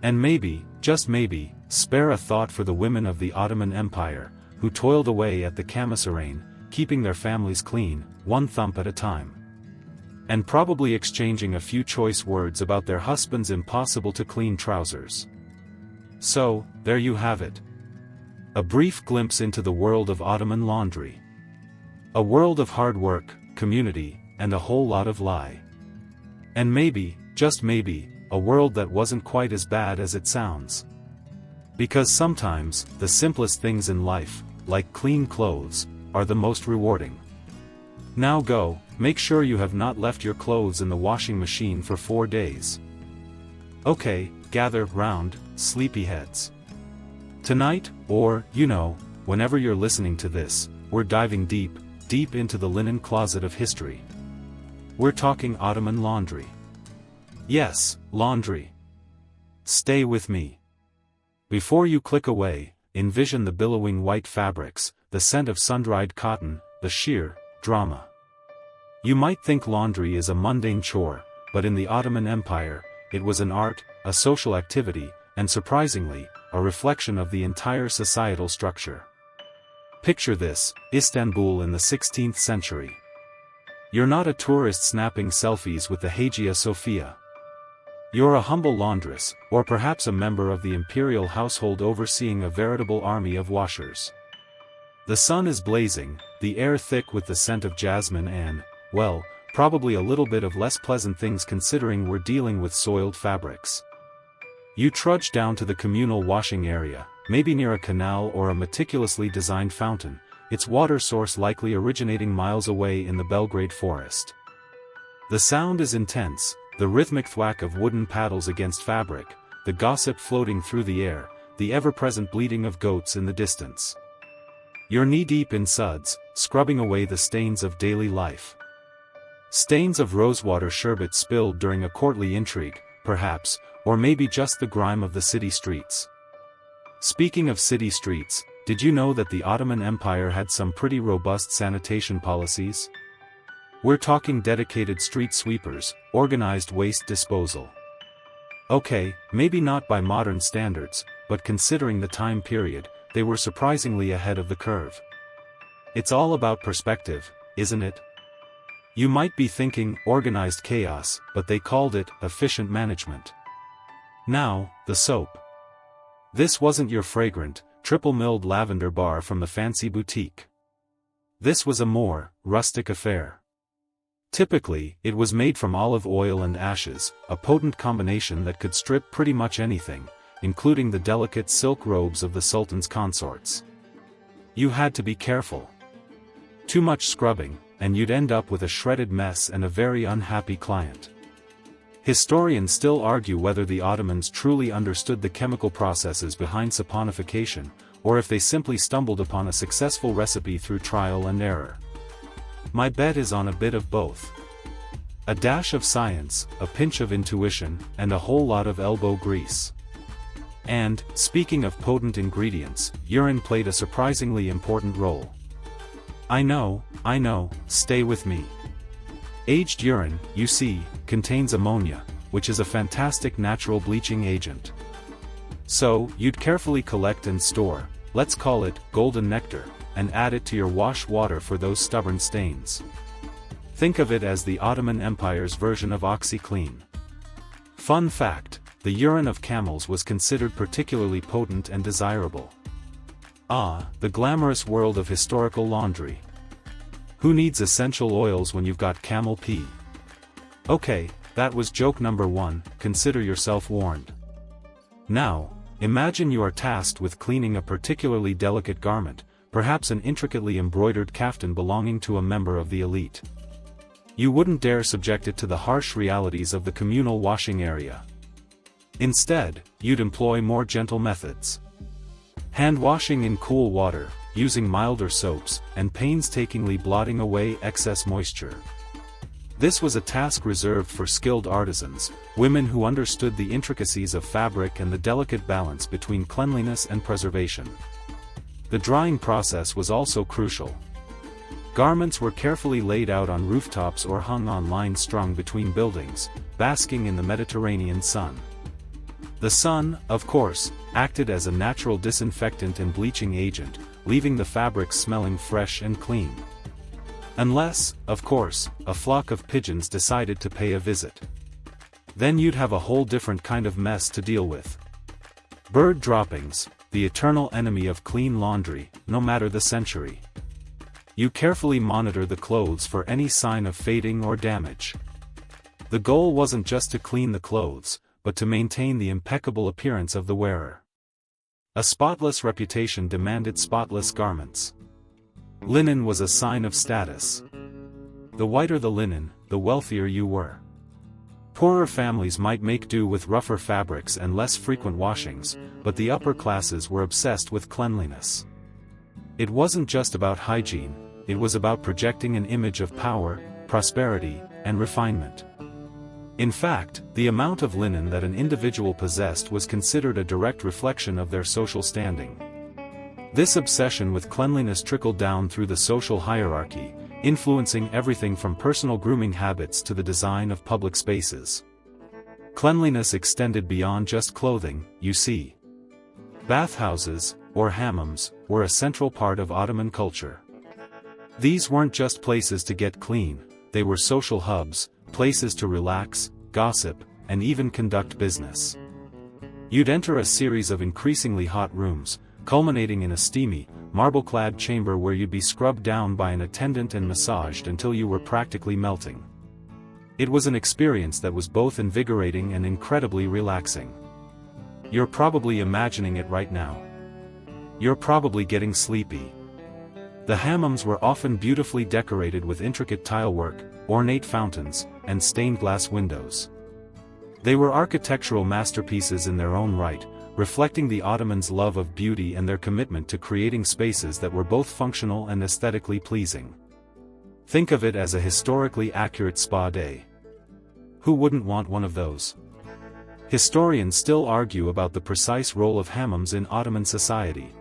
And maybe, just maybe, spare a thought for the women of the Ottoman Empire, who toiled away at the commissariat, keeping their families clean, one thump at a time. And probably exchanging a few choice words about their husbands' impossible-to-clean trousers. So, there you have it. A brief glimpse into the world of Ottoman laundry. A world of hard work, community, and a whole lot of lie. And maybe, just maybe, a world that wasn't quite as bad as it sounds. Because sometimes, the simplest things in life, like clean clothes, are the most rewarding. Now go, make sure you have not left your clothes in the washing machine for 4 days. Okay, gather round, sleepyheads. Tonight, or, whenever you're listening to this, we're diving deep, deep into the linen closet of history. We're talking Ottoman laundry. Yes, laundry. Stay with me. Before you click away, envision the billowing white fabrics, the scent of sun-dried cotton, the sheer drama. You might think laundry is a mundane chore, but in the Ottoman Empire, it was an art, a social activity, and surprisingly, a reflection of the entire societal structure. Picture this, Istanbul in the 16th century. You're not a tourist snapping selfies with the Hagia Sophia. You're a humble laundress, or perhaps a member of the imperial household overseeing a veritable army of washers. The sun is blazing, the air thick with the scent of jasmine and, well, probably a little bit of less pleasant things considering we're dealing with soiled fabrics. You trudge down to the communal washing area, maybe near a canal or a meticulously designed fountain, its water source likely originating miles away in the Belgrade forest. The sound is intense, the rhythmic thwack of wooden paddles against fabric, the gossip floating through the air, the ever-present bleating of goats in the distance. You're knee-deep in suds, scrubbing away the stains of daily life. Stains of rosewater sherbet spilled during a courtly intrigue, perhaps, or maybe just the grime of the city streets. Speaking of city streets, did you know that the Ottoman Empire had some pretty robust sanitation policies? We're talking dedicated street sweepers, organized waste disposal. Okay, maybe not by modern standards, but considering the time period, they were surprisingly ahead of the curve. It's all about perspective, isn't it? You might be thinking organized chaos, but they called it efficient management. Now, the soap. This wasn't your fragrant, triple-milled lavender bar from the fancy boutique. This was a more rustic affair. Typically, it was made from olive oil and ashes, a potent combination that could strip pretty much anything, including the delicate silk robes of the Sultan's consorts. You had to be careful. Too much scrubbing, and you'd end up with a shredded mess and a very unhappy client. Historians still argue whether the Ottomans truly understood the chemical processes behind saponification, or if they simply stumbled upon a successful recipe through trial and error. My bet is on a bit of both. A dash of science, a pinch of intuition, and a whole lot of elbow grease. And, speaking of potent ingredients, urine played a surprisingly important role. I know, stay with me. Aged urine, you see, contains ammonia, which is a fantastic natural bleaching agent. So, you'd carefully collect and store, let's call it, golden nectar, and add it to your wash water for those stubborn stains. Think of it as the Ottoman Empire's version of OxyClean. Fun fact, the urine of camels was considered particularly potent and desirable. Ah, the glamorous world of historical laundry. Who needs essential oils when you've got camel pee? Okay, that was joke number 1, consider yourself warned. Now, imagine you are tasked with cleaning a particularly delicate garment, perhaps an intricately embroidered kaftan belonging to a member of the elite. You wouldn't dare subject it to the harsh realities of the communal washing area. Instead, you'd employ more gentle methods. Hand washing in cool water, using milder soaps, and painstakingly blotting away excess moisture. This was a task reserved for skilled artisans, women who understood the intricacies of fabric and the delicate balance between cleanliness and preservation. The drying process was also crucial. Garments were carefully laid out on rooftops or hung on lines strung between buildings, basking in the Mediterranean sun. The sun, of course, acted as a natural disinfectant and bleaching agent, leaving the fabrics smelling fresh and clean. Unless, of course, a flock of pigeons decided to pay a visit. Then you'd have a whole different kind of mess to deal with. Bird droppings, the eternal enemy of clean laundry, no matter the century. You carefully monitor the clothes for any sign of fading or damage. The goal wasn't just to clean the clothes, but to maintain the impeccable appearance of the wearer. A spotless reputation demanded spotless garments. Linen was a sign of status. The whiter the linen, the wealthier you were. Poorer families might make do with rougher fabrics and less frequent washings, but the upper classes were obsessed with cleanliness. It wasn't just about hygiene, it was about projecting an image of power, prosperity, and refinement. In fact, the amount of linen that an individual possessed was considered a direct reflection of their social standing. This obsession with cleanliness trickled down through the social hierarchy, influencing everything from personal grooming habits to the design of public spaces. Cleanliness extended beyond just clothing, you see. Bathhouses, or hammams, were a central part of Ottoman culture. These weren't just places to get clean, they were social hubs, places to relax, gossip, and even conduct business. You'd enter a series of increasingly hot rooms, culminating in a steamy, marble-clad chamber where you'd be scrubbed down by an attendant and massaged until you were practically melting. It was an experience that was both invigorating and incredibly relaxing. You're probably imagining it right now. You're probably getting sleepy. The hammams were often beautifully decorated with intricate tilework, ornate fountains, and stained glass windows. They were architectural masterpieces in their own right, reflecting the Ottomans' love of beauty and their commitment to creating spaces that were both functional and aesthetically pleasing. Think of it as a historically accurate spa day. Who wouldn't want one of those? Historians still argue about the precise role of hammams in Ottoman society.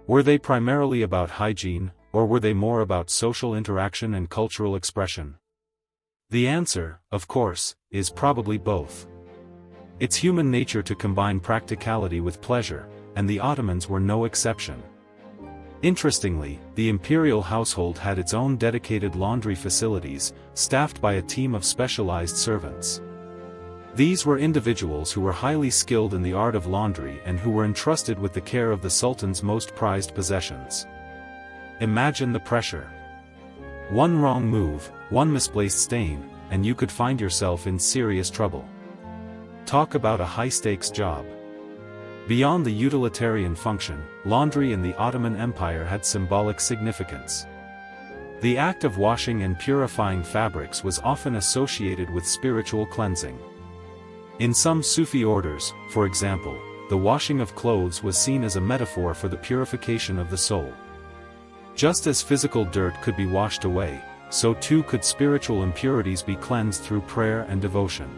Were they primarily about hygiene, or were they more about social interaction and cultural expression? The answer, of course, is probably both. It's human nature to combine practicality with pleasure, and the Ottomans were no exception. Interestingly, the imperial household had its own dedicated laundry facilities, staffed by a team of specialized servants. These were individuals who were highly skilled in the art of laundry and who were entrusted with the care of the Sultan's most prized possessions. Imagine the pressure. One wrong move, one misplaced stain, and you could find yourself in serious trouble. Talk about a high-stakes job. Beyond the utilitarian function, laundry in the Ottoman Empire had symbolic significance. The act of washing and purifying fabrics was often associated with spiritual cleansing. In some Sufi orders, for example, the washing of clothes was seen as a metaphor for the purification of the soul. Just as physical dirt could be washed away, so too could spiritual impurities be cleansed through prayer and devotion.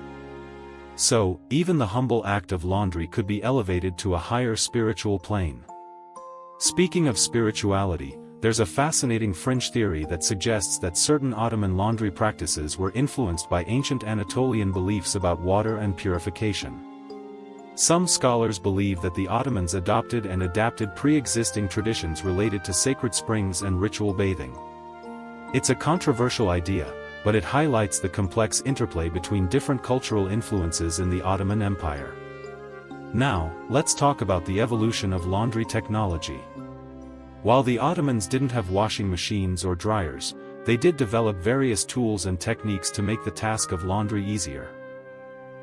So, even the humble act of laundry could be elevated to a higher spiritual plane. Speaking of spirituality, there's a fascinating fringe theory that suggests that certain Ottoman laundry practices were influenced by ancient Anatolian beliefs about water and purification. Some scholars believe that the Ottomans adopted and adapted pre-existing traditions related to sacred springs and ritual bathing. It's a controversial idea, but it highlights the complex interplay between different cultural influences in the Ottoman Empire. Now, let's talk about the evolution of laundry technology. While the Ottomans didn't have washing machines or dryers, they did develop various tools and techniques to make the task of laundry easier.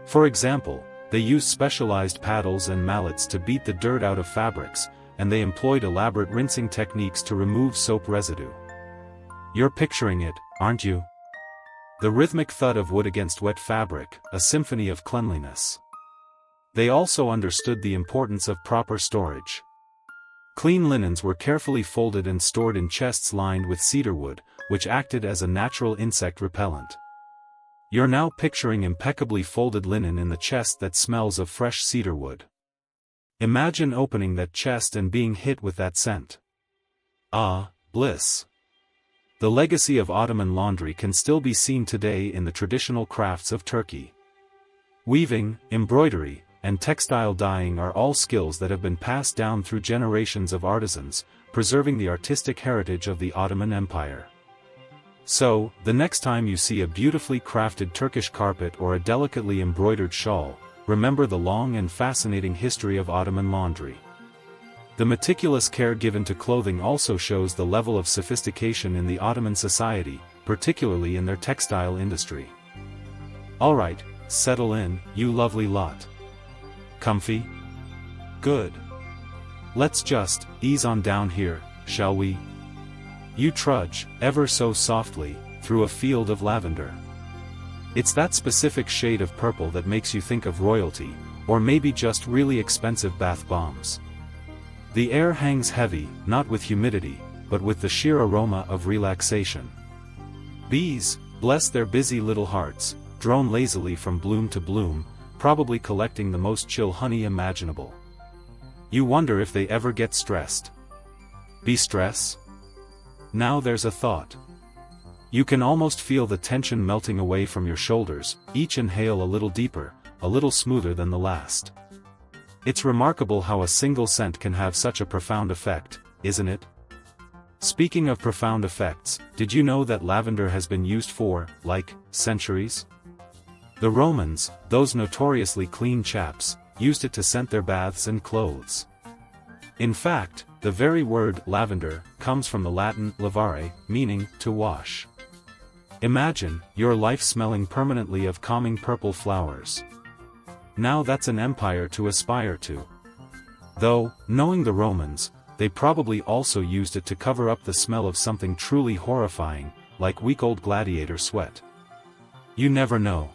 For example, they used specialized paddles and mallets to beat the dirt out of fabrics, and they employed elaborate rinsing techniques to remove soap residue. You're picturing it, aren't you? The rhythmic thud of wood against wet fabric, a symphony of cleanliness. They also understood the importance of proper storage. Clean linens were carefully folded and stored in chests lined with cedar wood, which acted as a natural insect repellent. You're now picturing impeccably folded linen in the chest that smells of fresh cedarwood. Imagine opening that chest and being hit with that scent. Ah, bliss. The legacy of Ottoman laundry can still be seen today in the traditional crafts of Turkey. Weaving, embroidery, and textile dyeing are all skills that have been passed down through generations of artisans, preserving the artistic heritage of the Ottoman Empire. So, the next time you see a beautifully crafted Turkish carpet or a delicately embroidered shawl, remember the long and fascinating history of Ottoman laundry. The meticulous care given to clothing also shows the level of sophistication in the Ottoman society, particularly in their textile industry. Alright, settle in, you lovely lot. Comfy? Good. Let's just ease on down here, shall we? You trudge, ever so softly, through a field of lavender. It's that specific shade of purple that makes you think of royalty, or maybe just really expensive bath bombs. The air hangs heavy, not with humidity, but with the sheer aroma of relaxation. Bees, bless their busy little hearts, drone lazily from bloom to bloom, probably collecting the most chill honey imaginable. You wonder if they ever get stressed. Bee stress? Now there's a thought. You can almost feel the tension melting away from your shoulders, each inhale a little deeper, a little smoother than the last. It's remarkable how a single scent can have such a profound effect, isn't it? Speaking of profound effects, did you know that lavender has been used for, like, centuries? The Romans, those notoriously clean chaps, used it to scent their baths and clothes. In fact, the very word lavender comes from the Latin lavare, meaning to wash. Imagine your life smelling permanently of calming purple flowers. Now that's an empire to aspire to. Though, knowing the Romans, they probably also used it to cover up the smell of something truly horrifying, like week-old gladiator sweat. You never know.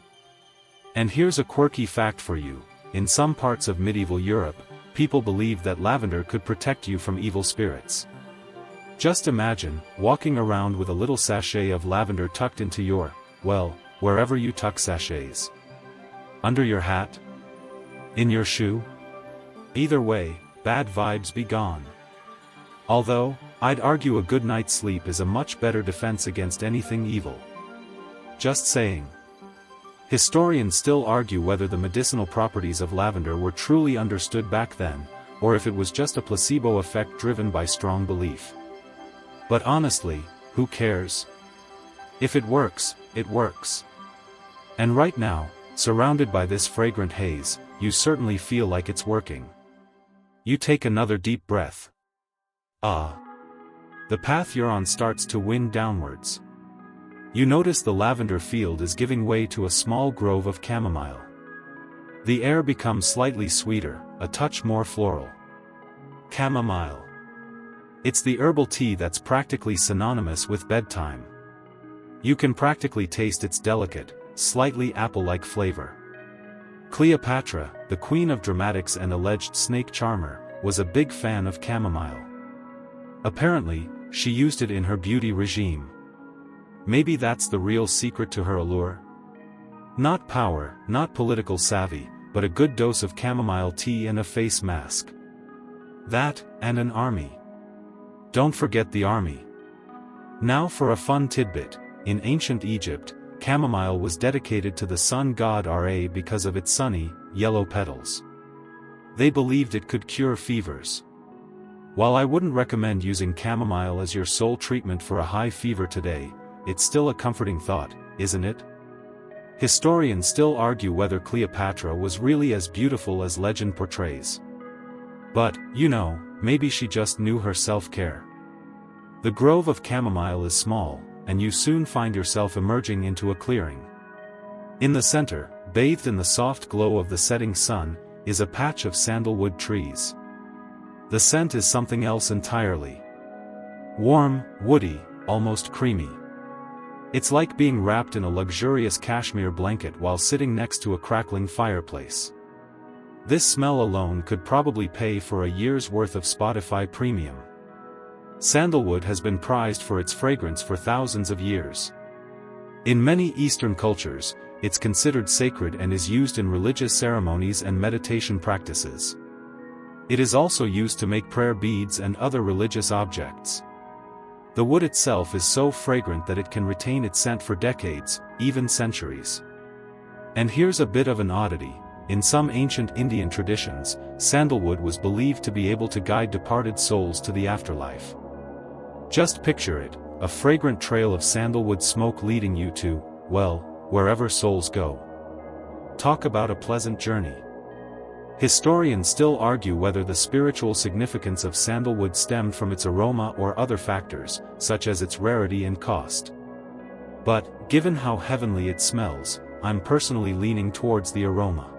And here's a quirky fact for you: in some parts of medieval Europe, people believed that lavender could protect you from evil spirits. Just imagine, walking around with a little sachet of lavender tucked into your, well, wherever you tuck sachets. Under your hat? In your shoe? Either way, bad vibes be gone. Although, I'd argue a good night's sleep is a much better defense against anything evil. Just saying. Historians still argue whether the medicinal properties of lavender were truly understood back then, or if it was just a placebo effect driven by strong belief. But honestly, who cares? If it works, it works. And right now, surrounded by this fragrant haze, you certainly feel like it's working. You take another deep breath. Ah. The path you're on starts to wind downwards. You notice the lavender field is giving way to a small grove of chamomile. The air becomes slightly sweeter, a touch more floral. Chamomile. It's the herbal tea that's practically synonymous with bedtime. You can practically taste its delicate, slightly apple-like flavor. Cleopatra, the queen of dramatics and alleged snake charmer, was a big fan of chamomile. Apparently, she used it in her beauty regime. Maybe that's the real secret to her allure? Not power, not political savvy, but a good dose of chamomile tea and a face mask. That, and an army. Don't forget the army. Now for a fun tidbit: in ancient Egypt, chamomile was dedicated to the sun god Ra because of its sunny, yellow petals. They believed it could cure fevers. While I wouldn't recommend using chamomile as your sole treatment for a high fever today, it's still a comforting thought, isn't it? Historians still argue whether Cleopatra was really as beautiful as legend portrays. But, you know, maybe she just knew her self-care. The grove of chamomile is small, and you soon find yourself emerging into a clearing. In the center, bathed in the soft glow of the setting sun, is a patch of sandalwood trees. The scent is something else entirely. Warm, woody, almost creamy. It's like being wrapped in a luxurious cashmere blanket while sitting next to a crackling fireplace. This smell alone could probably pay for a year's worth of Spotify Premium. Sandalwood has been prized for its fragrance for thousands of years. In many Eastern cultures, it's considered sacred and is used in religious ceremonies and meditation practices. It is also used to make prayer beads and other religious objects. The wood itself is so fragrant that it can retain its scent for decades, even centuries. And here's a bit of an oddity. In some ancient Indian traditions, sandalwood was believed to be able to guide departed souls to the afterlife. Just picture it, a fragrant trail of sandalwood smoke leading you to, well, wherever souls go. Talk about a pleasant journey. Historians still argue whether the spiritual significance of sandalwood stemmed from its aroma or other factors, such as its rarity and cost. But, given how heavenly it smells, I'm personally leaning towards the aroma.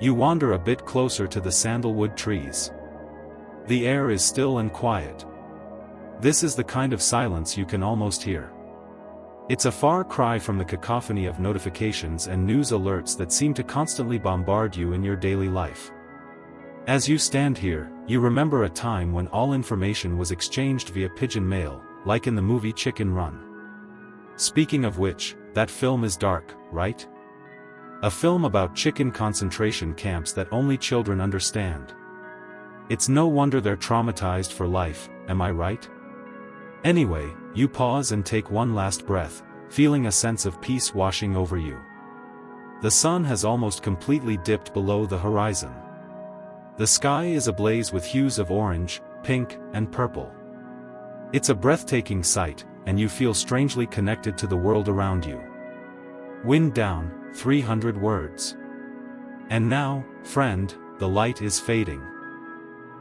You wander a bit closer to the sandalwood trees. The air is still and quiet. This is the kind of silence you can almost hear. It's a far cry from the cacophony of notifications and news alerts that seem to constantly bombard you in your daily life. As you stand here, you remember a time when all information was exchanged via pigeon mail, like in the movie Chicken Run. Speaking of which, that film is dark, right? A film about chicken concentration camps that only children understand. It's no wonder they're traumatized for life, am I right? Anyway, you pause and take one last breath, feeling a sense of peace washing over you. The sun has almost completely dipped below the horizon. The sky is ablaze with hues of orange, pink, and purple. It's a breathtaking sight, and you feel strangely connected to the world around you. Wind down, 300 words. And now, friend, the light is fading.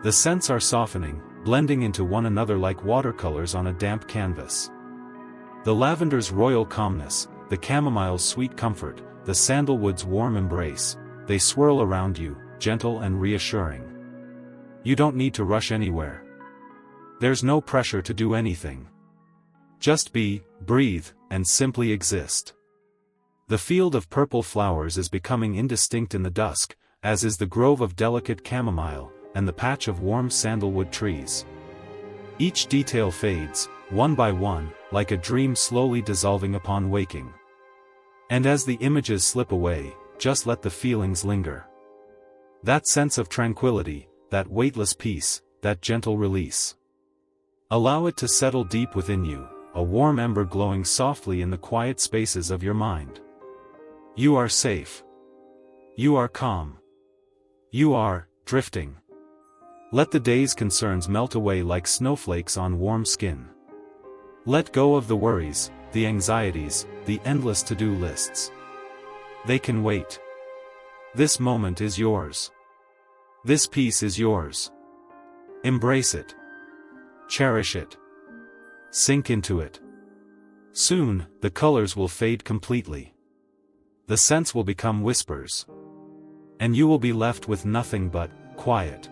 The scents are softening, blending into one another like watercolors on a damp canvas. The lavender's royal calmness, the chamomile's sweet comfort, the sandalwood's warm embrace, they swirl around you, gentle and reassuring. You don't need to rush anywhere. There's no pressure to do anything. Just be, breathe, and simply exist. The field of purple flowers is becoming indistinct in the dusk, as is the grove of delicate chamomile, and the patch of warm sandalwood trees. Each detail fades, one by one, like a dream slowly dissolving upon waking. And as the images slip away, just let the feelings linger. That sense of tranquility, that weightless peace, that gentle release. Allow it to settle deep within you, a warm ember glowing softly in the quiet spaces of your mind. You are safe. You are calm. You are drifting. Let the day's concerns melt away like snowflakes on warm skin. Let go of the worries, the anxieties, the endless to-do lists. They can wait. This moment is yours. This peace is yours. Embrace it. Cherish it. Sink into it. Soon, the colors will fade completely. The scents will become whispers. And you will be left with nothing but quiet.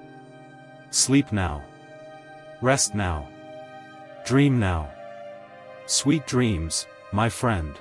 Sleep now. Rest now. Dream now. Sweet dreams, my friend.